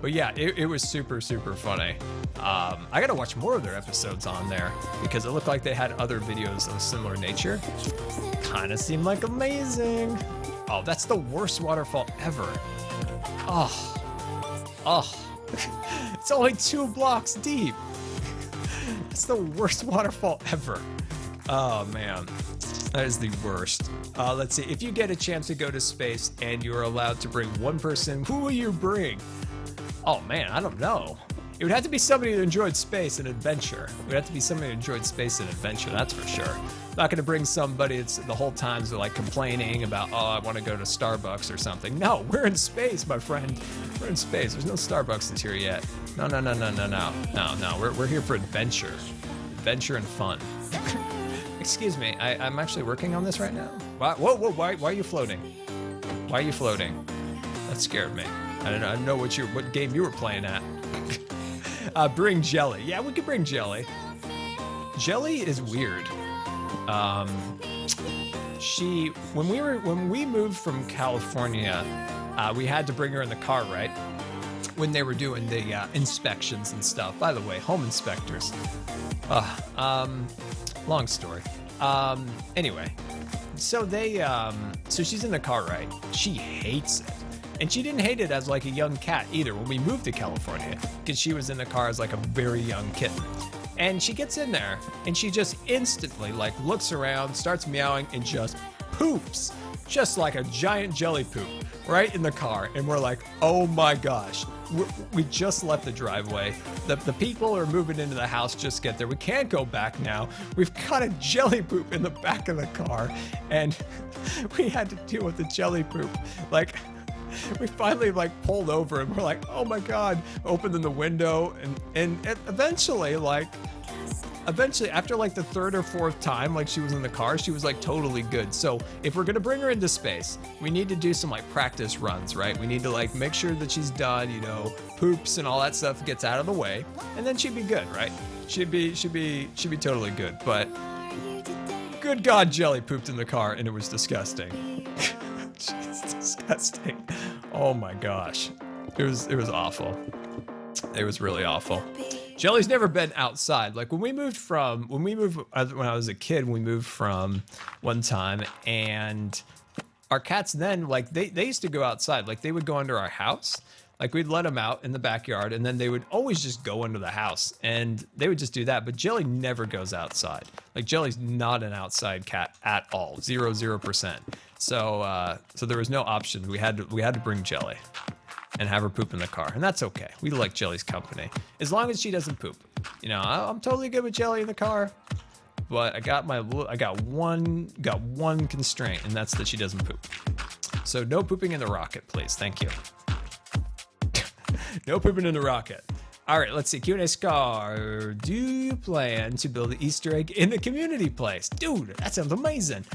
But yeah, it was super, super funny. I got to watch more of their episodes on there because it looked like they had other videos of similar nature. Kind of seemed like amazing. Oh, that's the worst waterfall ever. Oh. It's only 2 blocks deep. It's the worst waterfall ever. Oh man, that is the worst. Let's see, if you get a chance to go to space and you're allowed to bring one person, who will you bring? Oh man, I don't know. It would have to be somebody who enjoyed space and adventure. It would have to be somebody who enjoyed space and adventure, that's for sure. I'm not gonna bring somebody that's the whole time they're like complaining about, oh, I wanna go to Starbucks or something. No, we're in space, my friend. We're in space, there's no Starbucks here yet. No, we're here for adventure. Adventure and fun. Excuse me, I'm actually working on this right now. Whoa, why are you floating? Why are you floating? That scared me. I don't know what game you were playing at. Bring jelly. Yeah, we could bring jelly. Jelly is weird. When we moved from California, we had to bring her in the car, right? When they were doing the inspections and stuff. By the way, home inspectors. Long story. Anyway, so she's in the car, right? She hates it. And she didn't hate it as like a young cat either when we moved to California, because she was in the car as like a very young kitten. And she gets in there and she just instantly like looks around, starts meowing, and just poops, just like a giant jelly poop right in the car. And we're like, oh my gosh, we just left the driveway. The people are moving into the house, just get there. We can't go back now. We've got a jelly poop in the back of the car, and we had to deal with the jelly poop. Like, we finally like pulled over and we're like, oh my God, opened the window, and eventually after like the 3rd or 4th time like she was in the car, she was like totally good. So if we're gonna bring her into space, we need to do some like practice runs, right? We need to like make sure that she's done, you know, poops and all that stuff gets out of the way, and then she'd be good, right? She'd be totally good. But good God, jelly pooped in the car and it was disgusting. It's disgusting. Oh my gosh. It was awful. It was really awful. Jelly's never been outside. Like when I was a kid, we moved from one time, and our cats then, like they used to go outside. Like they would go under our house. Like we'd let them out in the backyard, and then they would always just go into the house, and they would just do that. But Jelly never goes outside. Like Jelly's not an outside cat at all, 0%. So there was no option. We had to bring Jelly and have her poop in the car, and that's okay. We like Jelly's company as long as she doesn't poop. You know, I'm totally good with Jelly in the car, but I got one constraint, and that's that she doesn't poop. So no pooping in the rocket, please. Thank you. No pooping in the rocket. All right, let's see. Q&A Scar. Do you plan to build an Easter egg in the community place? Dude, that sounds amazing.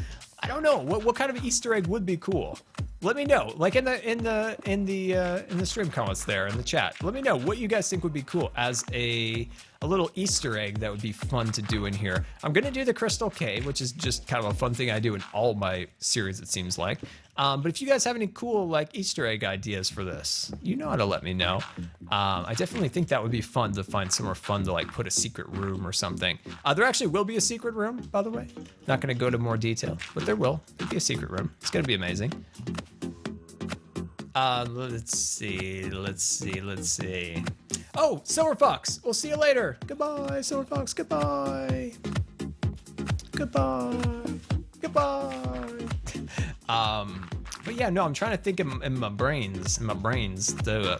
I don't know. What kind of Easter egg would be cool? Let me know. Like in the stream comments there in the chat. Let me know what you guys think would be cool as a little Easter egg that would be fun to do in here. I'm gonna do the Crystal Cave, which is just kind of a fun thing I do in all my series, it seems like. But if you guys have any cool like Easter egg ideas for this, you know how to let me know. I definitely think that would be fun to find somewhere fun to like put a secret room or something. There actually will be a secret room, by the way. Not gonna go to more detail, but there'll be a secret room. It's gonna be amazing. Let's see. Oh, Silver Fox, we'll see you later. Goodbye, Silver Fox, goodbye. Goodbye. Goodbye. But yeah, no, I'm trying to think in my brains,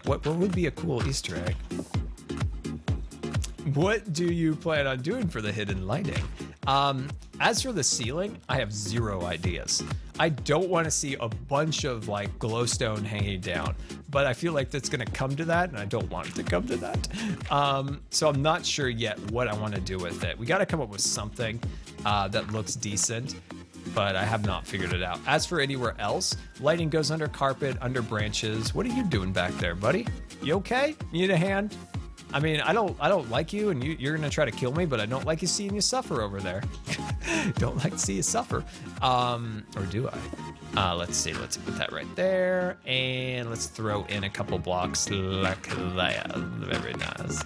what would be a cool Easter egg? What do you plan on doing for the hidden lighting? As for the ceiling, I have 0 ideas. I don't want to see a bunch of like glowstone hanging down, but I feel like that's going to come to that, and I don't want it to come to that. So I'm not sure yet what I want to do with it. We got to come up with something that looks decent, but I have not figured it out. As for anywhere else, lighting goes under carpet, under branches. What are you doing back there, buddy? You okay? You need a hand? I mean, I don't like you, and you're gonna try to kill me, but I don't like you seeing you suffer over there. Don't like to see you suffer. Or do I? Let's see. Let's put that right there, and let's throw in a couple blocks like that. Very nice.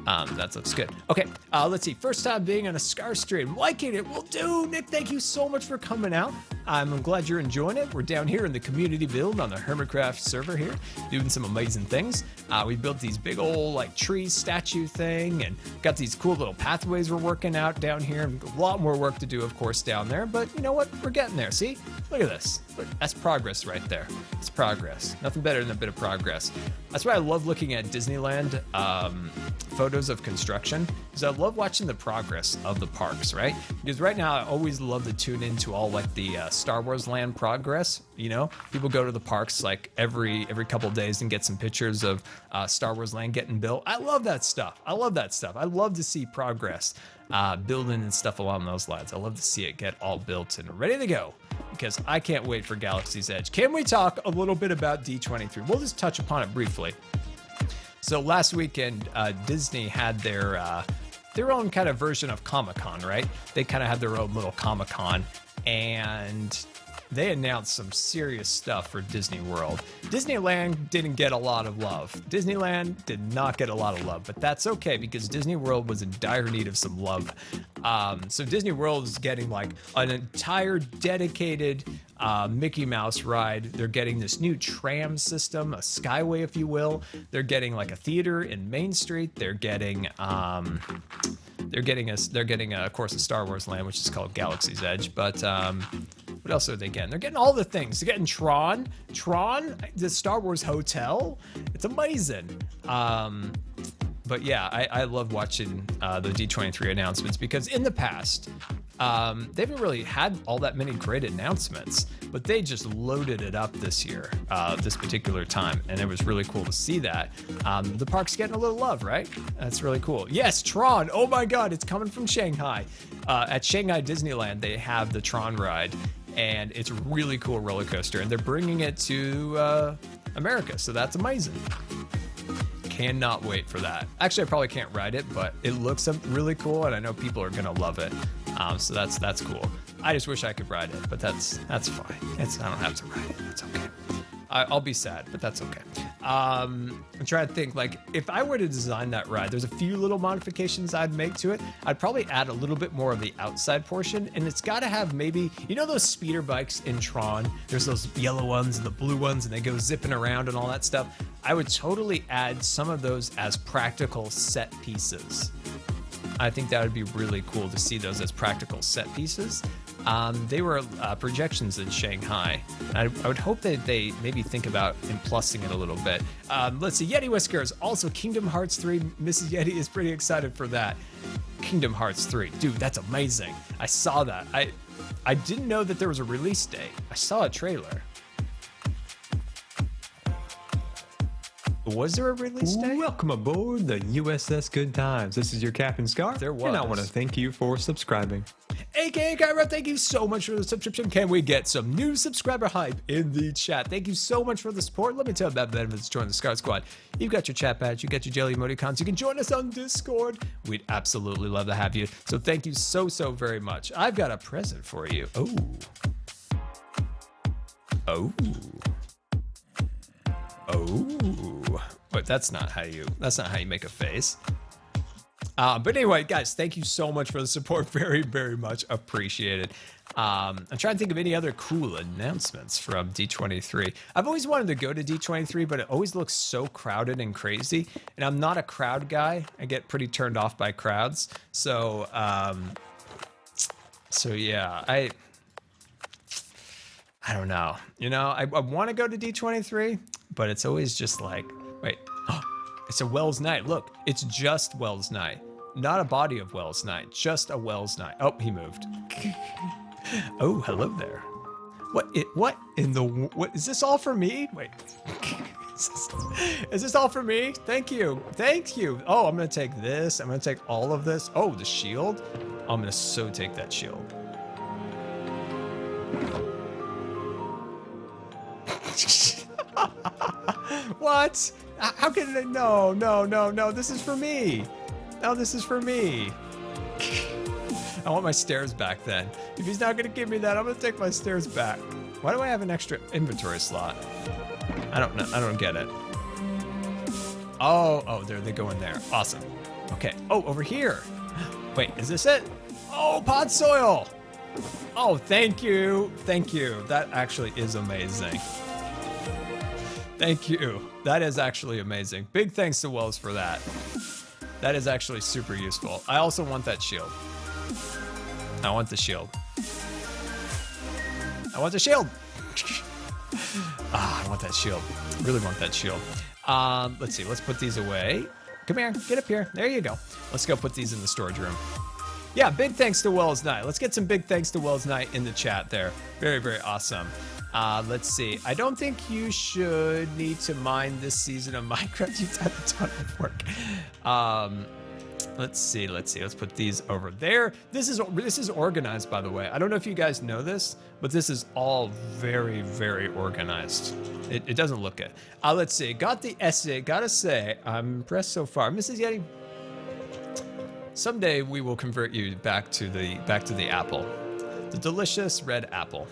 That looks good. Okay. Let's see. First time being on a Scar stream, liking it. Will do. Nick, thank you so much for coming out. I'm glad you're enjoying it. We're down here in the community build on the Hermitcraft server here, doing some amazing things. We built these big old like tree statue thing, and got these cool little pathways we're working out down here. A lot more work to do, of course, down there, but you know what? We're getting there. See? Look at this. Look, that's progress right there. It's progress. Nothing better than a bit of progress. That's why I love looking at Disneyland photos of construction, because I love watching the progress of the parks, right? Because right now I always love to tune into all like the Star Wars land progress. You know, people go to the parks like every couple of days and get some pictures of Star Wars land getting built. I love that stuff. I love that stuff. I love to see progress, building and stuff along those lines. I love to see it get all built and ready to go, because I can't wait for Galaxy's Edge. Can we talk a little bit about D23? We'll just touch upon it briefly. So last weekend, Disney had their own kind of version of Comic-Con, right? They kind of had their own little Comic-Con, and they announced some serious stuff for Disney World. Disneyland didn't get a lot of love. Disneyland did not get a lot of love, but that's okay, because Disney World was in dire need of some love. So Disney World is getting like an entire dedicated Mickey Mouse ride. They're getting this new tram system, a skyway, if you will. They're getting like a theater in Main Street. They're getting of course, a Star Wars land, which is called Galaxy's Edge. But what else are they getting? They're getting all the things. They're getting Tron, the Star Wars hotel. It's amazing. But yeah, I love watching the D23 announcements, because in the past, they haven't really had all that many great announcements, but they just loaded it up this year, this particular time, and it was really cool to see that. The park's getting a little love, right? That's really cool. Yes, Tron. Oh my God, it's coming from Shanghai. At Shanghai Disneyland, they have the Tron ride, and it's a really cool roller coaster, and they're bringing it to America, so that's amazing. Cannot wait for that. Actually, I probably can't ride it, but it looks really cool, and I know people are gonna love it. So that's cool. I just wish I could ride it, but that's fine. I don't have to ride it. It's okay. I'll be sad, but that's okay. I'm trying to think, like, if I were to design that ride, there's a few little modifications I'd make to it. I'd probably add a little bit more of the outside portion, and it's got to have maybe, you know those speeder bikes in Tron? There's those yellow ones and the blue ones, and they go zipping around and all that stuff. I would totally add some of those as practical set pieces. I think that would be really cool to see those as practical set pieces. They were projections in Shanghai. I would hope that they maybe think about plussing it a little bit. Let's see, Yeti Whiskers, also Kingdom Hearts 3. Mrs. Yeti is pretty excited for that. Kingdom Hearts 3, dude, that's amazing. I saw that. I didn't know that there was a release date. I saw a trailer. Was there a release date? Welcome aboard the USS Good Times. This is your Captain Scar. There was. And I want to thank you for subscribing. AKA Kyra, thank you so much for the subscription. Can we get some new subscriber hype in the chat? Thank you so much for the support. Let me tell you about the benefits of joining the Scar Squad. You've got your chat badge, you got your jelly emoticons. You can join us on Discord. We'd absolutely love to have you. So thank you so very much. I've got a present for you. Oh. But that's not how you make a face. But anyway, guys, thank you so much for the support. Very much appreciated. I'm trying to think of any other cool announcements from D23. I've always wanted to go to D23, but it always looks so crowded and crazy. And I'm not a crowd guy. I get pretty turned off by crowds. So So yeah, I don't know. You know, I want to go to D23, but it's always just like, wait, it's a Wells Night. Look, it's just Wells Night. Not a body of Wells Night, just a Wells Night. Oh, he moved. Oh, hello there. What is this all for me? Wait. Is this all for me? Thank you. Thank you. Oh, I'm going to take this. I'm going to take all of this. Oh, the shield. I'm going to so take that shield. What? How can it? No, no, no, no. This is for me. No, this is for me. I want my stairs back then. If he's not going to give me that, I'm going to take my stairs back. Why do I have an extra inventory slot? I don't know. I don't get it. Oh, there they go in there. Awesome. Okay. Oh, over here. Wait, is this it? Oh, pod soil. Oh, thank you. Thank you. That actually is amazing. Thank you. That is actually amazing. Big thanks to Wells for that. That is actually super useful. I also want that shield. I want the shield. I want the shield. I want that shield. Really want that shield. Let's see. Let's put these away. Come here. Get up here. There you go. Let's go put these in the storage room. Yeah, big thanks to Wells Knight. Let's get some big thanks to Wells Knight in the chat there. Very, very awesome. Let's see. I don't think you should need to mine this season of Minecraft. You've done a ton of work. Let's see. Let's put these over there. This is organized, by the way. I don't know if you guys know this, but this is all very, very organized. It doesn't look good. Let's see. Got the essay. Gotta say, I'm impressed so far. Mrs. Yeti, someday we will convert you back to the apple, the delicious red apple.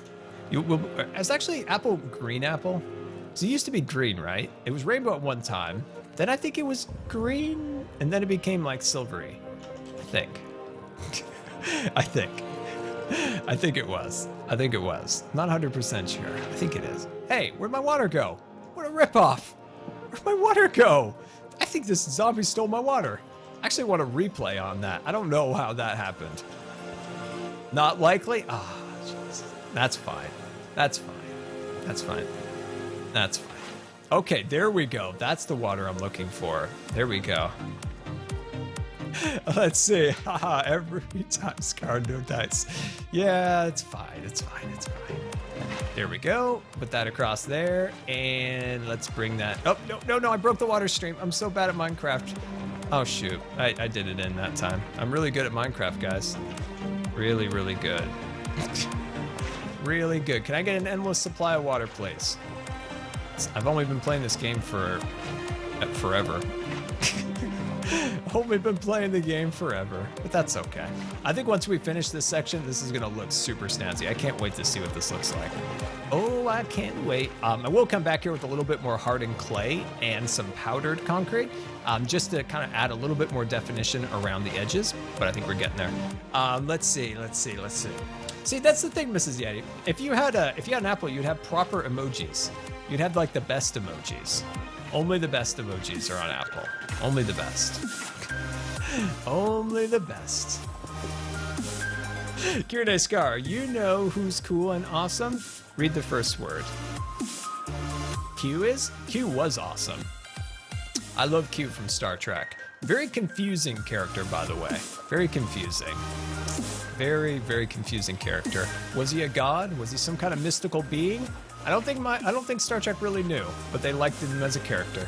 It's actually apple, green apple. So it used to be green, right? It was rainbow at one time. Then I think it was green, and then it became like silvery. I think. I think it was. Not 100% sure. I think it is. Hey, where'd my water go? What a ripoff! Where'd my water go? I think this zombie stole my water. I actually want a replay on that. I don't know how that happened. Not likely? Ah, jeez. That's fine. That's fine. That's fine. That's fine. Okay, there we go. That's the water I'm looking for. There we go. Let's see. Haha, every time Scar no dice. Yeah, it's fine. It's fine. It's fine. There we go. Put that across there. And let's bring that. Oh, no. I broke the water stream. I'm so bad at Minecraft. Oh, shoot. I did it in that time. I'm really good at Minecraft, guys. Really, really good. Really good. Can I get an endless supply of water, please? I've only been playing this game for forever. Only been playing the game forever, but that's okay. I think once we finish this section, this is gonna look super snazzy. I can't wait to see what this looks like. Oh, I can't wait. I will come back here with a little bit more hardened clay and some powdered concrete, just to kind of add a little bit more definition around the edges, but I think we're getting there. Let's see. See, that's the thing, Mrs. Yeti. If you had an apple, you'd have proper emojis. You'd have like the best emojis. Only the best emojis are on Apple. Only the best. Only the best. Kiride Scar, you know who's cool and awesome? Read the first word. Q is? Q was awesome. I love Q from Star Trek. Very confusing character, by the way. Very confusing. Very, very confusing character. Was he a god? Was he some kind of mystical being? I don't think Star Trek really knew, but they liked him as a character.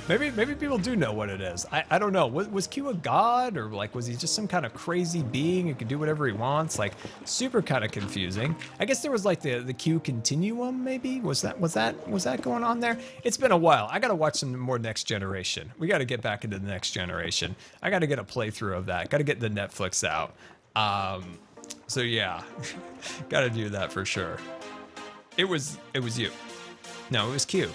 maybe people do know what it is. I don't know. Was Q a god, or like was he just some kind of crazy being who could do whatever he wants? Like super kind of confusing. I guess there was like the Q continuum. Maybe was that going on there? It's been a while. I gotta watch some more Next Generation. We gotta get back into the Next Generation. I gotta get a playthrough of that. Gotta get the Netflix out. So yeah, gotta do that for sure. It was you. No, it was Q.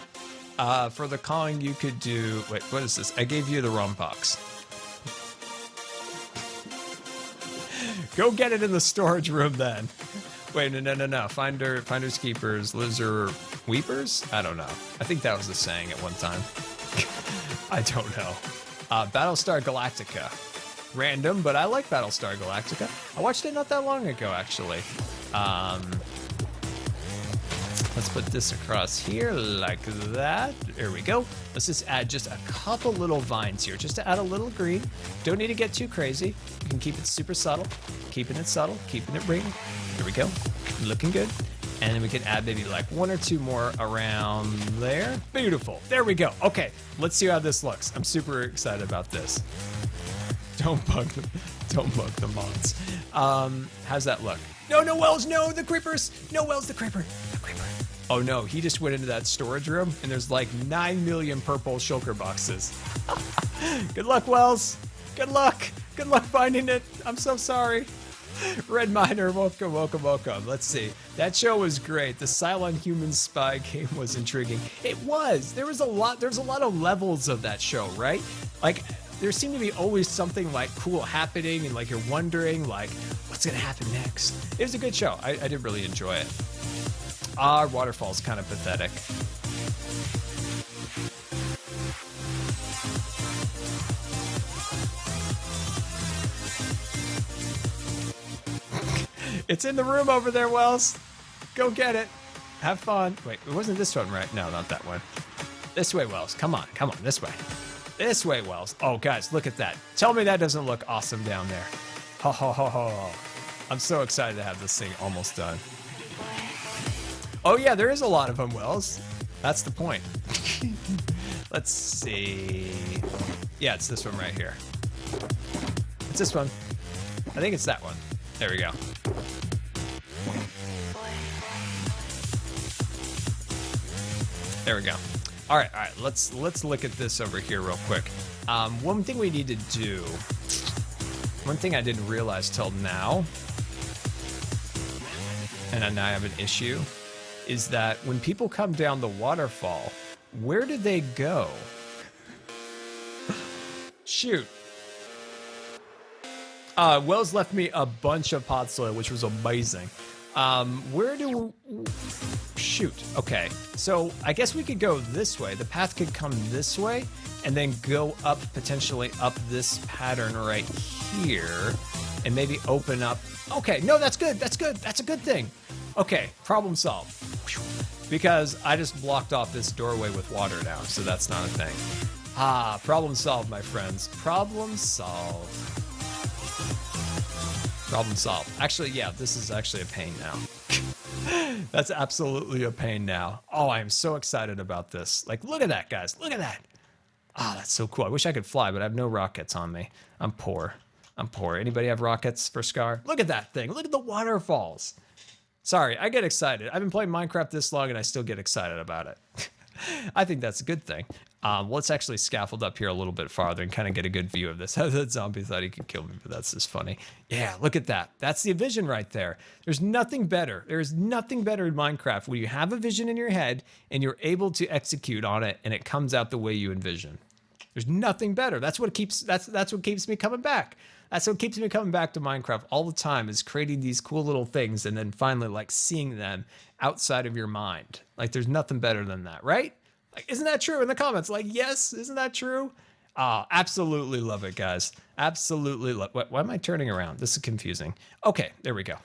For the calling, you could do. Wait, what is this? I gave you the wrong box. Go get it in the storage room then. Wait, no. Finders keepers, lizard weepers? I don't know. I think that was the saying at one time. I don't know. Battlestar Galactica. random, but I like Battlestar Galactica. I watched it not that long ago, actually. Let's put this across here like that. There we go. Let's just add just a couple little vines here, just to add a little green. Don't need to get too crazy. You can keep it super subtle, keeping it green. There we go, looking good. And then we can add maybe like 1 or 2 more around there. Beautiful, there we go. Okay, let's see how this looks. I'm super excited about this. Don't bug the mods. How's that look? No, Wells, no, the creepers. No, Wells, the creeper. Oh no, he just went into that storage room and there's like 9 million purple shulker boxes. Good luck, Wells. Good luck finding it. I'm so sorry. Red Miner, welcome. Let's see. That show was great. The Cylon Human Spy game was intriguing. It was. There's a lot of levels of that show, right? Like, there seemed to be always something like cool happening and like you're wondering like, what's gonna happen next? It was a good show. I did really enjoy it. Our waterfall's kind of pathetic. It's in the room over there, Wells. Go get it. Have fun. Wait, it wasn't this one, right? No, not that one. This way, Wells. Come on, this way. This way, Wells. Oh, guys, look at that. Tell me that doesn't look awesome down there. Ho, ho, ho, ho. I'm so excited to have this thing almost done. Oh yeah, there is a lot of them, Wells. That's the point. Let's see. Yeah, it's this one right here. It's this one. I think it's that one. There we go. There we go. All right. Let's look at this over here real quick. One thing we need to do. One thing I didn't realize till now, and now I have an issue, is that when people come down the waterfall, where do they go? Shoot. Wells left me a bunch of pot soil, which was amazing. Shoot, okay. So I guess we could go this way. The path could come this way and then go up, potentially up this pattern right here and maybe open up. Okay, no, that's good. That's a good thing. Okay, problem solved. Because I just blocked off this doorway with water now, so that's not a thing. Problem solved, my friends. Problem solved. Problem solved. Actually, yeah, this is actually a pain now. That's absolutely a pain now. Oh, I am so excited about this. Like, look at that, guys. Look at that. That's so cool. I wish I could fly, but I have no rockets on me. I'm poor. Anybody have rockets for Scar? Look at that thing. Look at the waterfalls. Sorry, I get excited. I've been playing Minecraft this long and I still get excited about it. I think that's a good thing. Let's actually scaffold up here a little bit farther and kind of get a good view of this. That zombie thought he could kill me, but that's just funny. Yeah, look at that. That's the vision right there. There's nothing better. There's nothing better in Minecraft when you have a vision in your head and you're able to execute on it and it comes out the way you envision. There's nothing better. That's what keeps me coming back. That's what keeps me coming back to Minecraft all the time, is creating these cool little things and then finally like seeing them outside of your mind. Like, there's nothing better than that, right? Like, isn't that true? In the comments, like, yes, isn't that true? Absolutely love it, guys. Absolutely love it. Why am I turning around? This is confusing. Okay, there we go.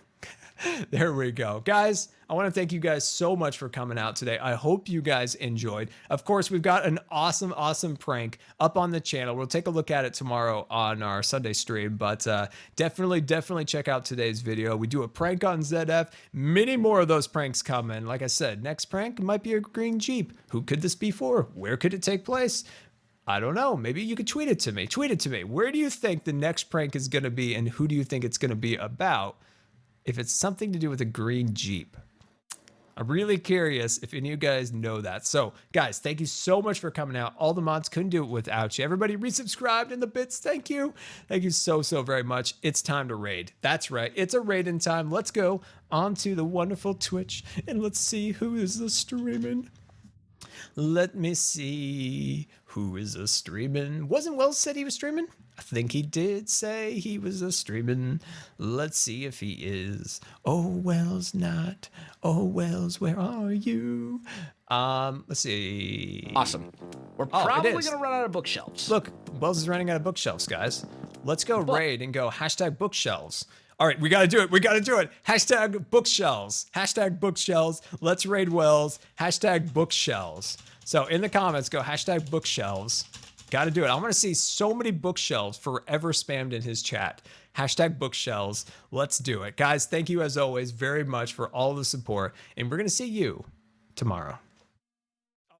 There we go. Guys, I want to thank you guys so much for coming out today. I hope you guys enjoyed. Of course, we've got an awesome prank up on the channel. We'll take a look at it tomorrow on our Sunday stream, but definitely check out today's video. We do a prank on ZF. Many more of those pranks coming. Like I said, next prank might be a green Jeep. Who could this be for? Where could it take place? I don't know. Maybe you could tweet it to me. Tweet it to me. Where do you think the next prank is going to be, and who do you think it's going to be about? If it's something to do with a green Jeep. I'm really curious if any of you guys know that. So, guys, thank you so much for coming out. All the mods couldn't do it without you. Everybody resubscribed in the bits. Thank you. Thank you so very much. It's time to raid. That's right. It's a raiding time. Let's go onto the wonderful Twitch and let's see who is the streaming. Let me see who is a streaming. Wasn't Wells said he was streaming? I think he did say he was a streaming. Let's see if he is. Oh, Wells not. Oh, Wells, where are you? Let's see. Awesome. We're probably going to run out of bookshelves. Look, Wells is running out of bookshelves, guys. Let's go raid and go hashtag bookshelves. All right, we got to do it. We got to do it. Hashtag bookshelves. Hashtag bookshelves. Let's raid Wells. Hashtag bookshelves. So in the comments, go hashtag bookshelves. Got to do it. I want to see so many bookshelves forever spammed in his chat. Hashtag bookshelves. Let's do it. Guys, thank you as always very much for all the support. And we're going to see you tomorrow.